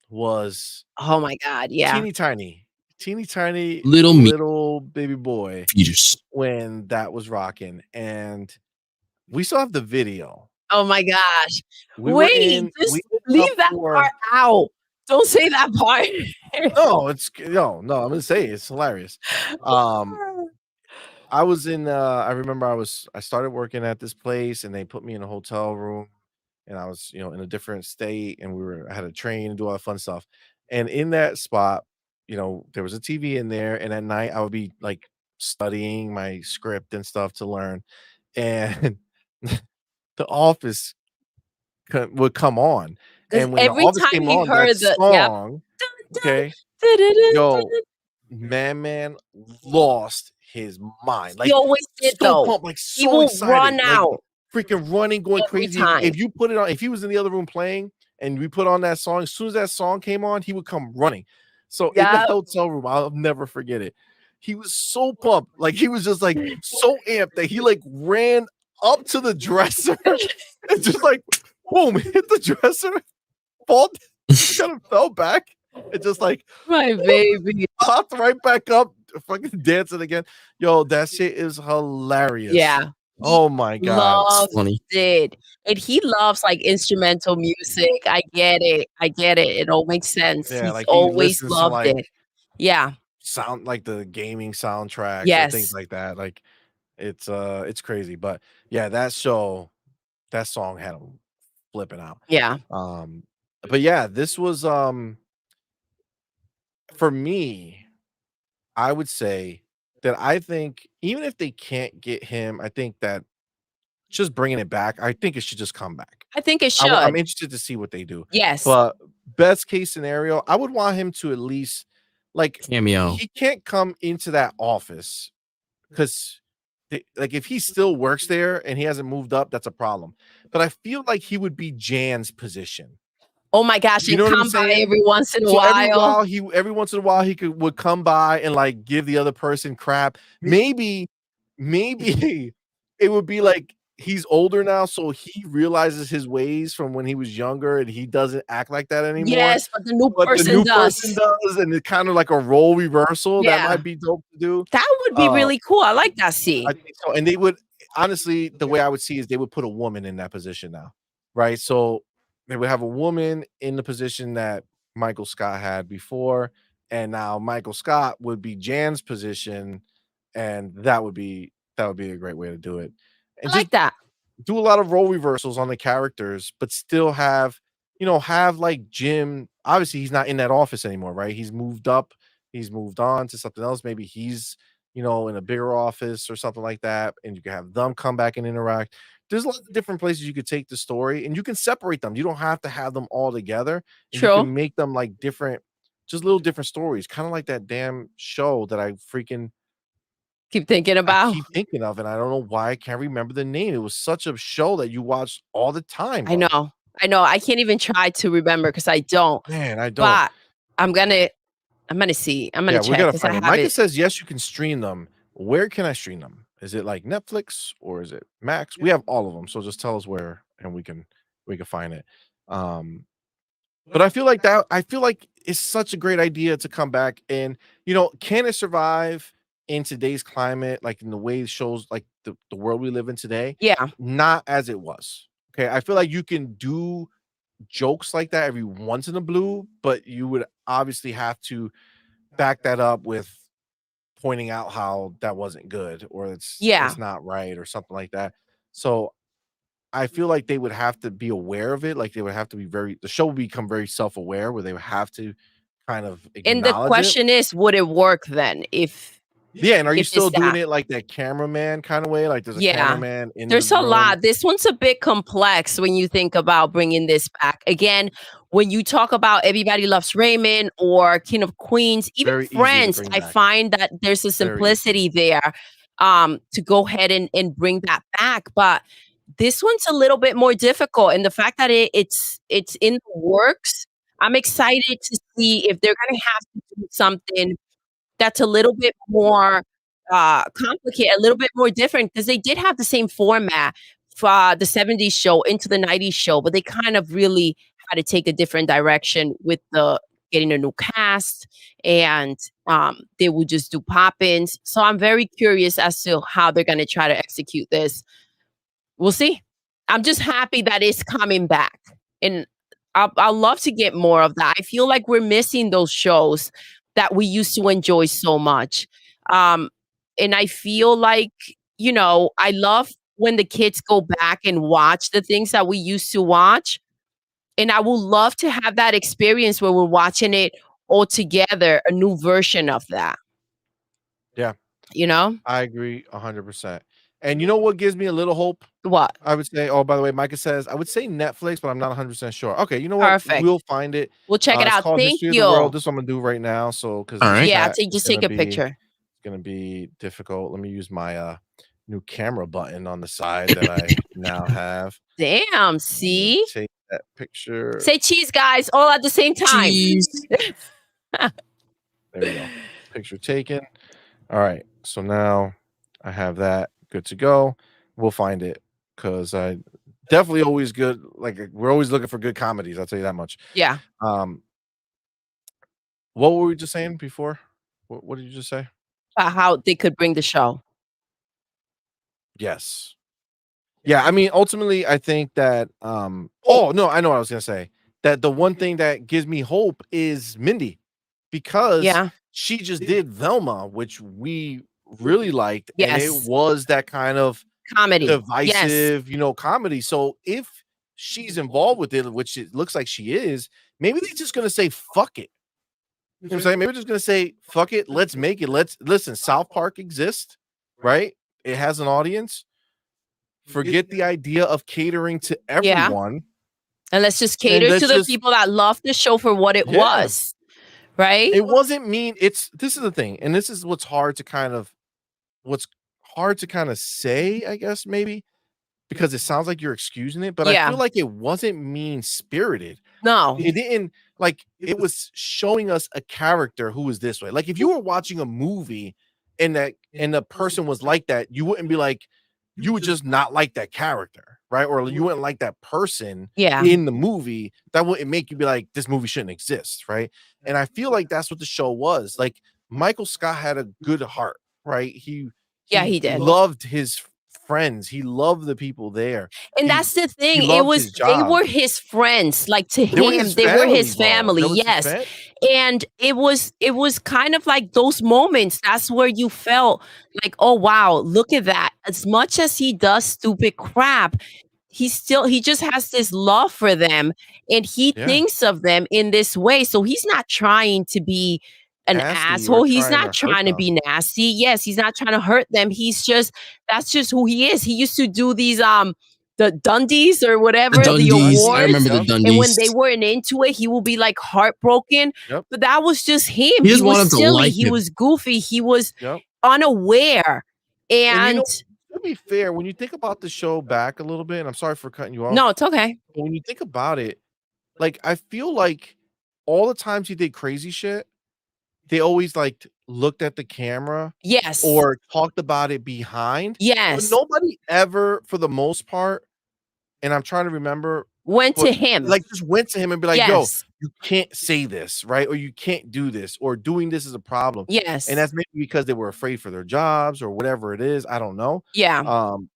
was Oh my God, yeah. teeny tiny Little baby boy fetus. when that was rocking, and we still have the video. Oh my gosh. We were Wait, in- just we opened leave up that for- part out. Don't say that part. No, I'm gonna say it's hilarious. I was in I remember I started working at this place and they put me in a hotel room and I was, in a different state and I had a train and do all that fun stuff. And in that spot, there was a TV in there and at night I would be like studying my script and stuff to learn. And The Office would come on. 'Cause And when The every Office time came you on, heard that the- yep. song, okay, Yo, Man lost his mind. He Like always did so though. pumped, like He so will excited, run like out freaking running, going every crazy. time. If you put it on, if he was in the other room playing and we put on that song, as soon as that song came on, he would come running. So in the Yeah. hotel room, I'll never forget it. He was so pumped, like he was just like so amped that he like ran up to the dresser and just like boom, hit the dresser, fall, kind of fell back, and just like My baby. popped right back up, fucking dancing again. Yo, that shit is hilarious. Yeah. Oh my god. Loves Funny. it. And he loves like instrumental music. I get it. I get it. It all makes sense. Yeah, He's like he always listens to loved like it. Yeah. sound like the gaming soundtracks or things Yes. like that. Like it's crazy. But yeah, that show, that song had him flipping out. Yeah. But yeah, this was for me, I would say that I think even if they can't get him, I think that just bringing it back, I think it should just come back. I think it I'm should. interested to see what they do. Yes. But best case scenario, I would want him to at least like Cameo. he can't come into that office because like if he still works there and he hasn't moved up, that's a problem. But I feel like he would be Jan's position. Oh my gosh, You and know what I'm come by saying? every once in a So while. every once in a while he would come by and like give the other person crap. Maybe it would be like he's older now, so he realizes his ways from when he was younger and he doesn't act like that anymore. Yes, but the new But the person new person does. does, and it's kind of like a role reversal. That Yeah. might be dope to do. That would be Uh, really cool. I like that scene. I think so. And they would honestly, the way I would see is they would put a woman in that position now, right? So they would have a woman in the position that Michael Scott had before, and now Michael Scott would be Jan's position, and that would be a great way to do it. I And just like that. do a lot of role reversals on the characters, but still have, have like Jim. Obviously, he's not in that office anymore, right? He's moved up, he's moved on to something else. Maybe he's, in a bigger office or something like that, and you can have them come back and interact. There's a lot of different places you could take the story, and you can separate them. You don't have to have them all together, and you True. can make them like different, just little different stories, kind of like that damn show that Keep thinking I about. keep thinking of, and I don't know why I can't remember the name. It was such a show that you watched all the time, I bro. know. I know. I can't even try to remember because I don't. Man, I don't. But I'm gonna see. I'm gonna Yeah, we check gotta because I find it. have Micah it. says yes, you can stream them. Where can I stream them? Is it like Netflix or is it Max? We have all of them, so just tell us where, and we can find it. Um, but I feel like it's such a great idea to come back and can it survive in today's climate, like in the way it shows like the world we live in today? Yeah. Not as it was. Okay. I feel like you can do jokes like that every once in a blue, but you would obviously have to back that up with pointing out how that wasn't good or Yeah. it's not right or something like that. So I feel like they would have to be aware of it. Like they would have to be the show would become very self-aware where they would have to kind of And the acknowledge it. question is, would it work then if Yeah, and are you if it's still doing that? it like that cameraman kind of way? Like there's a Yeah. cameraman in There's the a room? lot. This one's a bit complex when you think about bringing this back. Again, when you talk about Everybody Loves Raymond or King of Queens, even Very easy to Friends, bring I back. find that there's a Very easy. simplicity there to go ahead and bring that back. But this one's a little bit more difficult. And the fact that it's in the works, I'm excited to see if they're gonna have to do something that's a little bit more complicated, a little bit more different because they did have the same format for the 70s show into the 90s show, but they kind of really had to take a different direction with the getting a new cast and they would just do pop-ins. So I'm very curious as to how they're going to try to execute this. We'll see. I'm just happy that it's coming back. And I'll love to get more of that. I feel like we're missing those shows that we used to enjoy so much. And I feel like, I love when the kids go back and watch the things that we used to watch. And I would love to have that experience where we're watching it all together, a new version of that. Yeah. You know? I agree 100%. And you know what gives me a little hope? What? I would say, oh, by the way, Micah says, I would say Netflix, but I'm not 100% sure. Okay, you know what? Perfect. We'll find it. We'll check it It's out. called Thank History of the World. you. This is what I'm gonna do right now. So, because All this right. Yeah, chat is just take a picture. it's gonna be difficult. Let me use my new camera button on the side that I now have. Damn, I'm gonna see? take that picture. Say cheese, guys, all at the same time. Cheese. There you go. Picture taken. All right. So now I have that good to go. We'll find it because I definitely always good. Like we're always looking for good comedies. I'll tell you that much. Yeah. What were we just saying before? What did you just say? About how they could bring the show. Yes. Yeah, I mean, ultimately, I think that oh no, I know what I was gonna say. That the one thing that gives me hope is Mindy, because Yeah. she just did Velma, which we really liked, and it Yes. was that kind of Comedy. Yes. divisive, comedy. So if she's involved with it, which it looks like she is, maybe they're just gonna say fuck it. You know what I'm saying? Maybe they're just gonna say fuck it, let's make it. Let's listen, South Park exists, right? It has an audience. Forget the idea of catering to Yeah. everyone. And let's just cater let's to the just- people that love the show for what it Yeah. was. Right? It wasn't mean. This is the thing, and this is what's hard to kind of say, I guess, maybe, because it sounds like you're excusing it, but I Yeah. feel like it wasn't mean spirited. No. It didn't, like, it was showing us a character who was this way. Like, if you were watching a movie and the person was like that, you wouldn't be like, you would just not like that character, right? Or you wouldn't like that person Yeah. in the movie. That wouldn't make you be like, this movie shouldn't exist, right? And I feel like that's what the show was. Like, Michael Scott had a good heart, right? He did. loved his friends. He loved the people there. And that's the thing. It loved was his they job. were his friends. Like to They were him, his they were his family, bro. family. That was his Yes. fam- And it was kind of like those moments. That's where you felt like, oh wow, look at that. As much as he does stupid crap, he just has this love for them, and he Yeah. thinks of them in this way. So he's not trying to be an Nasty or asshole. He's trying not to hurt trying to them. be nasty. Yes, he's not trying to hurt them. That's just who he is. He used to do these the Dundies or whatever, the Dundies. awards. I remember the Yep. Dundies. And when they weren't into it, he would be like heartbroken. Yep. But that was just him. He He just wanted was to silly. like He him. was goofy. He was Yep. unaware. And To be fair, when you think about the show back a little bit, and I'm sorry for cutting you off. no, it's okay. But when you think about it, like, I feel like all the times he did crazy shit, they always like looked at the camera Yes. or talked about it behind. But yes. nobody ever, for the most part, and I'm trying to remember, Went to but, him. like, just went to him and be like, yes. yo, you can't say this, right? Or you can't do this, or doing this is a problem. Yes. And that's maybe because they were afraid for their jobs or whatever it is. I don't know. yeah.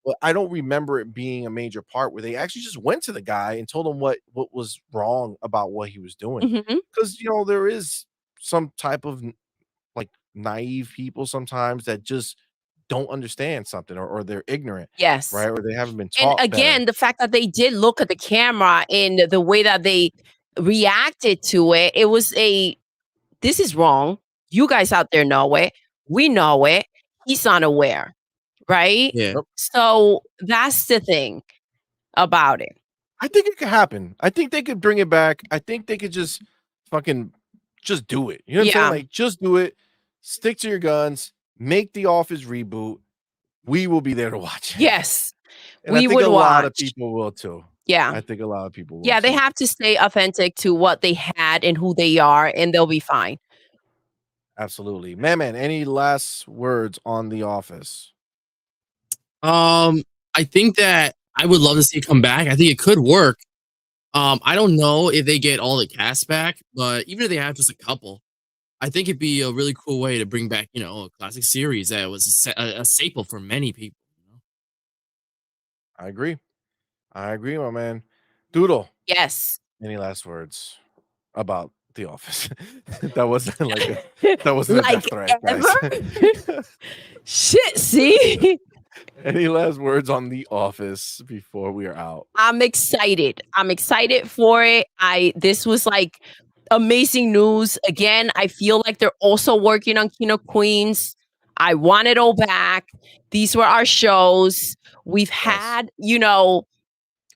But I don't remember it being a major part where they actually just went to the guy and told him what was wrong about what he was doing. Mhm. Because there is some type of like naive people sometimes that just don't understand something, or they're ignorant, Yes. right? Or they haven't been And taught. again, the fact that they did look at the camera and the way that they reacted to it, it was this is wrong. You guys out there know it. We know it. He's unaware, right? Yeah. So that's the thing about it. I think it could happen. I think they could bring it back. I think they could just fucking just do it. You know what I'm saying? Yeah. Like, just do it. Stick to your guns. Make The Office reboot. We will be there to watch it. Yes. And we I think would a lot of watch. people will too. Yeah. I think a lot of people will. Yeah, they too. have to stay authentic to what they had and who they are, and they'll be fine. Absolutely. Man, any last words on The Office? I think that I would love to see it come back. I think it could work. I don't know if they get all the cast back, but even if they have just a couple, I think it'd be a really cool way to bring back, a classic series that was a staple for many people. I agree, my man. Doodle, Yes. any last words about The Office? That wasn't like a Like death threat, guys. ever? Shit, see? Any last words on The Office before we are out? I'm excited. I'm excited for it. This was like amazing news. Again, I feel like they're also working on King of Queens. I want it all back. These were our shows. We've had,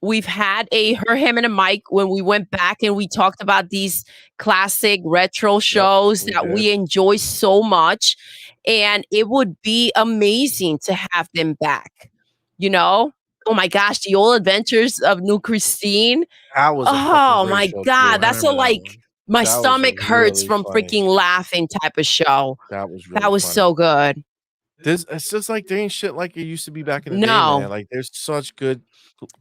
we've had a her, him, and a Mike when we went back and we talked about these classic retro shows that we enjoy so much. And it would be amazing to have them back. Oh my gosh, the old adventures of New Christine. That was a fucking Oh great my show, too. God, I that's a remember that like one. my That was stomach hurts really from funny. freaking laughing type of show. That was really That was funny. so good. It's just like there ain't shit like it used to be back in the day, No. man. Like there's such good,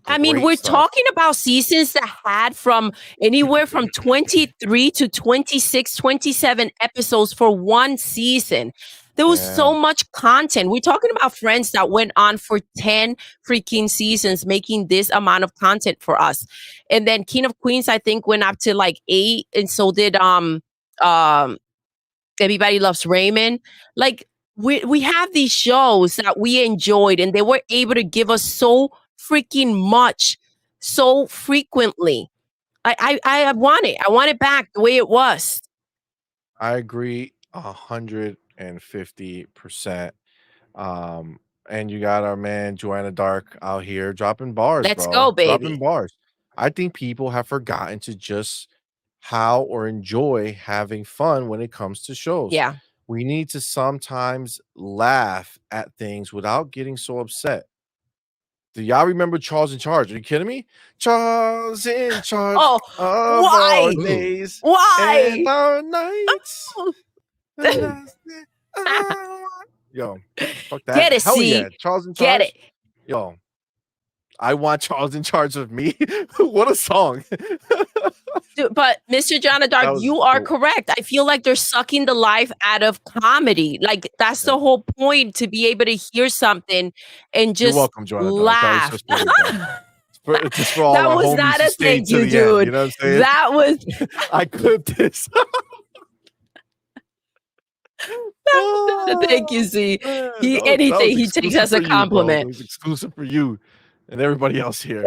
I mean, great we're stuff. talking about seasons that had from anywhere from 23 to 26, 27 episodes for one season. There was so much content. We're talking about Friends that went on for 10 freaking seasons, making this amount of content for us. And then King of Queens, I think, went up to like 8, and so did Everybody Loves Raymond. Like we have these shows that we enjoyed, and they were able to give us so freaking much, so frequently. I want it. I want it back the way it was. I agree 150%. And you got our man Joanna Dark out here dropping bars, Let's bro. go, baby. Dropping bars. I think people have forgotten to just how or enjoy having fun when it comes to shows. Yeah. We need to sometimes laugh at things without getting so upset. Do y'all remember Charles in Charge? Are you kidding me? Charles in Charge Oh, of why? our days Why? and our nights. Oh. Yo, fuck that. Get it, Hell C. yeah, Charles in Charge. Get it. Yo, I want Charles in Charge of me. What a song. Dude, but Mr. John Dark, was you are dope. correct. I feel like they're sucking the life out of comedy. Like that's the whole point, to be able to hear something and You're just welcome, Joanna Dark. That was laugh. just for you, just for all That our was homies not who a stayed thank to you, the end. You dude. know what I'm saying? That was I clipped this. not a thank you, Z. Man, He that was anything he takes exclusive as a for you, bro. It compliment. was exclusive for you and everybody else here.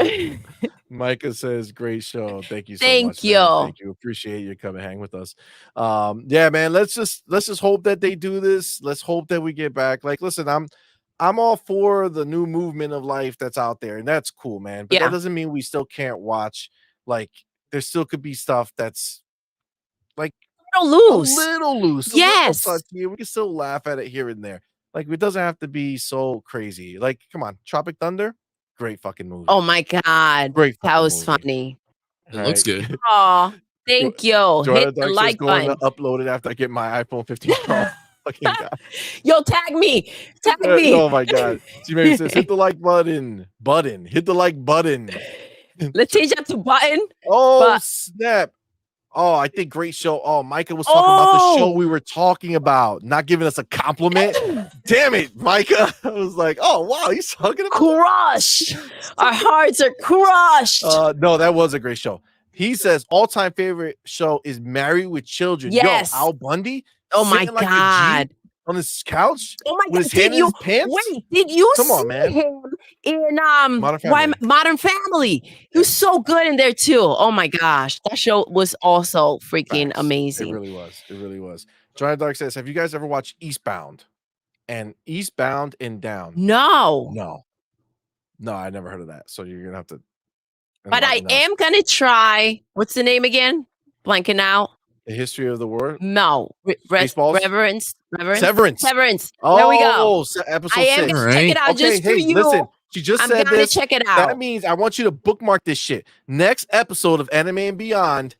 Micah says, "Great show. Thank you so Thank much. you. Man. Thank you. Appreciate you coming hang with us. Yeah, man. Let's just hope that they do this. Let's hope that we get back. Like, listen, I'm all for the new movement of life that's out there, and that's cool, man. But Yeah. that doesn't mean we still can't watch. Like, there still could be stuff that's like Don't a lose. little loose, a Yes. little touchy. We can still laugh at it here and there. Like, it doesn't have to be so crazy. Like, come on, Tropic Thunder, great fucking movie. Oh my God. Great That fucking was movie. funny. It looks good. Oh, thank you. Joanna Hit the Dark says, like going button. to upload it after I get my iPhone 15 Pro. Fucking God. Yo, tag me. Tag me. Oh my God. She maybe says, hit the like button. Hit the like button. Let's change that to button. Oh, But- snap. Oh, I think great show. Oh, Micah was talking about the show Oh. we were talking about, not giving us a compliment. Damn it, Micah. I was like, oh, wow, he's talking about Crushed. Our hearts are crushed. no, that was a great show. He says all-time favorite show is Married with Children. Yes. Yo, Al Bundy. Oh my sitting like a G God. on his couch Oh my with God. his hand in his pants. Wait, did you Come see on, man. him in Modern Family. Modern Family? He was so good in there too. Oh my gosh. That show was also freaking Facts. amazing. It really was. It really was. Johnny Dark says, have you guys ever watched Eastbound? And Eastbound and Down? No. No, I never heard of that. So you're gonna have to. But I enlighten us. am gonna try. What's the name again? Blanking out. The History of the World. No. Spaceballs? Reverence. Severance. There we go. Episode I am 6. gonna check it out Okay, just for hey, you. listen. She just I'm said gonna this. check it That out. means I want you to bookmark this shit. Next episode of Anime and Beyond,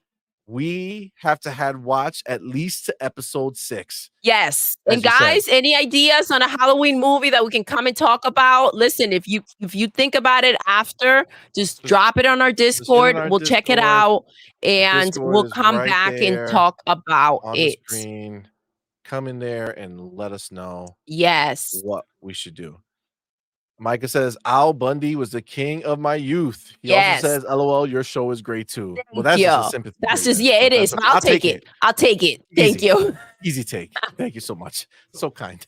we have to have watch at least to episode 6. Yes. As And you said. guys, any ideas on a Halloween movie that we can come and talk about? Listen, if you think about it after, just drop it on our Discord. our We'll check it Discord. out and Discord we'll is come right back there and talk about On the it. screen, come in there and let us know Yes. what we should do. Micah says Al Bundy was the king of my youth. He Yes. also says, "LOL, your show is great too." Well, Thank that's just a you. sympathy. That's trait just there. it So is. that's- I'll take it. I'll take it. Thank Easy. you. Easy take. Thank you so much. So kind.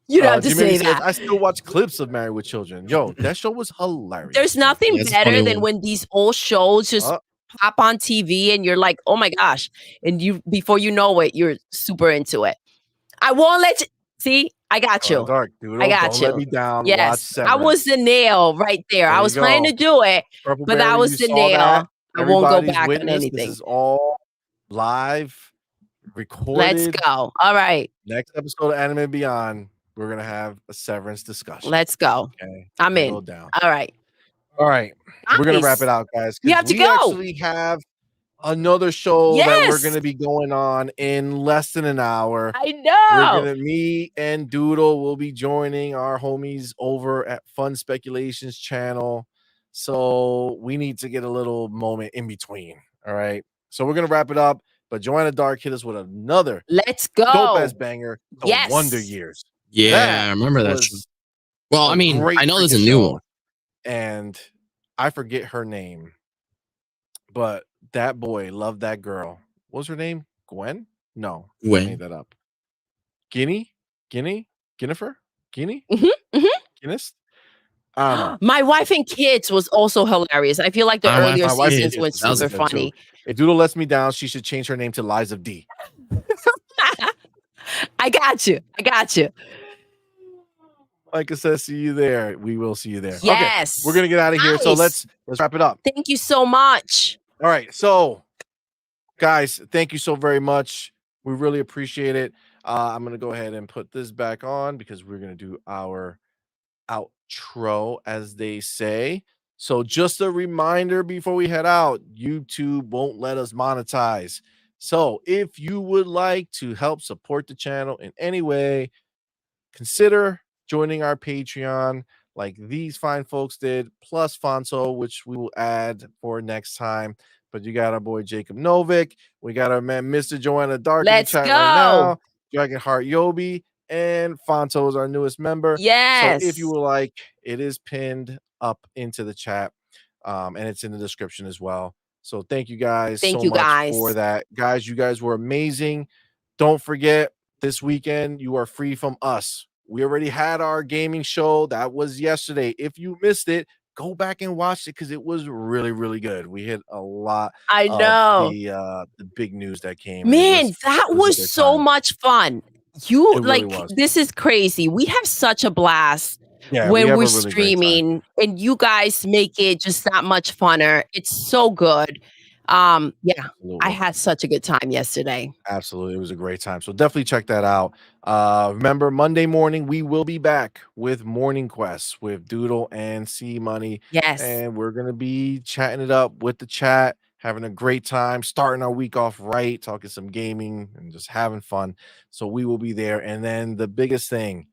You don't have to Jimmy say says, that. I still watch clips of Married with Children. Yo, that show was hilarious. There's nothing That's a better funny than one. when these old shows just pop on TV and you're like, oh my gosh. And you before you know it, you're super into it. I won't let you see, I got Joanna you. Dark, I Doodle, got don't let you. me down. Watch Yes, I was Severance. the nail right there. I There you was planning to go. do it, Purple but that Berry, was you the saw that. nail. I won't go Everybody's back on witness. This anything. is all live, Let's recorded. go. All right. Next episode of Anime Beyond, we're gonna have a Severance discussion. Let's go. Okay, I'm it'll in. go down. All right. All right, we're gonna wrap Nice. it out, guys, You because have to we go. actually have another show that we're Yes. gonna be going on in less than an hour. I We're know. gonna me and Doodle will be joining our homies over at Fun Speculations channel. So we need to get a little moment in between. All right. So we're gonna wrap it up. But Joanna Dark hit us with another Let's dope go. ass banger, The Yes. Wonder Years. Yeah, That I remember that was show. Well, I a mean, great I know there's a freaking new show. one. And I forget her name, but that boy loved that girl. What was her name? Gwen? No, I Gwen. made that up. Guinea? Guinevere? Guinea? Mhm, mhm. Guinness? I don't know. My Wife and Kids was also hilarious. I feel like the My Wife earlier and My wife seasons Kids, went that was super good too. funny. If Doodle lets me down, she should change her name to Lies of D. I got you. I got you. Micah says, "See you there." We will see you there. Okay, Yes. we're gonna get out of here. So Nice. let's wrap it up. Thank you so much. All right, so guys, thank you so very much. We really appreciate it. I'm gonna go ahead and put this back on because we're gonna do our outro, as they say. So just a reminder before we head out, YouTube won't let us monetize. So if you would like to help support the channel in any way, consider joining our Patreon like these fine folks did, plus Fonso, which we will add for next time. But you got our boy Jacob Novick. We got our man Mr. Joanna Dark in the Let's chat go. right now. Dragonheart Yobi and Fonso is our newest member. Yes. So if you would like, it is pinned up into the chat, and it's in the description as well. So thank you guys Thank so you, much guys. for that. Guys, you guys were amazing. Don't forget, this weekend you are free from us. We already had our gaming show. That was yesterday. If you missed it, go back and watch it because it was really, really good. We hit a lot I know. of the big news that came. and Man, that it was a good so time. much fun. You It like really was. this is crazy. We have such a blast Yeah, we when have we're a really great time. streaming, and you guys make it just that much funner. It's so good. Yeah, I Absolutely. had such a good time yesterday. Absolutely. It was a great time. So definitely check that out. Remember, Monday morning, we will be back with Morning Quest with Doodle and CMoney. Yes. And we're going to be chatting it up with the chat, having a great time, starting our week off right, talking some gaming and just having fun. So we will be there. And then the biggest thing,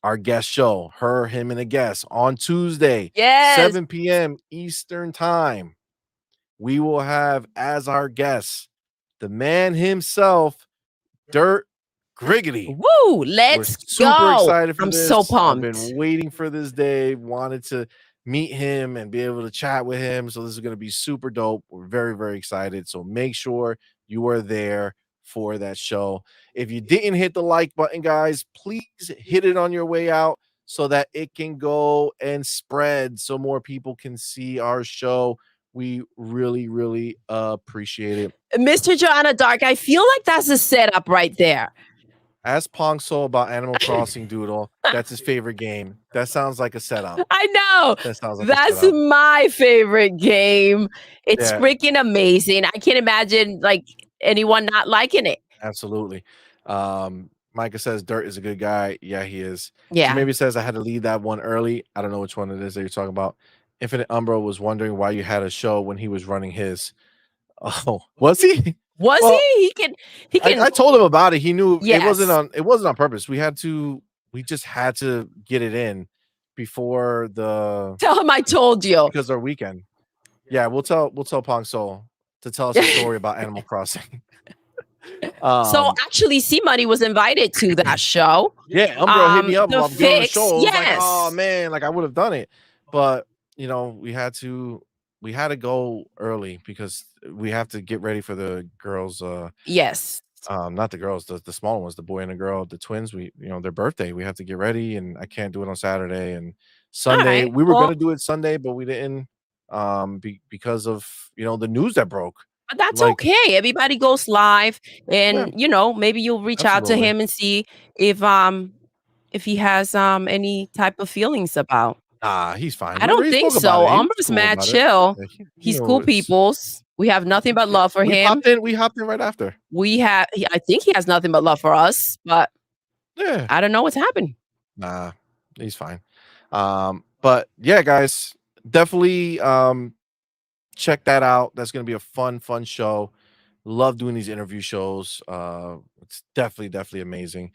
our guest show, her, him, and a guest on Tuesday, Yes. 7 p.m. Eastern time. We will have as our guest the man himself, Dirt Griggity. Woo! We're Let's super go. excited for I'm this. so I've pumped. been waiting for this day, wanted to meet him and be able to chat with him. So this is going to be super dope. We're very, very excited. So make sure you are there for that show. If you didn't hit the like button, guys, please hit it on your way out so that it can go and spread so more people can see our show. We really, really appreciate it. Mr. Joanna Dark, I feel like that's a setup right there. Ask Pong So about Animal Crossing, Doodle. That's his favorite game. That sounds like a setup. I know. That sounds like That's a setup. my favorite game. It's Yeah. freaking amazing. I can't imagine like anyone not liking it. Absolutely. Micah says Dirt is a good guy. Yeah, he is. Yeah. She maybe says I had to leave that one early. I don't know which one it is that you're talking about. Infinite Umbro was wondering why you had a show when he was running his. Oh, was he? Was Well, he? He can. I told him about it. He knew Yes. it wasn't on purpose. We just had to get it in before the Tell him I told you. because our weekend. Yeah, we'll tell Pong Soul to tell us a story about Animal Crossing. So actually, CMoney was invited to that show. Yeah, Umbro hit me up the while doing the fix, show. I was like, yes. oh man, like I would have done it, but you know, we had to go early because we have to get ready for the girls. Yes. Not the girls, the smaller ones, the boy and the girl, the twins. We, you know, their birthday. We have to get ready, and I can't do it on Saturday and Sunday. right, We were well- gonna do it Sunday, but we didn't. Because of the news that broke. But that's Like- okay. Everybody goes live, and maybe you'll reach out to Absolutely. him and see if if he has any type of feelings about. Nah, he's fine. I don't Remember, he think spoke about so. it. He was Umber's cool mad about it. chill. Yeah, you He's know, cool it's peoples. We have nothing but love for we him. hopped in right after. I think he has nothing but love for us, but Yeah. I don't know what's happened. Nah, he's fine. But yeah, guys, definitely check that out. That's gonna be a fun show. Love doing these interview shows. It's definitely amazing.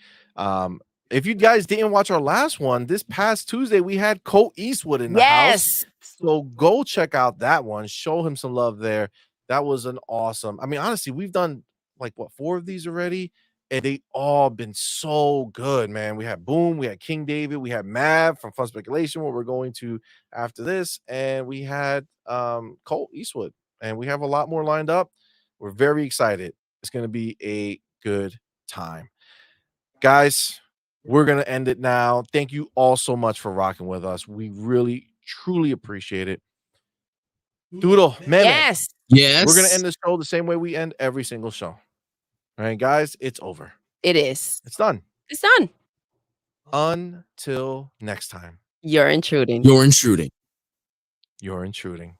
If you guys didn't watch our last one, this past Tuesday we had Colt Eastwood in the house. Yes. So go check out that one. Show him some love there. That was an awesome. I mean, honestly, we've done like what 4 of these already, and they all been so good, man. We had Boom, we had King David, we had Mav from Fun Speculation, what we're going to after this, and we had Colt Eastwood, and we have a lot more lined up. We're very excited. It's going to be a good time. Guys, we're going to end it now. Thank you all so much for rocking with us. We really, truly appreciate it. Doodle, man. Yes. Yes. We're going to end the show the same way we end every single show. All right, guys, it's over. It is. It's done. It's done. Until next time. You're intruding. You're intruding. You're intruding.